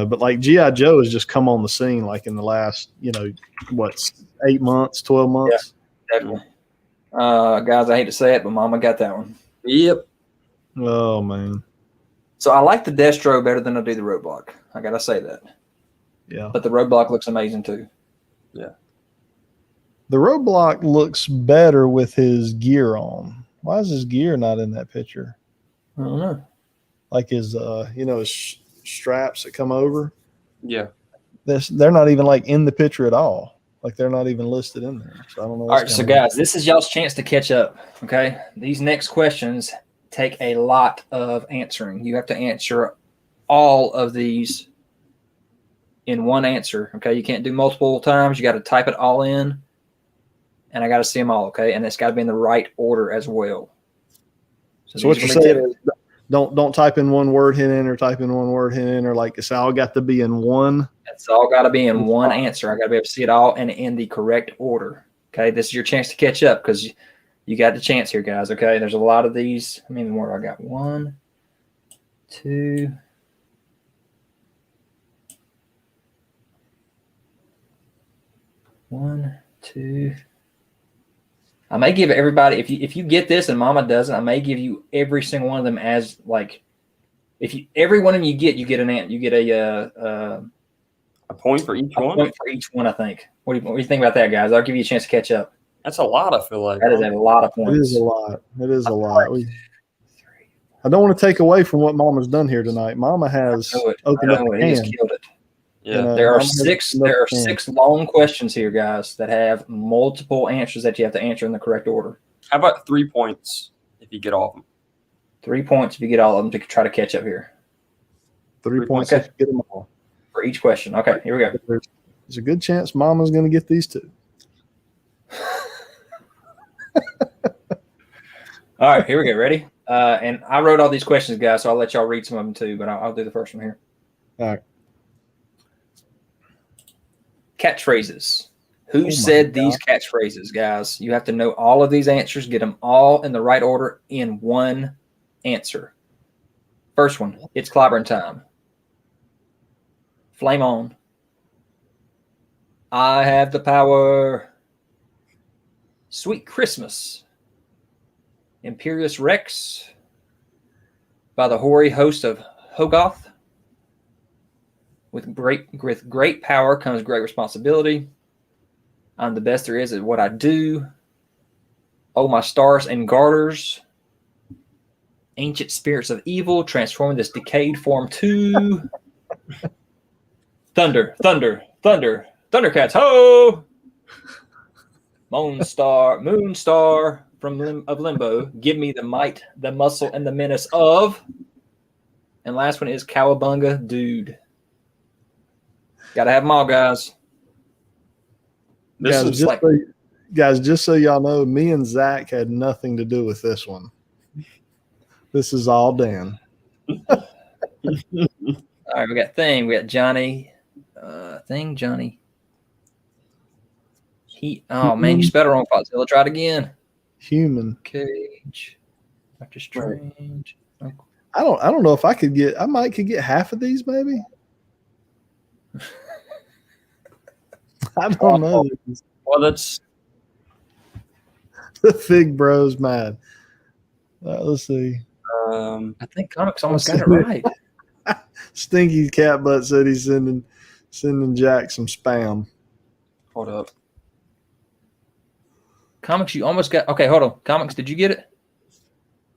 but like G.I. Joe has just come on the scene like in the last, 8 months, 12 months. Yeah, definitely. Guys, I hate to say it, but Mama got that one. Yep. Oh, man. So I like the Destro better than I do the Roadblock. I got to say that. Yeah. But the Roadblock looks amazing, too. Yeah. The Roadblock looks better with his gear on. Why is his gear not in that picture? I don't know. Like his, his straps that come over. Yeah. They're not even like in the picture at all. Like they're not even listed in there. So I don't know. All right, so guys, this is y'all's chance to catch up. Okay, these next questions take a lot of answering. You have to answer all of these in one answer. Okay, you can't do multiple times. You got to type it all in, and I got to see them all. Okay, and it's got to be in the right order as well. So what you're saying is don't type in one word, hit enter, type in one word, hit enter. Like it's all got to be in one. It's all got to be in one answer. I got to be able to see it all and in the correct order. Okay, this is your chance to catch up because you got the chance here, guys. Okay, there's a lot of these. How many more I got? 1, 2. One, two. I may give everybody if you get this and Mama doesn't, I may give you every single one of them as like every one of them you get a point for each one. A point for each one, I think. What do you think about that, guys? I'll give you a chance to catch up. That's a lot. I feel like that is a lot of points. It is a lot. It is a lot. I don't want to take away from what Mama's done here tonight. Mama has opened up a can. Just killed it. Yeah, there are six long questions here, guys, that have multiple answers that you have to answer in the correct order. How about 3 points if you get all of them? 3 points if you get all of them to try to catch up here. 3 points if you get them all. For each question. Okay, here we go. There's a good chance Mama's going to get these two. All right, here we go. Ready? And I wrote all these questions, guys, so I'll let y'all read some of them too, but I'll do the first one here. All right. Catchphrases. Who said these catchphrases, guys? You have to know all of these answers, get them all in the right order in one answer. First one, it's clobbering time. Flame on. I have the power. Sweet Christmas. Imperious Rex. By the hoary host of Hogarth. With great power comes great responsibility. I'm the best there is at what I do. Oh, my stars and garters. Ancient spirits of evil, transforming this decayed form to thunder, thunder, thunder, Thundercats, ho! Moonstar of Limbo, give me the might, the muscle, and the menace of. And last one is Cowabunga Dude. Gotta have them all, guys. Guys, just so y'all know, me and Zach had nothing to do with this one. This is all Dan. All right, we got Thing. We got Johnny. Johnny. Man, you spelled it wrong, Foxzilla. Try it again. Human. Cage. Doctor Strange. I don't know if I could get half of these maybe. I don't know. Well, that's the Fig Bro's mad. Let's see. I think Comics almost got it right. Stinky Cat Butt said he's sending Jack some spam. Hold up. Comics, you almost got. Okay, hold on. Comics, did you get it?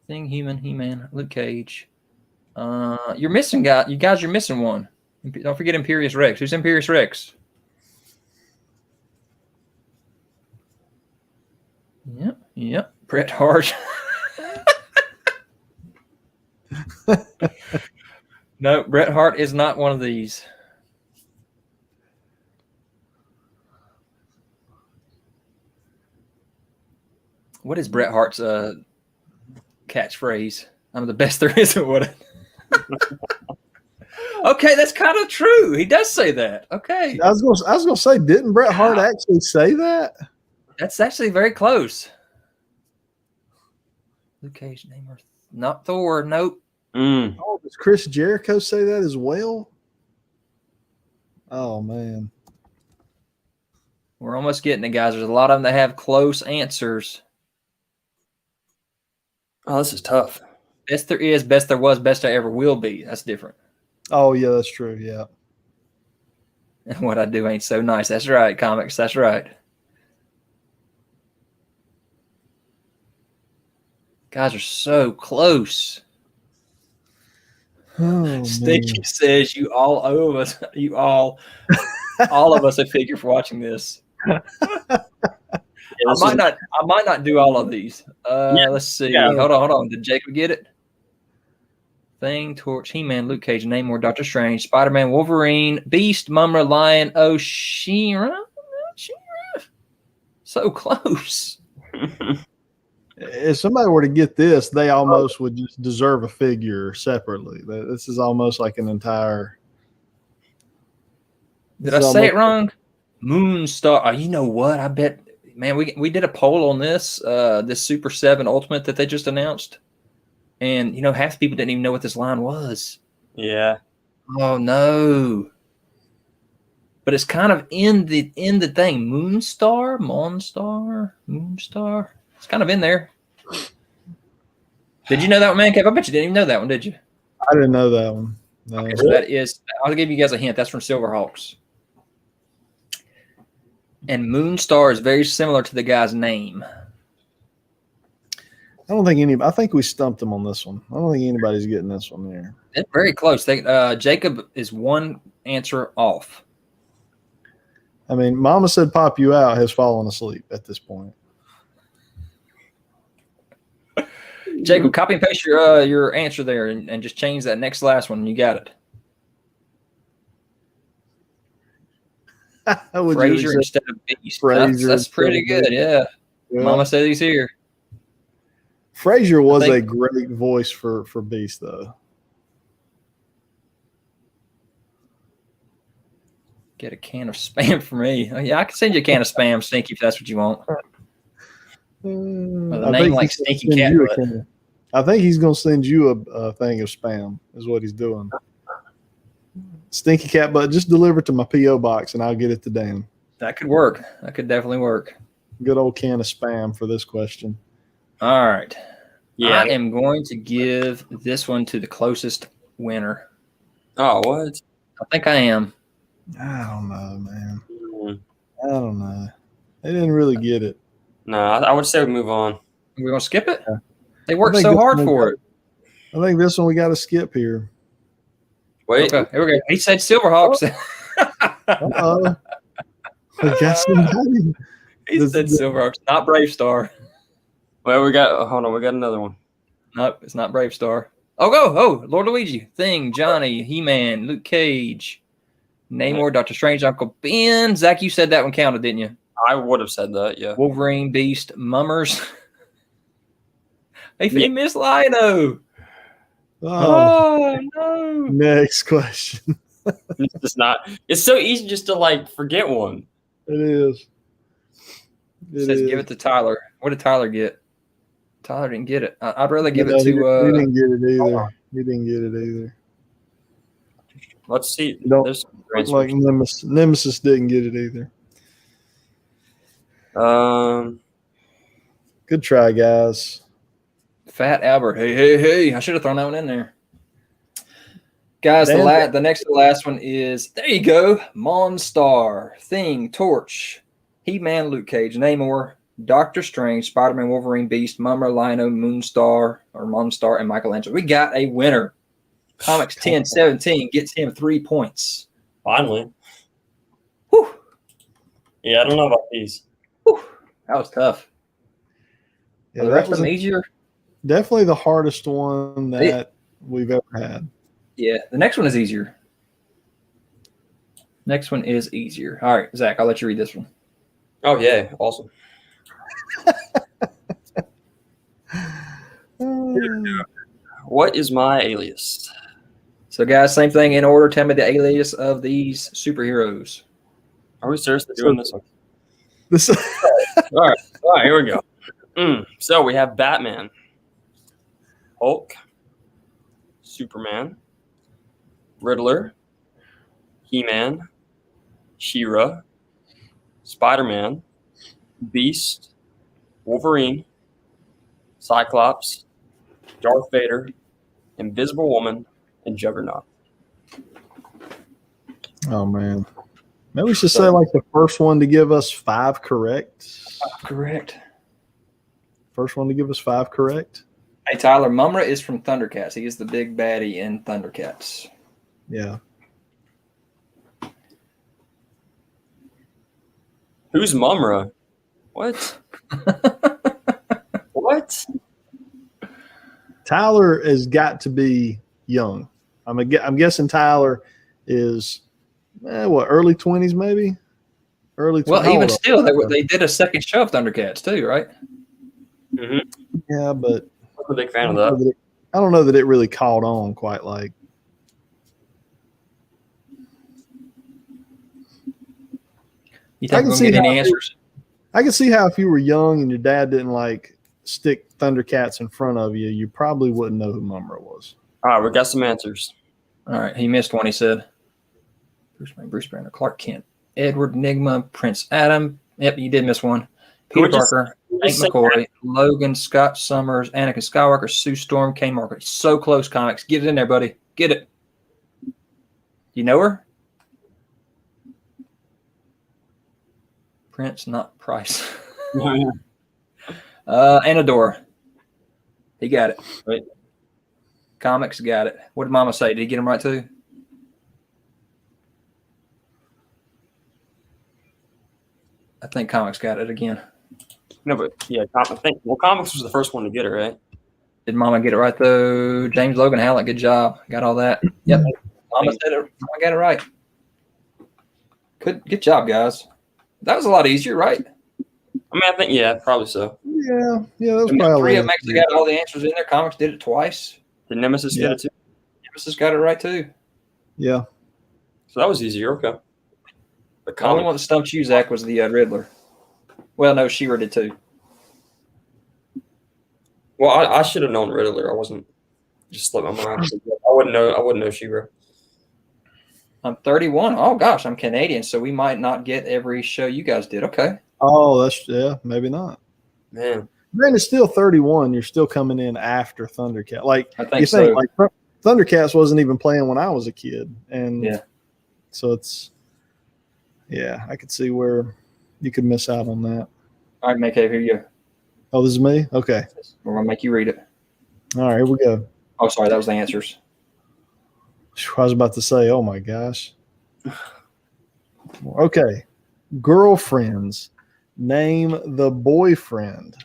Thing, Human, He-Man, Luke Cage. You're missing, guy. You guys, you're missing one. Don't forget Imperious Rex. Who's Imperious Rex? Yep. Bret Hart. No, Bret Hart is not one of these. What is Bret Hart's catchphrase? I'm the best there is at what. Okay, that's kind of true. He does say that. Okay. I was gonna say, didn't Bret Hart actually say that? That's actually very close. Luke Cage, name not Thor. Nope. Oh, does Chris Jericho say that as well? Oh man, we're almost getting it, guys. There's a lot of them that have close answers. Oh, this is tough. Best there is, best there was, best I ever will be. That's different. Oh yeah, that's true. Yeah. And what I do ain't so nice. That's right, Comics. That's right. Guys are so close. Oh, Sticky says you all of us a figure for watching this. I might not do all of these. Let's see. Yeah. Hold on. Did Jacob get it? Thing, Torch, He-Man, Luke Cage, Namor, Doctor Strange, Spider-Man, Wolverine, Beast, Mumra, Lion, She-Ra. So close. If somebody were to get this, they almost would just deserve a figure separately. This is almost like an entire. Did I say it wrong? Moonstar. Oh, you know what? I bet, man, we did a poll on this Super 7 Ultimate that they just announced. And, half the people didn't even know what this line was. Yeah. Oh, no. But it's kind of in the thing. Moonstar? Moonstar? It's kind of in there. Did you know that one, ManCave? I bet you didn't even know that one, did you? I didn't know that one. No. Okay, so that is, I'll give you guys a hint. That's from Silverhawks. And Moonstar is very similar to the guy's name. I think we stumped him on this one. I don't think anybody's getting this one there. It's very close. Jacob is one answer off. I mean, Mama Said Pop You Out has fallen asleep at this point. Jacob, copy and paste your answer there and just change that next last one. You got it. Frazier instead of Beast. That's pretty good. Yeah. Mama said he's here. Frazier was a great voice for Beast, though. Get a can of spam for me. Oh, yeah, I can send you a can of spam, Stinky, if that's what you want. A name like Stinky Cat Butt. I think he's going to send you a thing of spam, is what he's doing. Stinky Cat Butt, just deliver it to my P.O. box, and I'll get it to Dan. That could work. That could definitely work. Good old can of spam for this question. All right. Yeah. I am going to give this one to the closest winner. Oh, what? I think I am. I don't know, man. Mm. I don't know. They didn't really get it. No, I would say we move on. We're gonna skip it. Yeah. They worked I think so this hard one for it. I think this one we got to skip here. Wait. Okay, here we go. He said Silverhawks. Uh-oh. We got somebody. He said Silverhawks, not Brave Star. Well, we got. Hold on, we got another one. Nope, it's not Brave Star. Oh, go! Oh, Lord Luigi, Thing, Johnny, He-Man, Luke Cage, Namor, Doctor Strange, Uncle Ben. Zach, you said that one counted, didn't you? I would have said that. Yeah. Wolverine, Beast, Mummers. He missed Lion-O. Oh, no! next question. It's just not. It's so easy just to like forget one. It is. It says give it to Tyler. What did Tyler get? Tyler didn't get it. I'd rather give it to. He didn't get it either. He didn't get it either. Let's see. Don't There's look like Nemesis didn't get it either. Good try, guys. Fat Albert. Hey. I should have thrown that one in there. Guys, the next to the last one is, there you go, Monstar, Thing, Torch, He-Man, Luke Cage, Namor, Doctor Strange, Spider-Man, Wolverine, Beast, Mummer, Lino, Monstar, and Michelangelo. We got a winner. Comics 1017 gets him 3 points. Finally. Whew. Yeah, I don't know about these. Whew. That was tough. Yeah, the rest of them easier. Definitely the hardest one that we've ever had. Yeah, the next one is easier. Next one is easier. All right, Zach, I'll let you read this one. Oh yeah, awesome. What is my alias? So, guys, same thing in order. Tell me the alias of these superheroes. Are we seriously doing this one? All right, here we go. So we have Batman, Hulk, Superman, Riddler, He-Man, She-Ra, Spider-Man, Beast, Wolverine, Cyclops, Darth Vader, Invisible Woman, and Juggernaut. Oh, man. Maybe we should say like the first one to give us 5 correct. 5 correct. First one to give us 5 correct. Hey, Tyler, Mumra is from Thundercats. He is the big baddie in Thundercats. Yeah. Who's Mumra? What? What? Tyler has got to be young. I'm guessing Tyler is early 20s maybe? Early 20s. Well, even still, they did a second show of Thundercats too, right? Mm-hmm. Yeah, but I'm a big fan of that. I don't know that it really caught on quite like. You think we're going to get any answers? I can see how if you were young and your dad didn't like stick Thundercats in front of you, you probably wouldn't know who Mumra was. All right, we got some answers. All right, he missed one. He said Bruce Banner, Clark Kent, Edward Nygma, Prince Adam. Yep, you did miss one. Peter Parker, Hank McCoy, Logan, Scott Summers, Anakin Skywalker, Sue Storm, Kane Marker. So close, comics. Get it in there, buddy. Get it. You know her? Prince, not Price. Anadora. He got it. Right. Comics got it. What did Mama say? Did he get him right too? I think Comics got it again. No, but yeah, I think Comics was the first one to get it, right? Did Mama get it right though? James Logan Hallett, good job. Got all that. Yep. Mama said it. Mama got it right. Good job, guys. That was a lot easier, right? I mean, I think probably so. Yeah, that was probably 3 of them actually got all the answers in there. Comics did it twice. Did Nemesis get it too? Nemesis got it right too. Yeah. So that was easier. Okay. The only one that stumped you, Zach, was the Riddler. Well, no, She-Ra did too. Well, I should have known Riddler. I wasn't just slipped my mind. I wouldn't know She-Ra. I'm 31. Oh gosh, I'm Canadian, so we might not get every show you guys did. Okay. Oh, maybe not. Man, it's still 31. You're still coming in after Thundercat. Like I think so. Like Thundercats wasn't even playing when I was a kid, and So I could see where you could miss out on that. All right, ManCave, here you go. Oh, this is me? Okay. We're going to make you read it. All right, here we go. Oh, sorry, that was the answers. I was about to say, oh my gosh. Okay. Girlfriends. Name the boyfriend.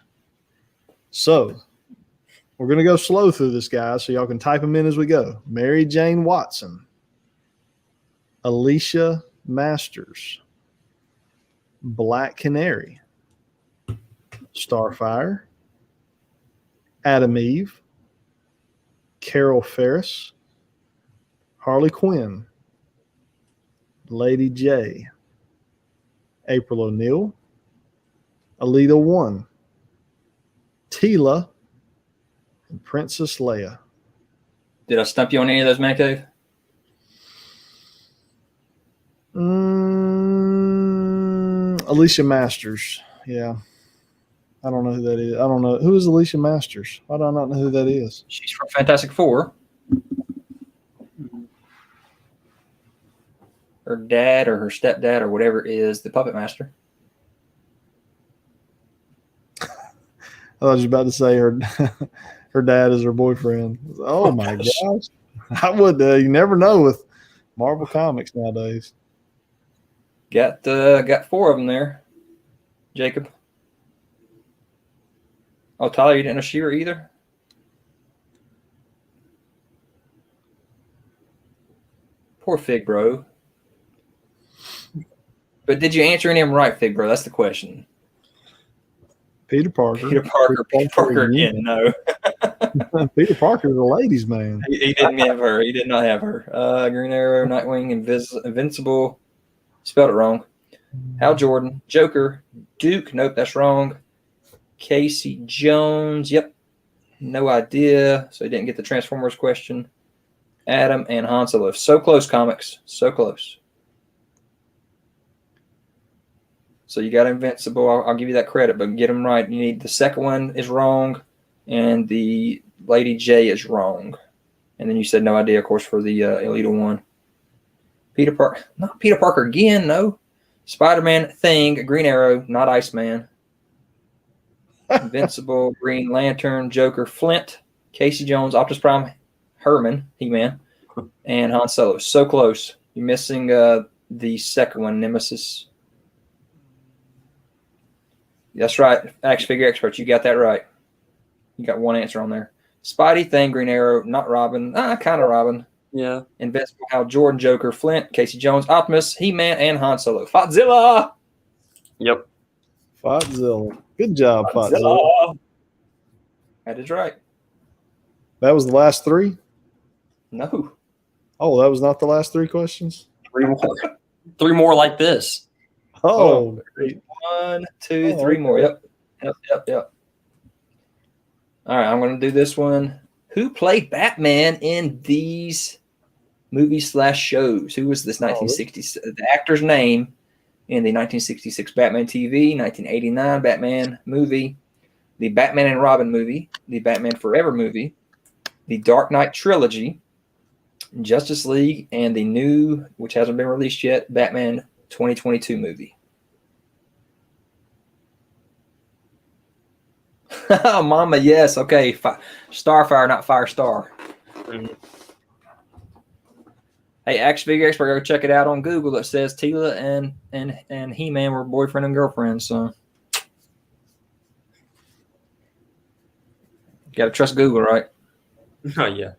So we're going to go slow through this, guys, so y'all can type them in as we go. Mary Jane Watson. Alicia Masters. Black Canary. Starfire. Adam Eve. Carol Ferris. Harley Quinn. Lady J. April O'Neil. Alita 1. Tila. And Princess Leia. Did I stump you on any of those, ManCave? Alicia Masters. Yeah. I don't know who that is. I don't know. Who is Alicia Masters? Why do I not know who that is? She's from Fantastic Four. Her dad or her stepdad or whatever is the puppet master. I was just about to say her dad is her boyfriend. Oh my gosh. I would you never know with Marvel Comics nowadays. Got 4 of them there. Jacob. Oh, Tyler, you didn't know She-Ra either? Poor Fig Bro. But did you answer any of them right, Fig Bro? That's the question. Peter Parker. Peter Parker again, no. Peter Parker is a ladies' man. He didn't have her. He did not have her. Green Arrow, Nightwing, Invincible. Spelled it wrong. Hal Jordan, Joker, Duke. Nope, that's wrong. Casey Jones. Yep. No idea. So he didn't get the Transformers question. Adam and Han Solo. So close, comics. So close. So you got Invincible. I'll give you that credit, but get them right. You need the second one is wrong, and the Lady J is wrong. And then you said no idea, of course, for the Elita 1. Peter Parker. Not Peter Parker again, no. Spider-Man, Thing, Green Arrow, not Iceman. Invincible, Green Lantern, Joker, Flint, Casey Jones, Optimus Prime, Herman, He-Man, and Han Solo. So close. You're missing the second one, Nemesis. That's right. Action Figure Experts, you got that right. You got one answer on there. Spidey, Thing, Green Arrow, not Robin. Kind of Robin. Yeah. Invincible, Hal Jordan, Joker, Flint, Casey Jones, Optimus, He-Man, and Han Solo. Fotzilla! Yep. Fotzilla. Good job, Fotzilla. That is right. That was the last 3? No. Oh, that was not the last 3 questions? 3 more. 3 more like this. Oh. 1, 2, 3 more. Yep. All right, I'm going to do this one. Who played Batman in these movies/shows? Who was this 1960s? The actor's name in the 1966 Batman TV, 1989 Batman movie, the Batman and Robin movie, the Batman Forever movie, the Dark Knight trilogy, Justice League, and the new, which hasn't been released yet, Batman 2022 movie. Oh, Mama, yes. Okay. Starfire, not Firestar. Mhm. Hey, Action Figure Expert, go check it out on Google. It says Tila and He-Man were boyfriend and girlfriend. So, got to trust Google, right? Oh, yeah.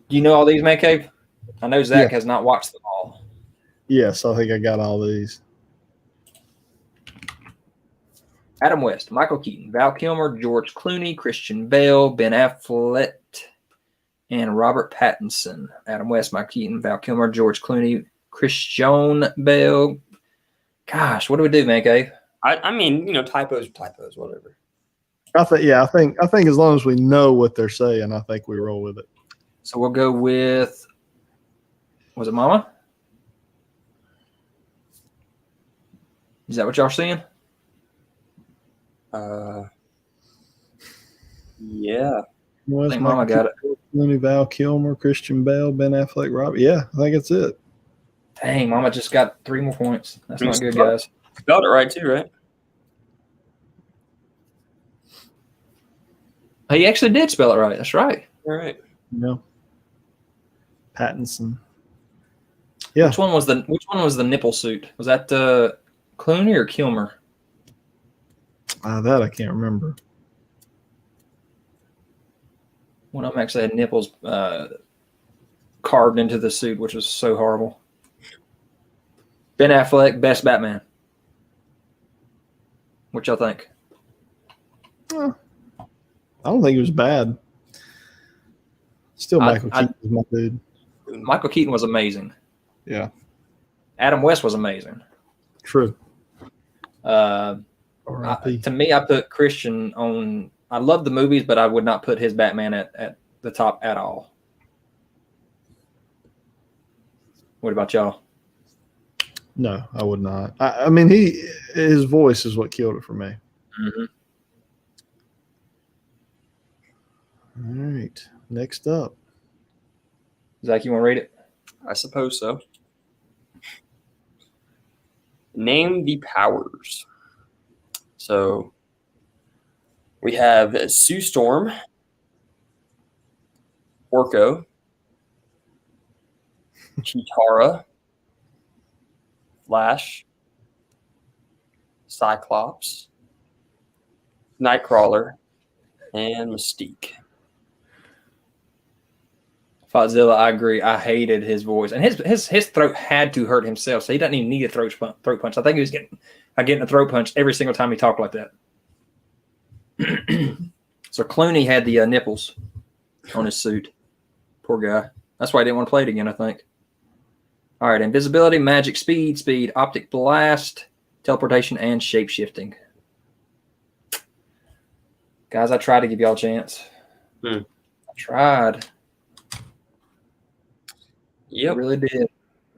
Do you know all these, ManCave? I know Zach has not watched them all. Yes, I think I got all these. Adam West, Michael Keaton, Val Kilmer, George Clooney, Christian Bale, Ben Affleck, and Robert Pattinson. Adam West, Michael Keaton, Val Kilmer, George Clooney, Christian Bale. Gosh, what do we do, ManCave? I mean, typos are typos, whatever. I think as long as we know what they're saying, I think we roll with it. So we'll go with, was it Mama? Is that what y'all are seeing? Yeah. I think Mama got it. Clooney, Val Kilmer, Christian Bale, Ben Affleck, Robbie. Yeah, I think that's it. Dang, Mama just got 3 more points. That's not good, guys. Spelled it right too, right? He actually did spell it right. That's right. All right. Yeah. Pattinson. Yeah. Which one was the nipple suit? Was that Clooney or Kilmer? That I can't remember. One of them actually had nipples carved into the suit, which was so horrible. Ben Affleck, best Batman. What y'all think? I don't think it was bad. Still, Michael Keaton was my dude. Michael Keaton was amazing. Yeah. Adam West was amazing. True. To me, I put Christian on. I love the movies, but I would not put his Batman at the top at all. What about y'all? No, I would not. I mean, his voice is what killed it for me. Mm-hmm. All right. Next up. Zach, you want to read it? I suppose so. Name the powers. So we have Sue Storm, Orko, Chitara, Flash, Cyclops, Nightcrawler, and Mystique. Fotzilla, I agree. I hated his voice, and his throat had to hurt himself, so he doesn't even need a throat punch. I think he was getting a throat punch every single time he talked like that. So Clooney had the nipples on his suit. Poor guy. That's why he didn't want to play it again, I think. All right, invisibility, magic, speed, optic blast, teleportation, and shape-shifting. Guys, I tried to give y'all a chance. I tried. Yep. I really did.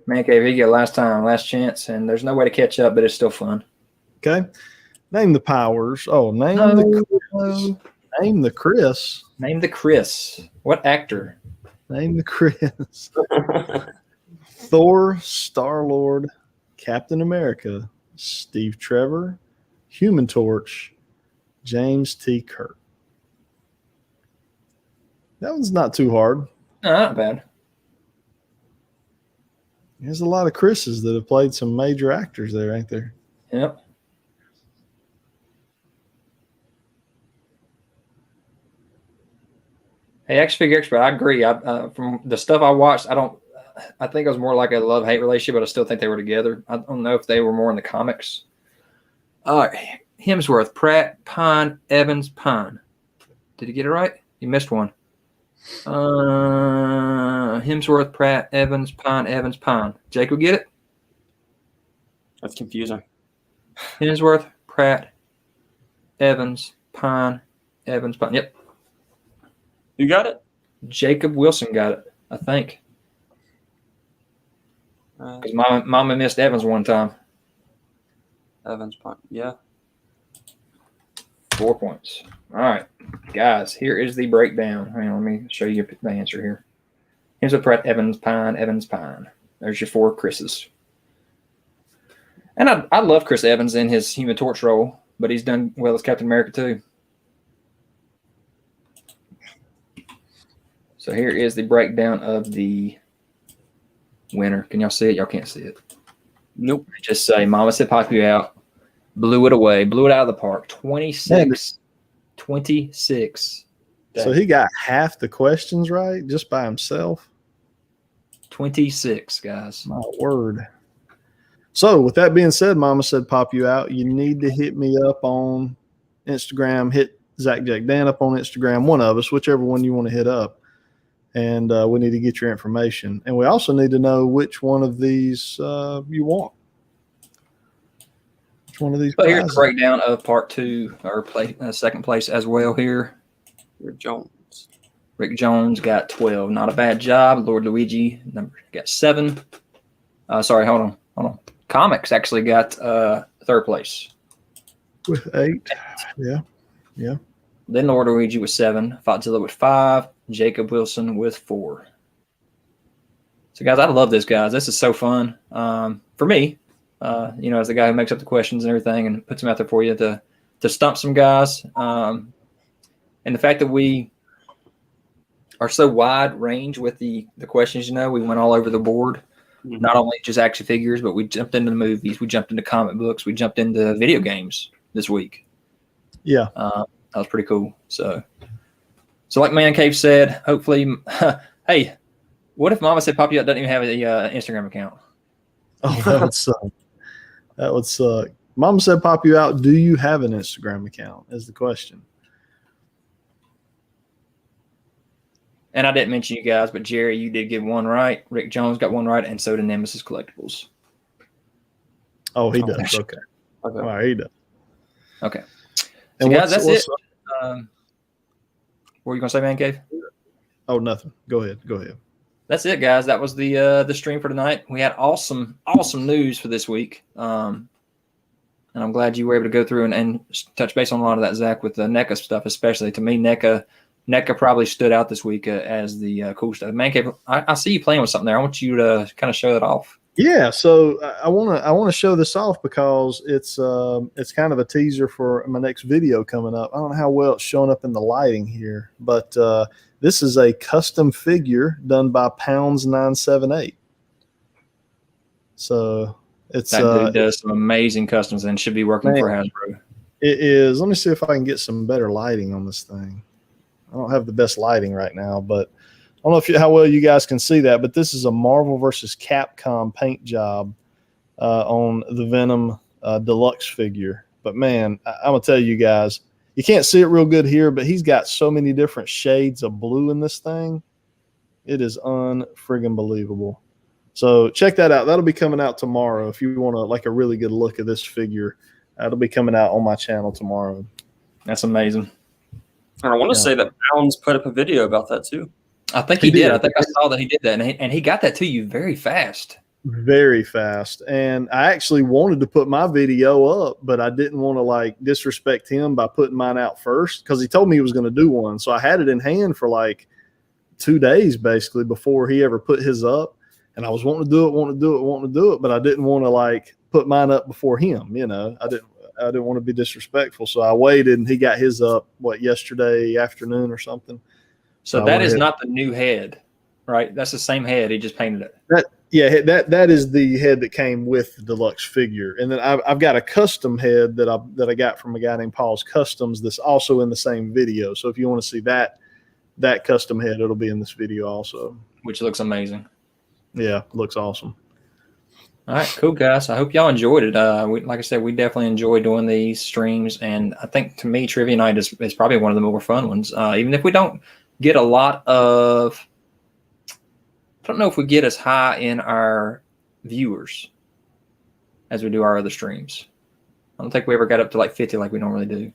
ManCave, he got last chance, and there's no way to catch up, but it's still fun. Okay. Name the powers. Oh, name the Chris. Name the Chris. What actor? Name the Chris. Thor, Star-Lord, Captain America, Steve Trevor, Human Torch, James T. Kirk. That one's not too hard. No, not bad. There's a lot of Chris's that have played some major actors there, ain't there? Yep. Hey, Action Figure Expert, I agree. From the stuff I watched, I think it was more like a love-hate relationship, but I still think they were together. I don't know if they were more in the comics. Hemsworth, Pratt, Pine, Evans, Pine. Did you get it right? You missed one. Hemsworth, Pratt, Evans, Pine. Jake will get it? That's confusing. Hemsworth, Pratt, Evans, Pine. Yep. You got it? Jacob Wilson got it, I think. Because Mama missed Evans one time. Evans, yeah. 4 points. All right, guys, here is the breakdown. Hang on, let me show you the answer here. Here's a Pratt, Evans, Pine. There's your 4 Chris's. And I love Chris Evans in his Human Torch role, but he's done well as Captain America too. So here is the breakdown of the winner. Can y'all see it? Y'all can't see it. Nope. Just say, Mama said pop you out. Blew it away. Blew it out of the park. 26. 26. So he got half the questions right just by himself? 26, guys. My word. So with that being said, Mama said pop you out. You need to hit me up on Instagram. Hit ZacJacDan up on Instagram. One of us, whichever one you want to hit up. And we need to get your information. And we also need to know which one of these you want. Which one of these? But here's the breakdown of part 2, or second place as well here. Rick Jones got 12. Not a bad job. Lord Luigi got 7. Sorry, hold on. Comics actually got 3rd place. With 8. Yeah. Then Lord Luigi with 7. Fotzilla with 5. Jacob Wilson with 4. So, guys, I love this, guys. This is so fun for me. As the guy who makes up the questions and everything and puts them out there for you to stump some guys. And the fact that we are so wide range with the questions, we went all over the board. Mm-hmm. Not only just action figures, but we jumped into the movies, we jumped into comic books, we jumped into video games this week. Yeah. That was pretty cool. So like ManCave said, hopefully, hey, what if Mama said Poppy doesn't even have an Instagram account? Oh, that would suck. That would suck. Mama said pop you out. Do you have an Instagram account is the question. And I didn't mention you guys, but Jerry, you did get one right. Rick Jones got one right, and so did Nemesis Collectibles. Oh, he does. Okay. All right, he does. Okay. So, guys, that's it. What were you going to say, ManCave? Oh, nothing. Go ahead. That's it, guys. That was the stream for tonight. We had awesome news for this week. And I'm glad you were able to go through and touch base on a lot of that, Zach, with the NECA stuff, especially. To me, NECA probably stood out this week as the cool stuff. ManCave, I see you playing with something there. I want you to kind of show that off. Yeah, so I want to show this off because it's kind of a teaser for my next video coming up. I don't know how well it's showing up in the lighting here, but this is a custom figure done by Pounds 978. So it's that dude does some amazing customs and should be working for Hasbro. It is. Let me see if I can get some better lighting on this thing. I don't have the best lighting right now, but I don't know how well you guys can see that, but this is a Marvel versus Capcom paint job on the Venom deluxe figure. But man, I'm gonna tell you guys, you can't see it real good here, but he's got so many different shades of blue in this thing. It is unfriggin' believable. So check that out. That'll be coming out tomorrow. If you want like a really good look at this figure, that'll be coming out on my channel tomorrow. That's amazing. And I want to say that Pounds put up a video about that too. I think he did. I think I saw that he did that, and he got that to you very fast. Very fast. And I actually wanted to put my video up, but I didn't want to like disrespect him by putting mine out first because he told me he was going to do one. So I had it in hand for like 2 days basically before he ever put his up. And I was wanting to do it, but I didn't want to like put mine up before him. I didn't want to be disrespectful. So I waited and he got his up, yesterday afternoon or something. So that is not the new head, right? That's the same head. He just painted it. That is the head that came with the deluxe figure. And then I've got a custom head that I got from a guy named Paul's Customs that's also in the same video. So if you want to see that custom head, it'll be in this video also. Which looks amazing. Yeah, looks awesome. All right, cool, guys. I hope y'all enjoyed it. Like I said, we definitely enjoy doing these streams. And I think, to me, Trivia Night is probably one of the more fun ones. Even if we don't get a lot of – I don't know if we get as high in our viewers as we do our other streams. I don't think we ever got up to like 50 like we normally do.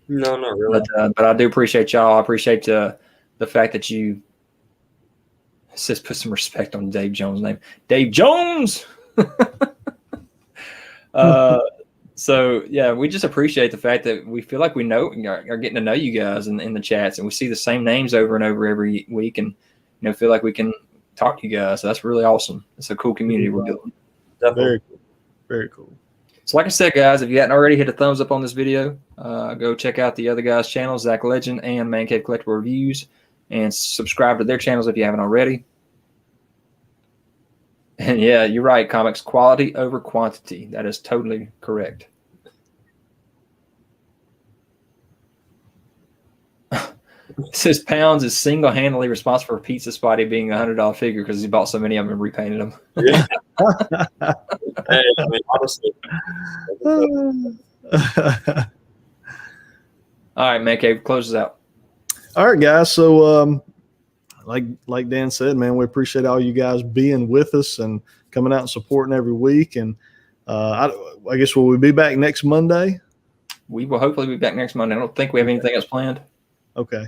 No, not really. But I do appreciate y'all. I appreciate the fact that you – just put some respect on Dave Jones' name. Dave Jones! So yeah, we just appreciate the fact that we feel like we know are getting to know you guys in the chats, and we see the same names over and over every week, and feel like we can talk to you guys. So that's really awesome. It's a cool community we're building. Very cool. Very cool. So like I said, guys, if you hadn't already, hit a thumbs up on this video. Go check out the other guys' channels, Zack Legend and ManCave Collectible Reviews, and subscribe to their channels if you haven't already. And yeah, you're right, comics, quality over quantity. That is totally correct. It says Pounds is single-handedly responsible for Pizza Spotty being a $100 figure because he bought so many of them and repainted them. Yeah. Hey, I mean, honestly. All right, ManCave, closes out. All right, guys. So, like Dan said, man, we appreciate all you guys being with us and coming out and supporting every week. And I guess will we be back next Monday? We will hopefully be back next Monday. I don't think we have anything else planned. Okay.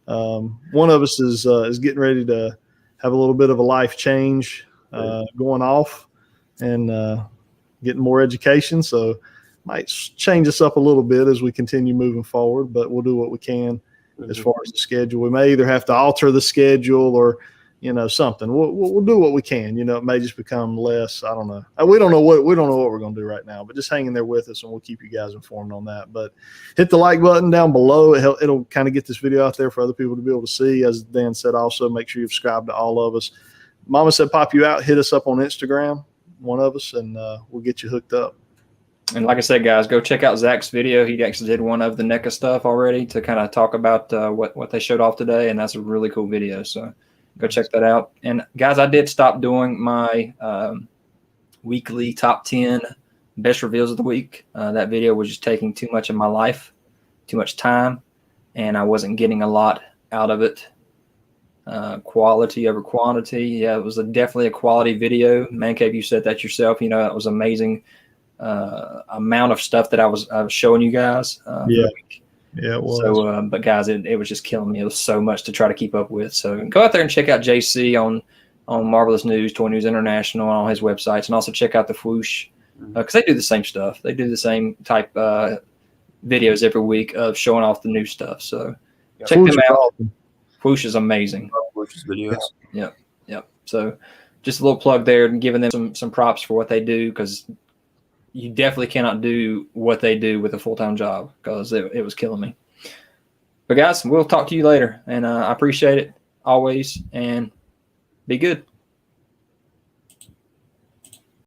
One of us is getting ready to have a little bit of a life change going off and getting more education. So might change us up a little bit as we continue moving forward, but we'll do what we can. as far as the schedule. We may either have to alter the schedule or, something. We'll do what we can. It may just become less. I don't know. We don't know what we're going to do right now. But just hang in there with us, and we'll keep you guys informed on that. But hit the like button down below. It'll kind of get this video out there for other people to be able to see. As Dan said, also make sure you subscribe to all of us. Mama said, pop you out. Hit us up on Instagram, one of us, and we'll get you hooked up. And like I said, guys, go check out Zach's video. He actually did one of the NECA stuff already to kind of talk about what they showed off today, and that's a really cool video. So go check that out. And guys, I did stop doing my weekly top 10 best reveals of the week. That video was just taking too much of my life, too much time, and I wasn't getting a lot out of it. Quality over quantity. Yeah, it was definitely a quality video. ManCave, you said that yourself. That was amazing amount of stuff that I was showing you guys. Yeah, it was. So, but guys, it was just killing me. It was so much to try to keep up with. So go out there and check out JC on Marvelous News, Toy News International, on his websites, and also check out the Whoosh because they do the same stuff. They do the same type videos every week of showing off the new stuff. So check them out. Awesome. Whoosh is amazing. Whoosh's videos. Yep. So just a little plug there and giving them some props for what they do, because you definitely cannot do what they do with a full-time job, because it was killing me. But guys, we'll talk to you later, and I appreciate it always, and be good.